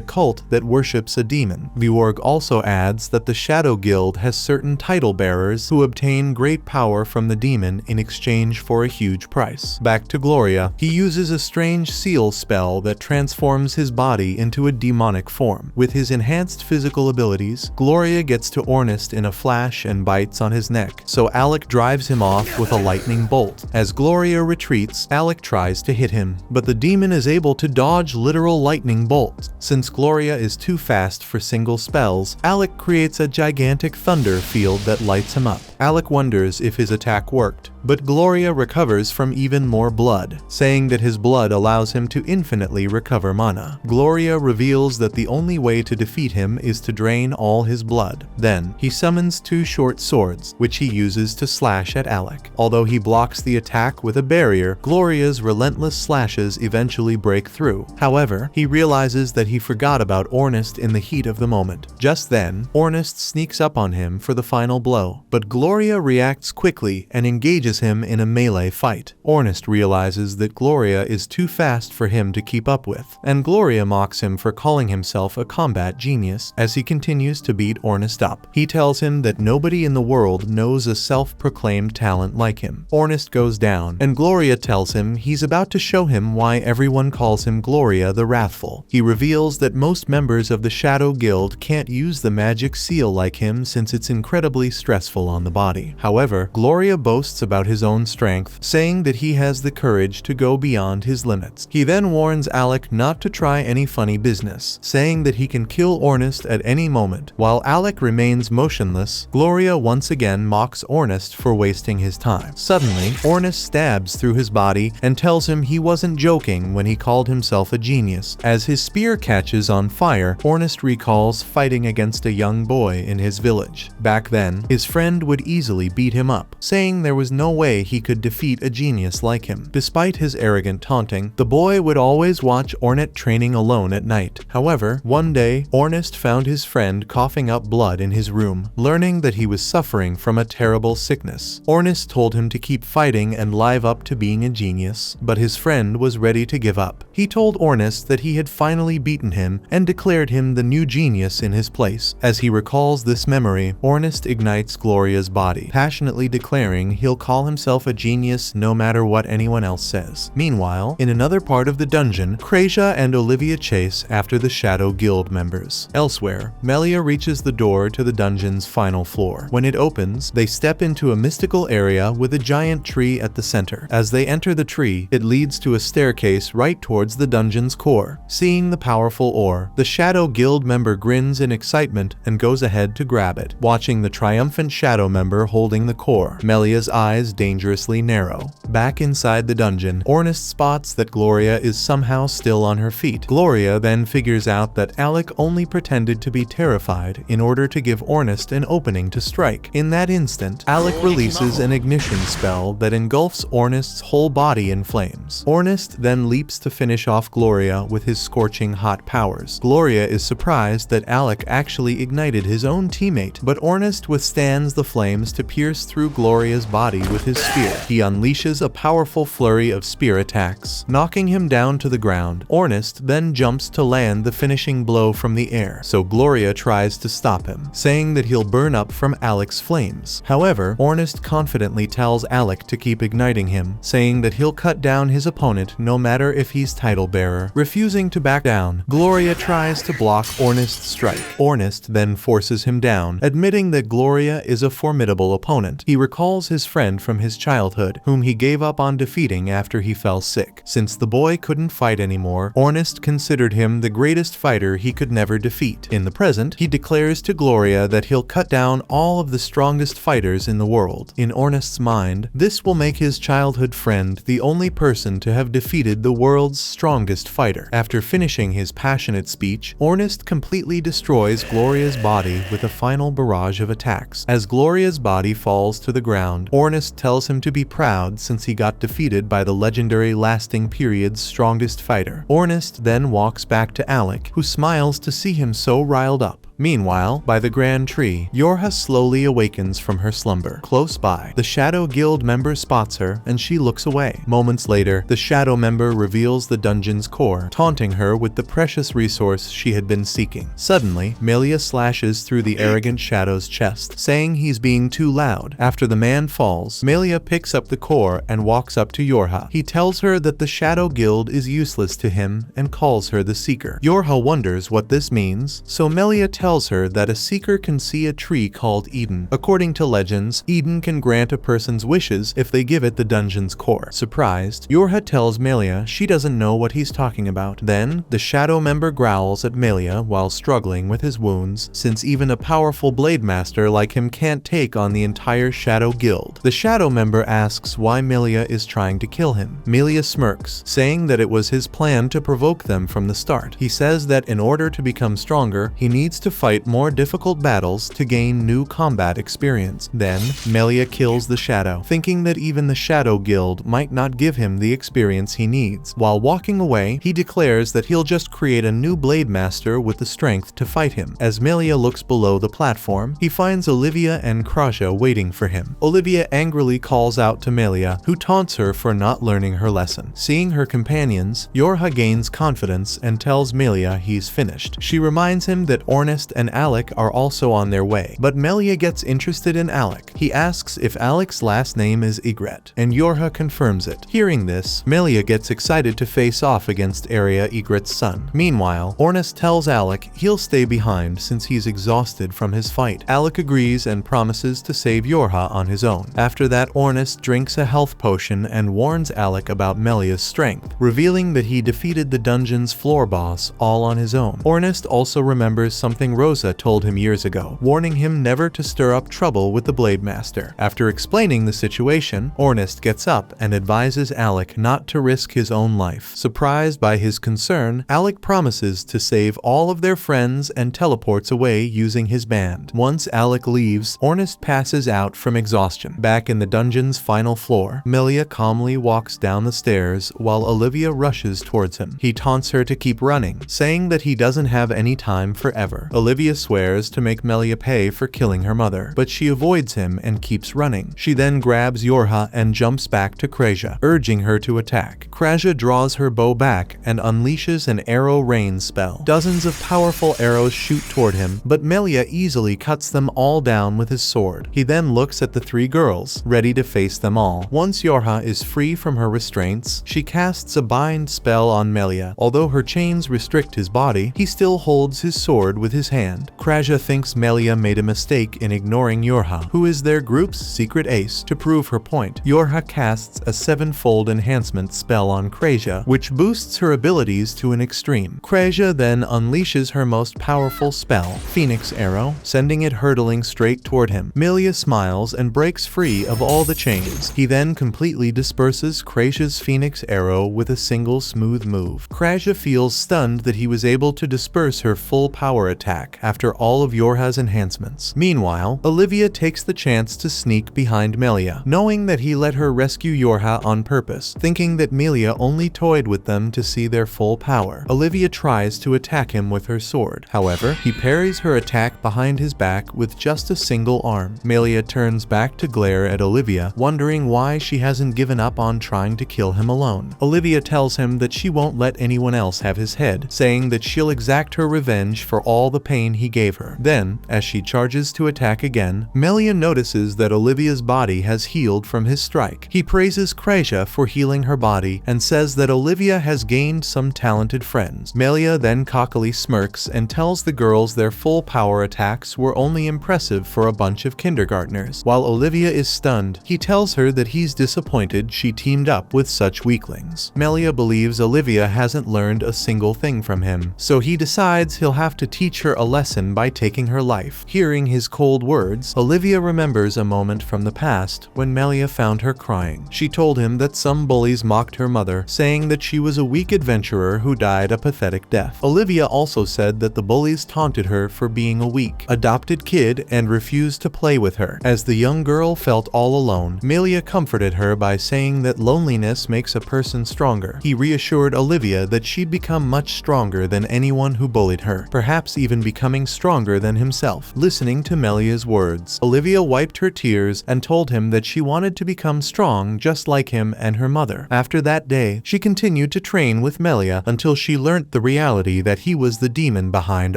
cult that worships a demon. Leorg also adds that the Shadow Guild has certain title bearers who obtain great power from the demon in exchange for a huge price. Back to Gloria, he uses a strange seal spell that transforms his body into a demonic form. With his enhanced physical abilities, Gloria gets to Ornest in a flash and bites on his neck, so Alec drives him off with a lightning bolt. As Gloria retreats, Alec tries to hit him, but the demon is is able to dodge literal lightning bolts. Since Gloria is too fast for single spells, Alec creates a gigantic thunder field that lights him up. Alec wonders if his attack worked, but Gloria recovers from even more blood, saying that his blood allows him to infinitely recover mana. Gloria reveals that the only way to defeat him is to drain all his blood. Then, he summons two short swords, which he uses to slash at Alec. Although he blocks the attack with a barrier, Gloria's relentless slashes eventually break through. However, he realizes that he forgot about Ornest in the heat of the moment. Just then, Ornest sneaks up on him for the final blow, but Gloria reacts quickly and engages him in a melee fight. Ornest realizes that Gloria is too fast for him to keep up with, and Gloria mocks him for calling himself a combat genius as he continues to beat Ornest up. He tells him that nobody in the world knows a self-proclaimed talent like him. Ornest goes down, and Gloria tells him he's about to show him why everyone calls him Gloria the Wrathful. He reveals that most members of the Shadow Guild can't use the magic seal like him since it's incredibly stressful on the body. However, Gloria boasts about his own strength, saying that he has the courage to go beyond his limits. He then warns Alec not to try any funny business, saying that he can kill Ornest at any moment. While Alec remains motionless, Gloria once again mocks Ornest for wasting his time. Suddenly, Ornest stabs through his body and tells him he wasn't joking when he called himself a genius. As his spear catches on fire, Ornest recalls fighting against a young boy in his village. Back then, his friend would easily beat him up, saying there was no way he could defeat a genius like him. Despite his arrogant taunting, the boy would always watch Ornest training alone at night. However, one day, Ornest found his friend coughing up blood in his room. Learning that he was suffering from a terrible sickness, Ornest told him to keep fighting and live up to being a genius, but his friend was ready to give up. He told Ornest that he had finally beaten him and declared him the new genius in his place. As he recalls this memory, Ornest ignites Gloria's body, passionately declaring he'll call himself a genius no matter what anyone else says. Meanwhile, in another part of the dungeon, Krasia and Olivia chase after the Shadow Guild members. Elsewhere, Melia reaches the door to the dungeon's final floor. When it opens, they step into a mystical area with a giant tree at the center. As they enter the tree, it leads to a staircase right towards the dungeon's core. Seeing the powerful ore, the Shadow Guild member grins in excitement and goes ahead to grab it. Watching the triumphant Shadow member holding the core, Melia's eyes dangerously narrow. Back inside the dungeon, Ornest spots that Gloria is somehow still on her feet. Gloria then figures out that Alec only pretended to be terrified in order to give Ornest an opening to strike. In that instant, Alec releases an ignition spell that engulfs Ornest's whole body in flames. Ornest then leaps to finish off Gloria with his scorching hot powers. Gloria is surprised that Alec actually ignited his own teammate, but Ornest withstands the flames to pierce through Gloria's body with his spear. He unleashes a powerful flurry of spear attacks, knocking him down to the ground. Ornest then jumps to land the finishing blow from the air, so Gloria tries to stop him, saying that he'll burn up from Alec's flames. However, Ornest confidently tells Alec to keep igniting him, saying that he'll cut down his opponent no matter if he's title bearer. Refusing to back down, Gloria tries to block Ornest's strike. Ornest then forces him down, admitting that Gloria is a formidable opponent. He recalls his friend from his childhood, whom he gave up on defeating after he fell sick. Since the boy couldn't fight anymore, Ornest considered him the greatest fighter he could never defeat. In the present, he declares to Gloria that he'll cut down all of the strongest fighters in the world. In Ornest's mind, this will make his childhood friend the only person to have defeated the world's strongest fighter. After finishing his passionate speech, Ornest completely destroys Gloria's body with a final barrage of attacks. As Gloria's body falls to the ground, Ornest tells him to be proud since he got defeated by the legendary lasting period's strongest fighter. Ornest then walks back to Alec, who smiles to see him so riled up. Meanwhile, by the Grand Tree, Yora slowly awakens from her slumber. Close by, the Shadow Guild member spots her, and she looks away. Moments later, the Shadow member reveals the dungeon's core, taunting her with the precious resource she had been seeking. Suddenly, Melia slashes through the arrogant Shadow's chest, saying he's being too loud. After the man falls, Melia picks up the core and walks up to Yora. He tells her that the Shadow Guild is useless to him and calls her the Seeker. Yora wonders what this means, so Melia tells tells her that a seeker can see a tree called Eden. According to legends, Eden can grant a person's wishes if they give it the dungeon's core. Surprised, Yora tells Melia she doesn't know what he's talking about. Then, the shadow member growls at Melia while struggling with his wounds, since even a powerful blade master like him can't take on the entire shadow guild. The shadow member asks why Melia is trying to kill him. Melia smirks, saying that it was his plan to provoke them from the start. He says that in order to become stronger, he needs to fight more difficult battles to gain new combat experience. Then, Melia kills the shadow, thinking that even the shadow guild might not give him the experience he needs. While walking away, he declares that he'll just create a new blade master with the strength to fight him. As Melia looks below the platform, he finds Olivia and Kraja waiting for him. Olivia angrily calls out to Melia, who taunts her for not learning her lesson. Seeing her companions, Yora gains confidence and tells Melia he's finished. She reminds him that Ornest and Alec are also on their way, but Melia gets interested in Alec. He asks if Alec's last name is Ygritte, and Yora confirms it. Hearing this, Melia gets excited to face off against Arya Ygritte's son. Meanwhile, Ornest tells Alec he'll stay behind since he's exhausted from his fight. Alec agrees and promises to save Yora on his own. After that, Ornest drinks a health potion and warns Alec about Melia's strength, revealing that he defeated the dungeon's floor boss all on his own. Ornest also remembers something Rosa told him years ago, warning him never to stir up trouble with the Blade Master. After explaining the situation, Ornest gets up and advises Alec not to risk his own life. Surprised by his concern, Alec promises to save all of their friends and teleports away using his band. Once Alec leaves, Ornest passes out from exhaustion. Back in the dungeon's final floor, Melia calmly walks down the stairs while Olivia rushes towards him. He taunts her to keep running, saying that he doesn't have any time forever. Olivia swears to make Melia pay for killing her mother, but she avoids him and keeps running. She then grabs Yora and jumps back to Kraja, urging her to attack. Kraja draws her bow back and unleashes an arrow rain spell. Dozens of powerful arrows shoot toward him, but Melia easily cuts them all down with his sword. He then looks at the three girls, ready to face them all. Once Yora is free from her restraints, she casts a bind spell on Melia. Although her chains restrict his body, he still holds his sword with his hand. Kraja thinks Melia made a mistake in ignoring Yora, who is their group's secret ace. To prove her point, Yora casts a sevenfold enhancement spell on Kraja, which boosts her abilities to an extreme. Kraja then unleashes her most powerful spell, Phoenix Arrow, sending it hurtling straight toward him. Melia smiles and breaks free of all the chains. He then completely disperses Kraja's Phoenix Arrow with a single smooth move. Kraja feels stunned that he was able to disperse her full power attack after all of Yora's enhancements. Meanwhile, Olivia takes the chance to sneak behind Melia, knowing that he let her rescue Yora on purpose, thinking that Melia only toyed with them to see their full power. Olivia tries to attack him with her sword. However, he parries her attack behind his back with just a single arm. Melia turns back to glare at Olivia, wondering why she hasn't given up on trying to kill him alone. Olivia tells him that she won't let anyone else have his head, saying that she'll exact her revenge for all the pain he gave her. Then, as she charges to attack again, Melia notices that Olivia's body has healed from his strike. He praises Kraja for healing her body and says that Olivia has gained some talented friends. Melia then cockily smirks and tells the girls their full power attacks were only impressive for a bunch of kindergartners. While Olivia is stunned, he tells her that he's disappointed she teamed up with such weaklings. Melia believes Olivia hasn't learned a single thing from him, so he decides he'll have to teach her a lesson by taking her life. Hearing his cold words, Olivia remembers a moment from the past when Melia found her crying. She told him that some bullies mocked her mother, saying that she was a weak adventurer who died a pathetic death. Olivia also said that the bullies taunted her for being a weak, adopted kid and refused to play with her. As the young girl felt all alone, Melia comforted her by saying that loneliness makes a person stronger. He reassured Olivia that she'd become much stronger than anyone who bullied her, perhaps even becoming stronger than himself. Listening to Melia's words, Olivia wiped her tears and told him that she wanted to become strong just like him and her mother. After that day, she continued to train with Melia until she learnt the reality that he was the demon behind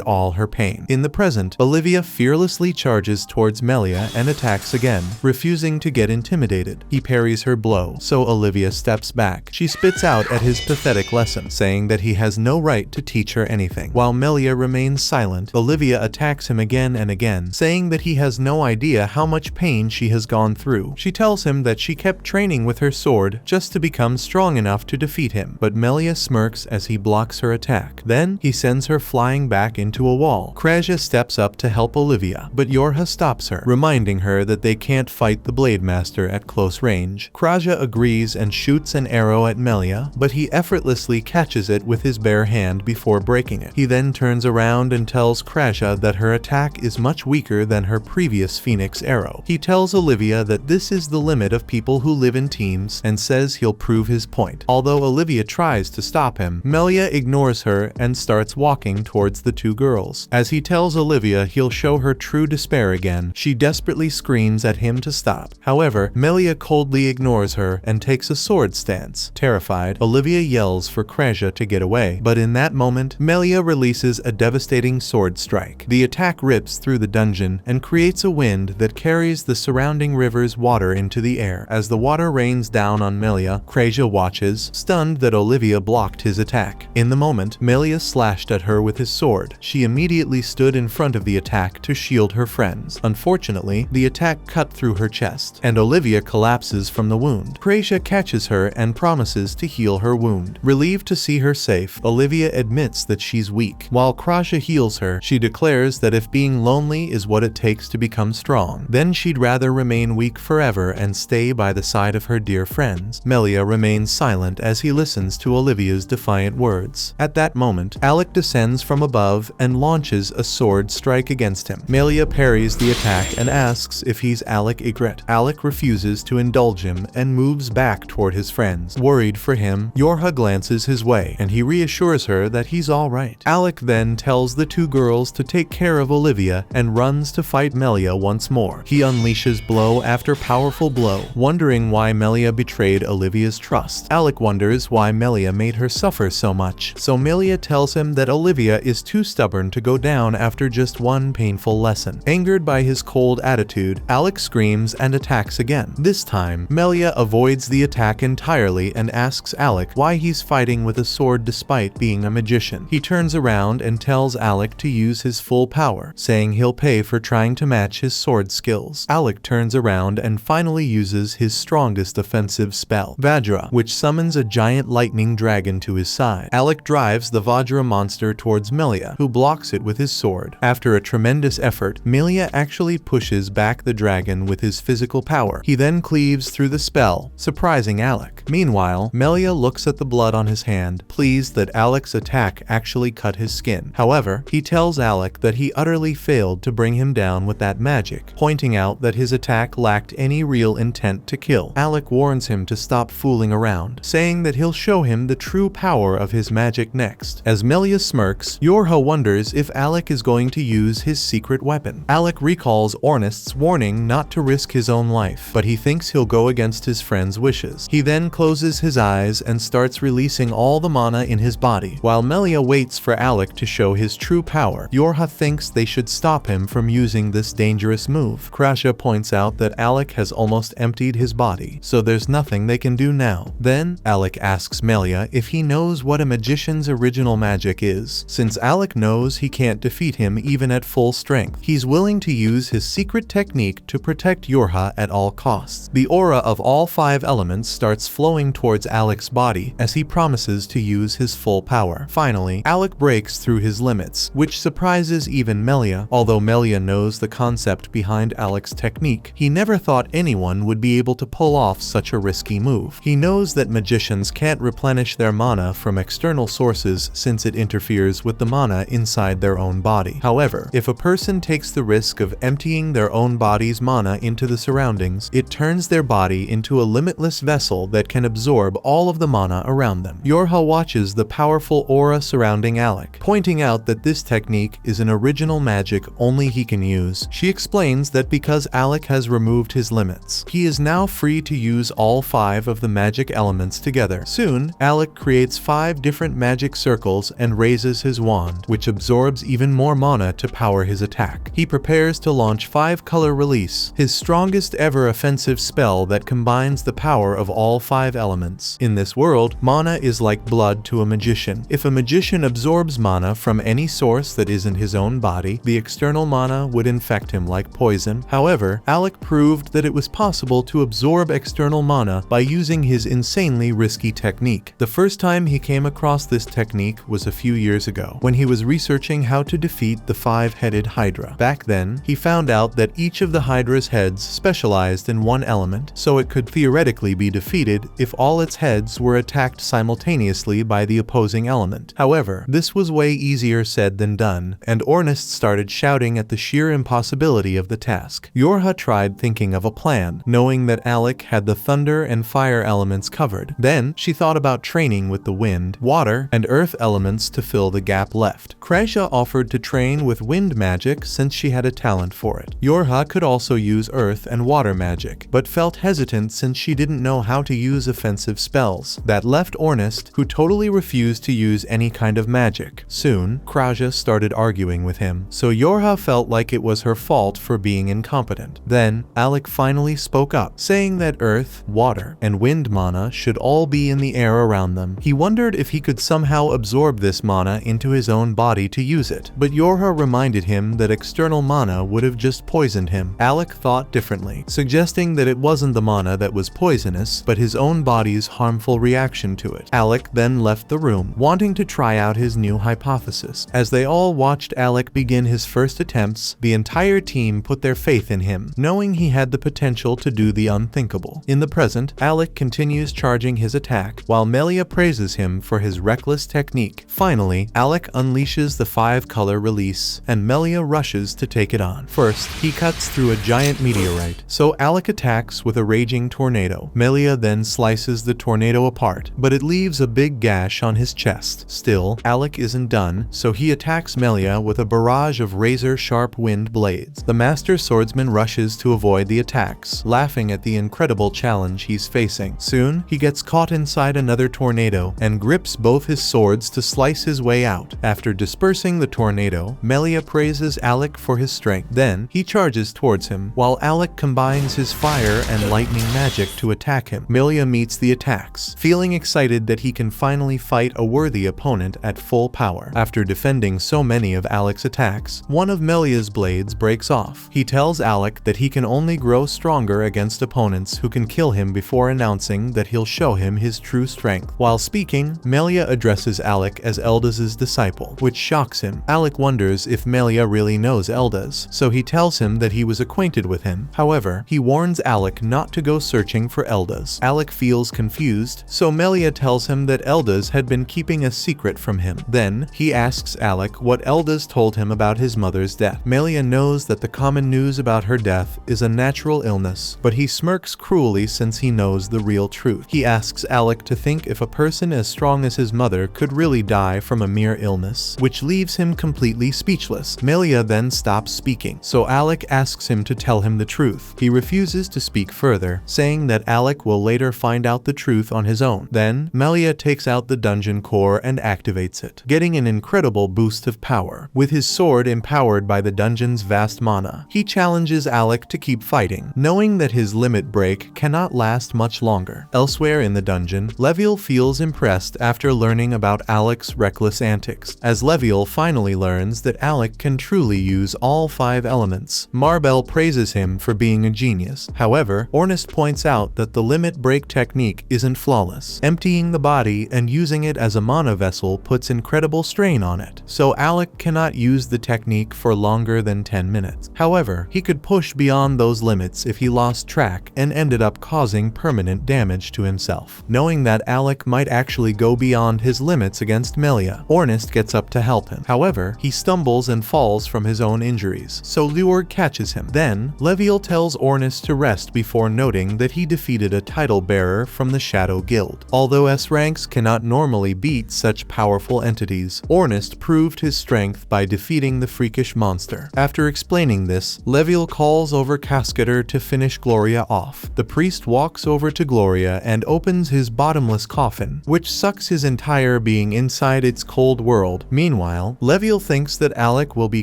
all her pain. In the present, Olivia fearlessly charges towards Melia and attacks again, refusing to get intimidated. He parries her blow, so Olivia steps back. She spits out at his pathetic lesson, saying that he has no right to teach her anything. While Melia remains silent, silent, Olivia attacks him again and again, saying that he has no idea how much pain she has gone through. She tells him that she kept training with her sword just to become strong enough to defeat him, but Melia smirks as he blocks her attack. Then, he sends her flying back into a wall. Kraja steps up to help Olivia, but Yora stops her, reminding her that they can't fight the Blade Master at close range. Kraja agrees and shoots an arrow at Melia, but he effortlessly catches it with his bare hand before breaking it. He then turns around and tells Kraja that her attack is much weaker than her previous Phoenix arrow. He tells Olivia that this is the limit of people who live in teams and says he'll prove his point. Although Olivia tries to stop him, Melia ignores her and starts walking towards the two girls. As he tells Olivia he'll show her true despair again, she desperately screams at him to stop. However, Melia coldly ignores her and takes a sword stance. Terrified, Olivia yells for Kraja to get away, but in that moment, Melia releases a devastating sword strike. The attack rips through the dungeon and creates a wind that carries the surrounding river's water into the air. As the water rains down on Melia, Kraja watches, stunned that Olivia blocked his attack. In the moment, Melia slashed at her with his sword. She immediately stood in front of the attack to shield her friends. Unfortunately, the attack cut through her chest, and Olivia collapses from the wound. Kraja catches her and promises to heal her wound. Relieved to see her safe, Olivia admits that she's weak. While Kraja heals her, she declares that if being lonely is what it takes to become strong, then she'd rather remain weak forever and stay by the side of her dear friends. Melia remains silent as he listens to Olivia's defiant words. At that moment, Alec descends from above and launches a sword strike against him. Melia parries the attack and asks if he's Alec Ygritte. Alec refuses to indulge him and moves back toward his friends. Worried for him, Yora glances his way, and he reassures her that he's alright. Alec then tells the two girls to take care of Olivia and runs to fight Melia once more. He unleashes blow after powerful blow, wondering why Melia betrayed Olivia's trust. Alec wonders why Melia made her suffer so much, so Melia tells him that Olivia is too stubborn to go down after just one painful lesson. Angered by his cold attitude, Alec screams and attacks again. This time, Melia avoids the attack entirely and asks Alec why he's fighting with a sword despite being a magician. He turns around and tells Alec to use his full power, saying he'll pay for trying to match his sword skills. Alec turns around and finally uses his strongest offensive spell, Vajra, which summons a giant lightning dragon to his side. Alec drives the Vajra monster towards Melia, who blocks it with his sword. After a tremendous effort, Melia actually pushes back the dragon with his physical power. He then cleaves through the spell, surprising Alec. Meanwhile, Melia looks at the blood on his hand, pleased that Alec's attack actually cut his skin. However, he tells Alec that he utterly failed to bring him down with that magic, pointing out that his attack lacked any real intent to kill. Alec warns him to stop fooling around, saying that he'll show him the true power of his magic next. As Melia smirks, Yora wonders if Alec is going to use his secret weapon. Alec recalls Ornest's warning not to risk his own life, but he thinks he'll go against his friend's wishes. He then closes his eyes and starts releasing all the mana in his body. While Melia waits for Alec to show his true power, Yora thinks they should stop him from using this dangerous move. Kraja points out that Alec has almost emptied his body, so there's nothing they can do now. Then, Alec asks Melia if he knows what a magician's original magic is. Since Alec knows he can't defeat him even at full strength, he's willing to use his secret technique to protect Yora at all costs. The aura of all 5 elements starts flowing towards Alec's body as he promises to use his full power. Finally, Alec breaks through his limits, which surprises even Melia. Although Melia knows the concept behind Alec's technique, he never thought anyone would be able to pull off such a risky move. He knows that magicians can't replenish their mana from external sources since it interferes with the mana inside their own body. However, if a person takes the risk of emptying their own body's mana into the surroundings, it turns their body into a limitless vessel that can absorb all of the mana around them. Yora watches the powerful aura surrounding Alec, pointing out that this technique is an original magic only he can use. She explains that because Alec has removed his limits, he is now free to use all 5 of the magic elements together. Soon, Alec creates 5 different magic circles and raises his wand, which absorbs even more mana to power his attack. He prepares to launch 5 Color Release, his strongest ever offensive spell that combines the power of all 5 elements. In this world, mana is like blood to a magician. If a magician absorbs mana from any source, source that isn't his own body, the external mana would infect him like poison. However, Alec proved that it was possible to absorb external mana by using his insanely risky technique. The first time he came across this technique was a few years ago, when he was researching how to defeat the five-headed Hydra. Back then, he found out that each of the Hydra's heads specialized in one element, so it could theoretically be defeated if all its heads were attacked simultaneously by the opposing element. However, this was way easier said than done, and Ornest started shouting at the sheer impossibility of the task. Yora tried thinking of a plan, knowing that Alec had the thunder and fire elements covered. Then, she thought about training with the wind, water, and earth elements to fill the gap left. Kreisha offered to train with wind magic since she had a talent for it. Yora could also use earth and water magic, but felt hesitant since she didn't know how to use offensive spells. That left Ornest, who totally refused to use any kind of magic. Soon, Kreisha started arguing with him, so Yora felt like it was her fault for being incompetent. Then, Alec finally spoke up, saying that earth, water, and wind mana should all be in the air around them. He wondered if he could somehow absorb this mana into his own body to use it, but Yora reminded him that external mana would have just poisoned him. Alec thought differently, suggesting that it wasn't the mana that was poisonous, but his own body's harmful reaction to it. Alec then left the room, wanting to try out his new hypothesis. As they all watched Alec begin his first attempts, the entire team put their faith in him, knowing he had the potential to do the unthinkable. In the present, Alec continues charging his attack, while Melia praises him for his reckless technique. Finally, Alec unleashes the 5-color release, and Melia rushes to take it on. First, he cuts through a giant meteorite, so Alec attacks with a raging tornado. Melia then slices the tornado apart, but it leaves a big gash on his chest. Still, Alec isn't done, so he attacks Melia with a barrage of razor-sharp wind blades. The master swordsman rushes to avoid the attacks, laughing at the incredible challenge he's facing. Soon, he gets caught inside another tornado and grips both his swords to slice his way out. After dispersing the tornado, Melia praises Alec for his strength. Then, he charges towards him, while Alec combines his fire and lightning magic to attack him. Melia meets the attacks, feeling excited that he can finally fight a worthy opponent at full power. After defending so many of Alec's attacks, one of Melia's blades breaks off. He tells Alec that he can only grow stronger against opponents who can kill him before announcing that he'll show him his true strength. While speaking, Melia addresses Alec as Eldas' disciple, which shocks him. Alec wonders if Melia really knows Eldas, so he tells him that he was acquainted with him. However, he warns Alec not to go searching for Eldas. Alec feels confused, so Melia tells him that Eldas had been keeping a secret from him. Then, he asks Alec what Eldas told him about his mother's death. Melia knows that the common news about her death is a natural illness, but he smirks cruelly since he knows the real truth. He asks Alec to think if a person as strong as his mother could really die from a mere illness, which leaves him completely speechless. Melia then stops speaking, so Alec asks him to tell him the truth. He refuses to speak further, saying that Alec will later find out the truth on his own. Then, Melia takes out the dungeon core and activates it, getting an incredible boost of power. With his sword empowered by the dungeon's vast mana, he challenges Alec to keep fighting, knowing that his limit break cannot last much longer. Elsewhere in the dungeon, Leviel feels impressed after learning about Alec's reckless antics. As Leviel finally learns that Alec can truly use all 5 elements, Marbell praises him for being a genius. However, Ornest points out that the limit break technique isn't flawless. Emptying the body and using it as a mana vessel puts incredible strain on it, so Alec cannot use the technique for longer than 10 minutes. However, he could push beyond those limits if he lost track and ended up causing permanent damage to himself. Knowing that Alec might actually go beyond his limits against Melia, Ornest gets up to help him. However, he stumbles and falls from his own injuries, so Leorg catches him. Then, Leviel tells Ornest to rest before noting that he defeated a title bearer from the Shadow Guild. Although S ranks cannot normally beat such powerful entities, Ornest proved his strength by defeating the freakish monster. After explaining this, Leviel calls over Cascader to finish Gloria off. The priest walks over to Gloria and opens his bottomless coffin, which sucks his entire being inside its cold world. Meanwhile, Leviel thinks that Alec will be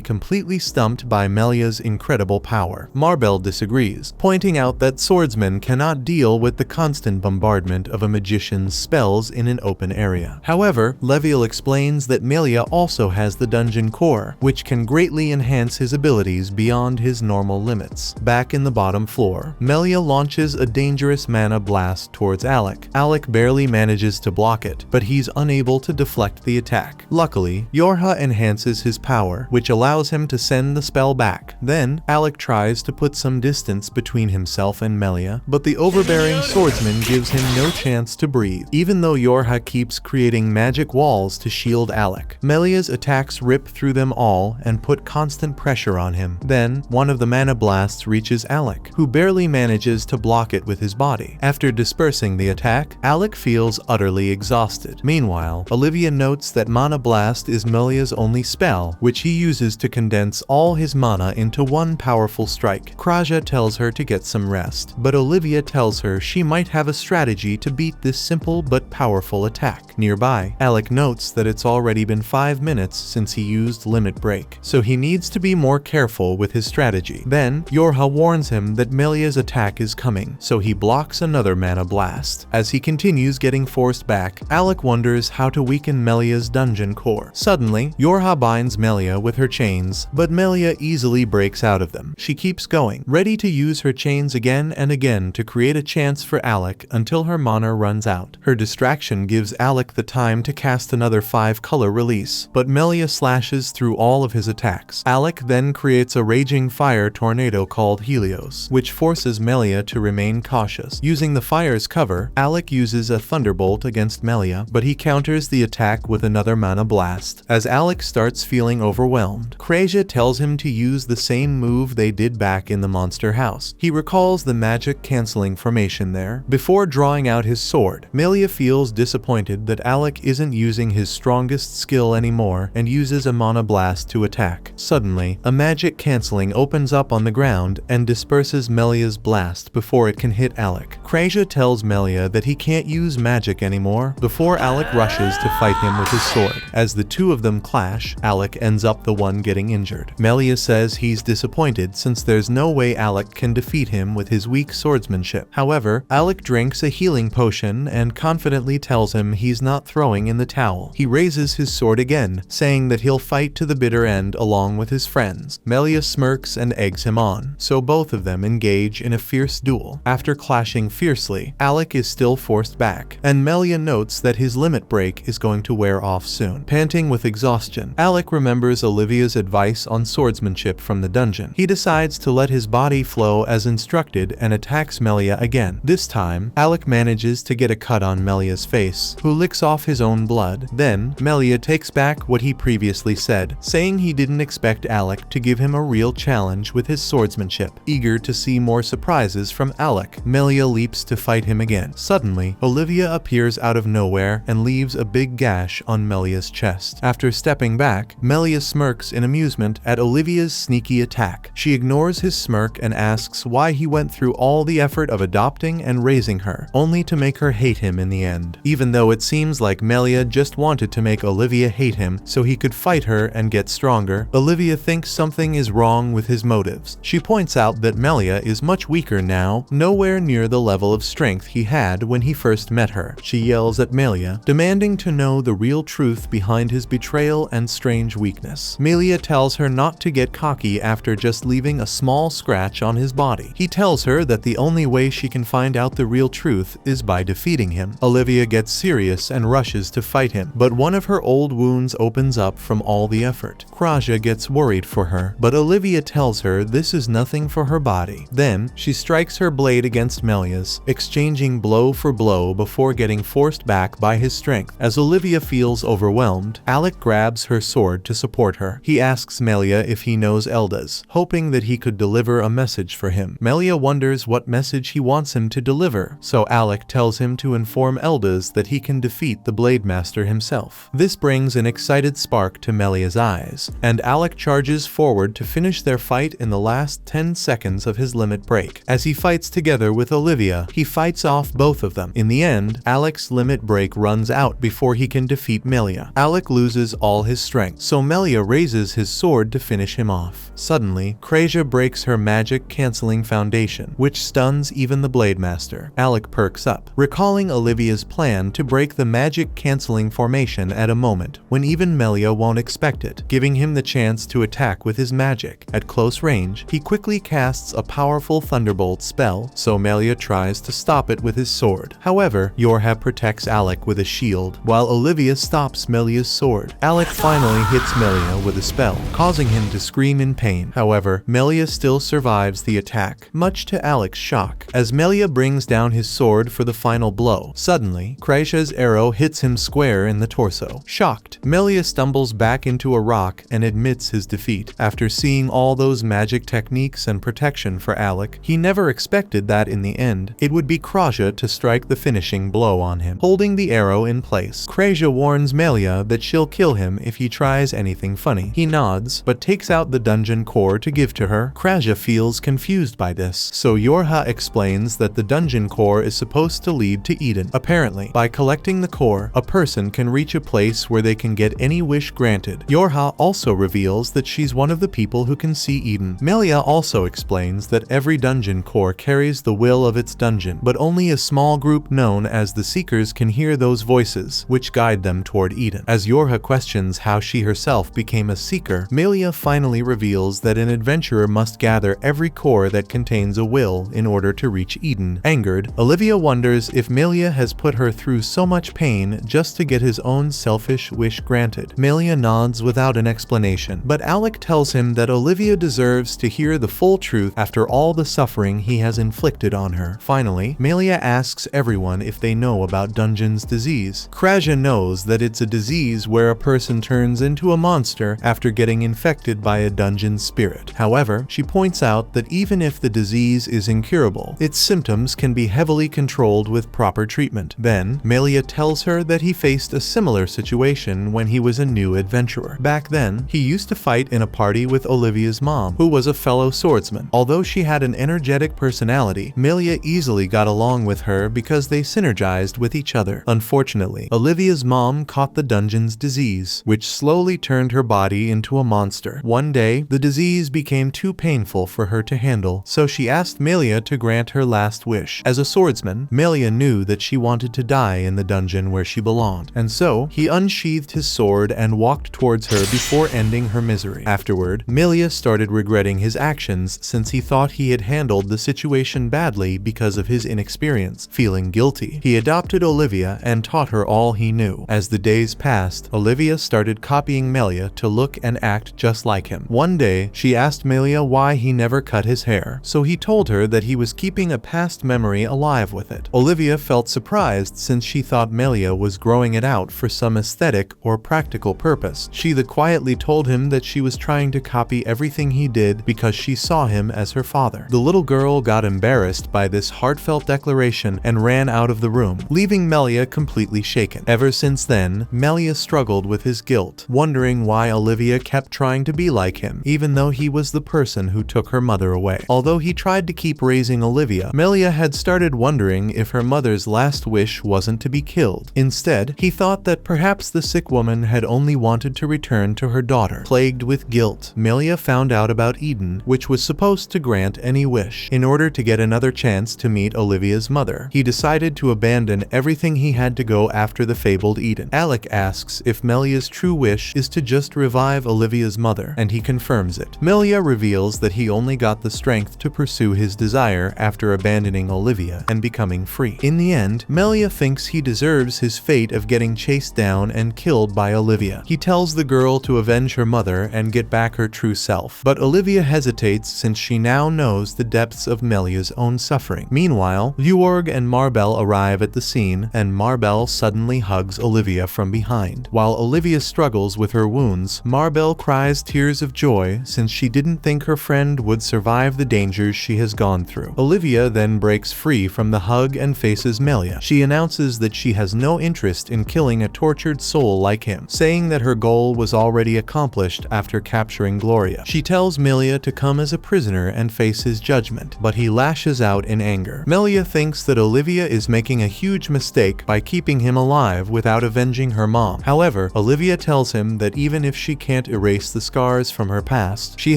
completely stumped by Melia's incredible power. Marbell disagrees, pointing out that swordsmen cannot deal with the constant bombardment of a magician's spells in an open area. However, Leviel explains that Melia also has the dungeon core, which can greatly enhance his abilities beyond his normal limits. Back in the bottom floor, Melia launches a dangerous mana blast towards Alec. Alec barely manages to block it, but he's unable to deflect the attack. Luckily, Yora enhances his power, which allows him to send the spell back. Then, Alec tries to put some distance between himself and Melia, but the overbearing swordsman gives him no chance to breathe. Even though Yora keeps creating magic walls to shield Alec, Melia's attacks rip through them all and put constant pressure on him. Then, one of the mana blasts reaches Alec, who barely manages to block it with his body. After dispersing the attack, Alec feels utterly exhausted. Meanwhile, Olivia notes that Mana Blast is Melia's only spell, which he uses to condense all his mana into one powerful strike. Kraja tells her to get some rest, but Olivia tells her she might have a strategy to beat this simple but powerful attack. Nearby, Alec notes that it's already been 5 minutes since he used Limit Break, so he needs to be more careful with his strategy. Then, Yora warns him that Melia's attack is coming, so he blocks another Mana Blast. As he continues getting forced back, Alec wonders how to weaken Melia's dungeon core. Suddenly, Yora binds Melia with her chains, but Melia easily breaks out of them. She keeps going, ready to use her chains again and again to create a chance for Alec until her mana runs out. Her distraction gives Alec the time to cast another 5-color release, but Melia slashes through all of his attacks. Alec then creates a raging fire tornado called Helios, which forces Melia to remain cautious. Using the fire's cover, Alec uses a thunderbolt against Melia, but he counters the attack with another mana blast. As Alec starts feeling overwhelmed, Kraja tells him to use the same move they did back in the monster house. He recalls the magic canceling formation there. Before drawing out his sword, Melia feels disappointed that Alec isn't using his strongest skill anymore and uses a mana blast to attack. Suddenly, a magic canceling opens up on the ground and disperses Melia's blast before it can hit Alec. Kraja tells Melia that he can't use magic anymore before Alec rushes to fight him with his sword. As the two of them clash, Alec ends up the one getting injured. Melia says he's disappointed since there's no way Alec can defeat him with his weak swordsmanship. However, Alec drinks a healing potion and confidently tells him he's not throwing in the towel. He raises his sword again, saying that he'll fight to the bitter end along with his friends. Melia smirks and eggs him on, so both of them engage in a fierce duel. After clashing fiercely, Alec is still forced back, and Melia notes that his limit break is going to wear off soon. Panting with exhaustion, Alec remembers Olivia's advice on swordsmanship from the dungeon. He decides to let his body flow as instructed and attacks Melia again. This time, Alec manages to get a cut on Melia's face, who licks off his own blood. Then, Melia takes back what he previously said, saying he didn't expect Alec to give him a real challenge with his swordsmanship. Eager to see more surprises from Alec, Melia leaps to fight him again. Suddenly, Olivia appears out of nowhere and leaves a big gash on Melia's chest. After stepping back, Melia smirks in amusement at Olivia's sneaky attack. She ignores his smirk and asks why he went through all the effort of adopting and raising her, only to make her hate him in the end. Even though it seems like Melia just wanted to make Olivia hate him so he could fight her and get stronger, Olivia thinks something is wrong with his motives. She points out that Melia is much weaker now, nowhere near the level of strength he had when he first met her. She yells at Melia, demanding to know the real truth behind his betrayal and strange weakness. Melia tells her not to get cocky after just leaving a small scratch on his body. He tells her that the only way she can find out the real truth is by defeating him. Olivia gets serious and rushes to fight him, but one of her old wounds opens up from all the effort. Kraja gets worried for her, but Olivia tells her this is nothing for her body. Then, she strikes her blade against Melia's, exchanging blow for blow before getting forced back by his strength. As Olivia feels overwhelmed, Alec grabs her sword to support her. He asks Melia if he knows Eldas, hoping that he could deliver a message for him. Melia wonders what message he wants him to deliver, so Alec tells him to inform Eldas that he can defeat the Blade Master himself. This brings an excited spark to Melia's eyes, and Alec charges forward to finish their fight in the last 10 seconds of his limit break. As he fights together with Olivia, he fights off both of them. In the end, Alec's limit break runs out before he can defeat Melia. Alec loses all his strength, so Melia raises his sword to finish him off. Suddenly, Kraja breaks her magic canceling foundation, which stuns even the Blade Master. Alec perks up, recalling Olivia's plan to break the magic canceling formation at a moment when even Melia Melia won't expect it, giving him the chance to attack with his magic. At close range, he quickly casts a powerful thunderbolt spell, so Melia tries to stop it with his sword. However, Yora protects Alec with a shield, while Olivia stops Melia's sword. Alec finally hits Melia with a spell, causing him to scream in pain. However, Melia still survives the attack, much to Alec's shock. As Melia brings down his sword for the final blow, suddenly, Kreisha's arrow hits him square in the torso. Shocked, Melia stumbles back into a rock and admits his defeat. After seeing all those magic techniques and protection for Alec, he never expected that in the end, it would be Kreisha to strike the finishing blow on him. Holding the arrow in place, Kreisha warns Melia that she'll kill him if he tries anything funny. He nods, but takes out the dungeon core to give to her. Kreisha feels confused by this, so Yora explains that the dungeon core is supposed to lead to Eden. Apparently, by collecting the core, a person can reach a place where they can get any wish granted. Yora also reveals that she's one of the people who can see Eden. Melia also explains that every dungeon core carries the will of its dungeon, but only a small group known as the Seekers can hear those voices, which guide them toward Eden. As Yora questions how she herself became a Seeker, Melia finally reveals that an adventurer must gather every core that contains a will in order to reach Eden. Angered, Olivia wonders if Melia has put her through so much pain just to get his own selfish wish granted. Melia nods without an explanation, but Alec tells him that Olivia deserves to hear the full truth after all the suffering he has inflicted on her. Finally, Melia asks everyone if they know about Dungeon's disease. Kreisha knows that it's a disease where a person turns into a monster after getting infected by a dungeon spirit. However, she points out that even if the disease is incurable, its symptoms can be heavily controlled with proper treatment. Then, Melia tells her that he faced a similar situation when he was a new adventurer. Back then, he used to fight in a party with Olivia's mom, who was a fellow swordsman. Although she had an energetic personality, Melia easily got along with her because they synergized with each other. Unfortunately, Olivia's mom caught the dungeon's disease, which slowly turned her body into a monster. One day, the disease became too painful for her to handle, so she asked Melia to grant her last wish. As a swordsman, Melia knew that she wanted to die in the dungeon where she belonged, and so he unsheathed his sword and walked towards her before ending her misery. Afterward, Melia started regretting his actions since he thought he had handled the situation badly because of his inexperience. Feeling guilty, he adopted Olivia and taught her all he knew. As the days passed, Olivia started copying Melia to look and act just like him. One day, she asked Melia why he never cut his hair, so he told her that he was keeping a past memory alive with it. Olivia felt surprised since she thought Melia was growing it out for some aesthetic or practical purpose. She quietly told him that she was trying to copy everything he did because she saw him as her father. The little girl got embarrassed by this heartfelt declaration and ran out of the room, leaving Melia completely shaken. Ever since then, Melia struggled with his guilt, wondering why Olivia kept trying to be like him, even though he was the person who took her mother away. Although he tried to keep raising Olivia, Melia had started wondering if her mother's last wish wasn't to be killed. Instead, he thought that perhaps the sick woman had only wanted to return to her daughter. Plagued with guilt, Melia found out about Eden, which was supposed to grant any wish. In order to get another chance to meet Olivia's mother, he decided to abandon everything he had to go after the fabled Eden. Alec asks if Melia's true wish is to just revive Olivia's mother, and he confirms it. Melia reveals that he only got the strength to pursue his desire after abandoning Olivia and becoming free. In the end, Melia thinks he deserves his fate of getting chased down and killed by Olivia. He tells the girl to avenge her mother and get back her true self, but Olivia hesitates since she now knows the depths of Melia's own suffering. Meanwhile, Georg and Marbel arrive at the scene, and Marbel suddenly hugs Olivia from behind. While Olivia struggles with her wounds, Marbel cries tears of joy since she didn't think her friend would survive the dangers she has gone through. Olivia then breaks free from the hug and faces Melia. She announces that she has no interest in killing a tortured soul like him, saying that her goal was already accomplished after capturing Gloria. She tells Melia to come as a prisoner and face his judgment, but he lashes out in anger. Melia thinks that Olivia is making a huge mistake by keeping him alive without avenging her mom. However, Olivia tells him that even if she can't erase the scars from her past, she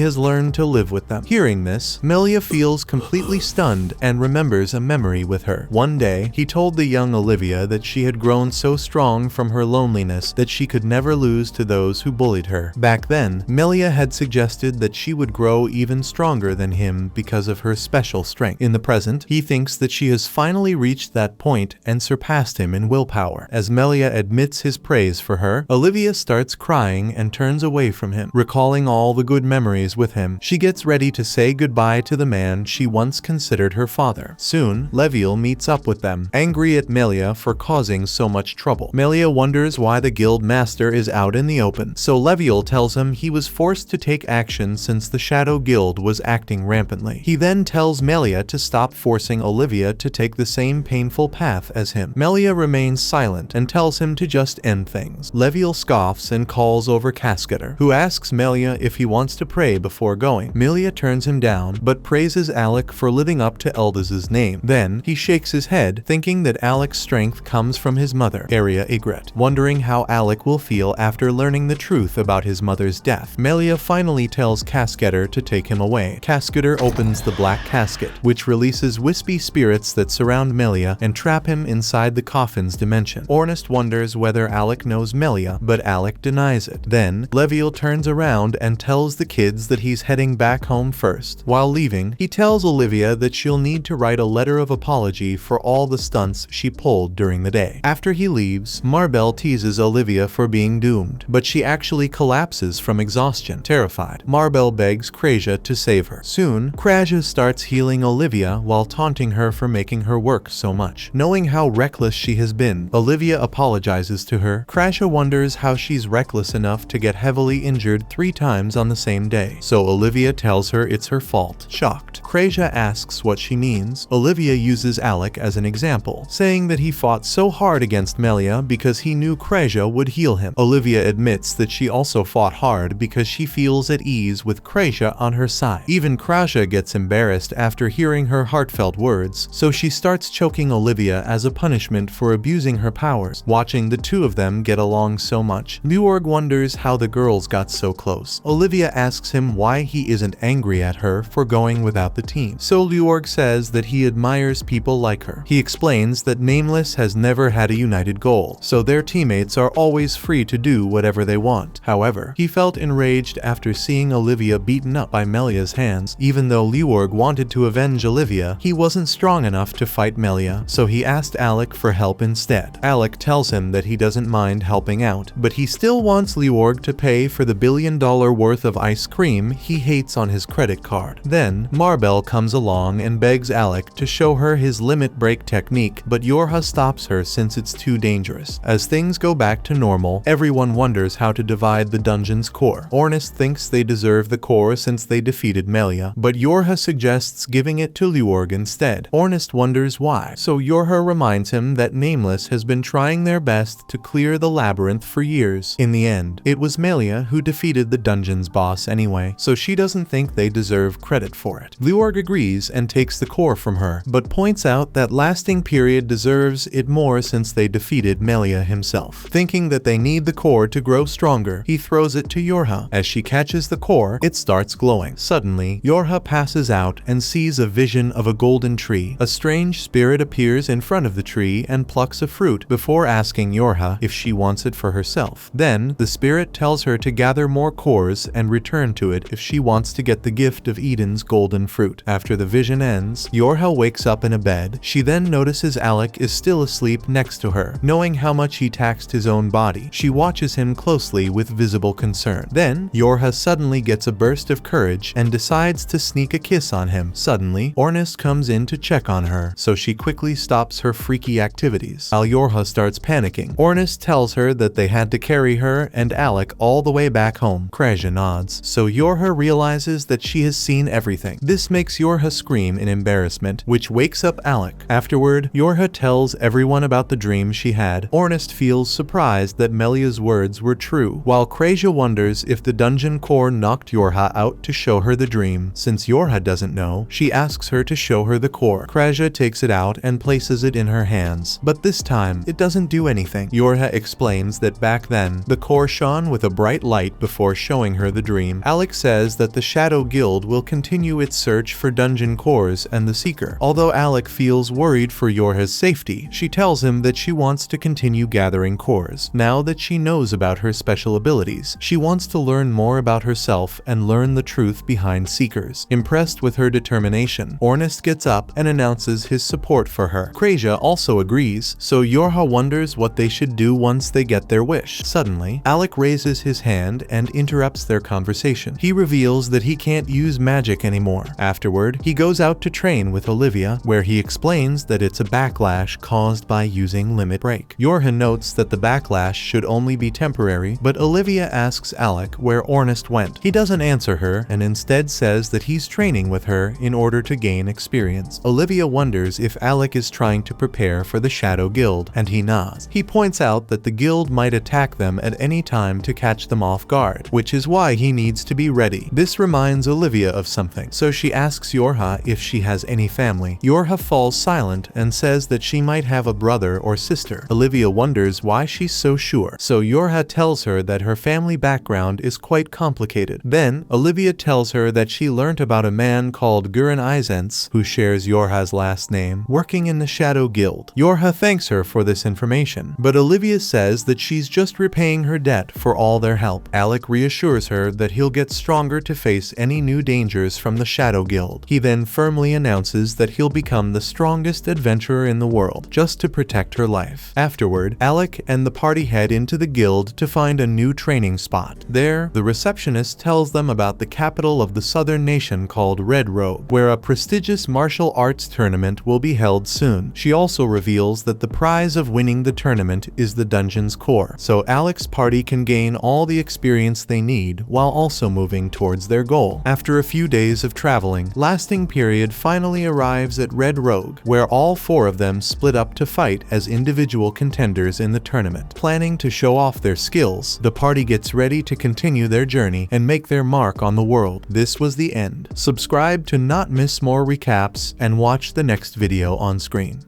has learned to live with them. Hearing this, Melia feels completely stunned and remembers a memory with her. One day, he told the young Olivia that she had grown so strong from her loneliness that she could never never lose to those who bullied her. Back then, Melia had suggested that she would grow even stronger than him because of her special strength. In the present, he thinks that she has finally reached that point and surpassed him in willpower. As Melia admits his praise for her, Olivia starts crying and turns away from him, recalling all the good memories with him. She gets ready to say goodbye to the man she once considered her father. Soon, Leviel meets up with them, angry at Melia for causing so much trouble. Melia wonders why the guild master is out in the open, so Leviel tells him he was forced to take action since the Shadow Guild was acting rampantly. He then tells Melia to stop forcing Olivia to take the same painful path as him. Melia remains silent and tells him to just end things. Leviel scoffs and calls over Cascader, who asks Melia if he wants to pray before going. Melia turns him down, but praises Alec for living up to Eldas's name. Then, he shakes his head, thinking that Alec's strength comes from his mother, Aria Ygritte, wondering how Alec will feel after learning the truth about his mother's death. Melia finally tells Cascader to take him away. Cascader opens the black casket, which releases wispy spirits that surround Melia and trap him inside the coffin's dimension. Ornest wonders whether Alec knows Melia, but Alec denies it. Then, Leviel turns around and tells the kids that he's heading back home first. While leaving, he tells Olivia that she'll need to write a letter of apology for all the stunts she pulled during the day. After he leaves, Marbell teases Olivia for being doomed, but she actually collapses from exhaustion. Terrified, Marbell begs Krasia to save her. Soon, Krasia starts healing Olivia while taunting her for making her work so much. Knowing how reckless she has been, Olivia apologizes to her. Krasia wonders how she's reckless enough to get heavily injured 3 times on the same day, so Olivia tells her it's her fault. Shocked, Krasia asks what she means. Olivia uses Alec as an example, saying that he fought so hard against Melia because he knew Krasia would heal him. Olivia admits that she also fought hard because she feels at ease with Krasia on her side. Even Krasia gets embarrassed after hearing her heartfelt words, so she starts choking Olivia as a punishment for abusing her powers. Watching the two of them get along so much, Leorg wonders how the girls got so close. Olivia asks him why he isn't angry at her for going without the team, so Leorg says that he admires people like her. He explains that Nameless has never had a united goal, so their teammates are always free to do whatever they want. However, he felt enraged after seeing Olivia beaten up by Melia's hands. Even though Leorg wanted to avenge Olivia, he wasn't strong enough to fight Melia, so he asked Alec for help instead. Alec tells him that he doesn't mind helping out, but he still wants Leorg to pay for the $1 billion worth of ice cream he hates on his credit card. Then, Marbell comes along and begs Alec to show her his limit break technique, but Yorha stops her since it's too dangerous. As things go back to normal, everyone wonders how to divide the dungeon's core. Ornest thinks they deserve the core since they defeated Melia, but Yorha suggests giving it to Leorg instead. Ornest wonders why, so Yorha reminds him that Nameless has been trying their best to clear the labyrinth for years. In the end, it was Melia who defeated the dungeon's boss anyway, so she doesn't think they deserve credit for it. Leorg agrees and takes the core from her, but points out that Lasting Period deserves it more since they defeated Melia himself. Thinking that they need the core to grow stronger, he throws it to Yorha. As she catches the core, it starts glowing. Suddenly, Yorha passes out and sees a vision of a golden tree. A strange spirit appears in front of the tree and plucks a fruit before asking Yorha if she wants it for herself. Then, the spirit tells her to gather more cores and return to it if she wants to get the gift of Eden's golden fruit. After the vision ends, Yorha wakes up in a bed. She then notices Alec is still asleep next to her. Knowing how much he taxed his own body, she watches him closely with visible concern. Then, Yorha suddenly gets a burst of courage and decides to sneak a kiss on him. Suddenly, Ornest comes in to check on her, so she quickly stops her freaky activities. While Yorha starts panicking, Ornest tells her that they had to carry her and Alec all the way back home. Krasia nods, so Yorha realizes that she has seen everything. This makes Yorha scream in embarrassment, which wakes up Alec. Afterward, Yorha tells everyone about the dream she had. Ornest feels surprised that Melia's words were true, while Krasia wonders if the dungeon core knocked Yorha out to show her the dream. Since Yorha doesn't know, she asks her to show her the core. Krasia takes it out and places it in her hands, but this time, it doesn't do anything. Yorha explains that back then, the core shone with a bright light before showing her the dream. Alec says that the Shadow Guild will continue its search for dungeon cores and the Seeker. Although Alec feels worried for Yorha's safety, she tells him that she wants to continue gathering cores. Now that she knows about her special abilities. She wants to learn more about herself and learn the truth behind Seekers. Impressed with her determination, Ornest gets up and announces his support for her. Krasia also agrees, so Yora wonders what they should do once they get their wish. Suddenly, Alec raises his hand and interrupts their conversation. He reveals that he can't use magic anymore. Afterward, he goes out to train with Olivia, where he explains that it's a backlash caused by using Limit Break. Yora notes that the backlash should only be temporary, but Olivia asks Alec where Ornest went. He doesn't answer her and instead says that he's training with her in order to gain experience. Olivia wonders if Alec is trying to prepare for the Shadow Guild, and he nods. He points out that the guild might attack them at any time to catch them off guard, which is why he needs to be ready. This reminds Olivia of something, so she asks Yora if she has any family. Yora falls silent and says that she might have a brother or sister. Olivia wonders why she's so sure, so Yora tells her that her family background is quite complicated. Then, Olivia tells her that she learnt about a man called Gurren Eisens, who shares Yorha's last name, working in the Shadow Guild. Yora thanks her for this information, but Olivia says that she's just repaying her debt for all their help. Alec reassures her that he'll get stronger to face any new dangers from the Shadow Guild. He then firmly announces that he'll become the strongest adventurer in the world, just to protect her life. Afterward, Alec and the party head into the guild to find a new training spot. There, the receptionist tells them about the capital of the southern nation called Red Robe, where a prestigious martial arts tournament will be held soon. She also reveals that the prize of winning the tournament is the dungeon's core, so Alec's party can gain all the experience they need while also moving towards their goal. After a few days of traveling, Lasting Period finally arrives at Red Rogue, where all four of them split up to fight as individual contenders in the tournament. Planning to show off their skills, the party gets ready to continue their journey and make their mark on the world. This was the end. Subscribe to not miss more recaps and watch the next video on screen.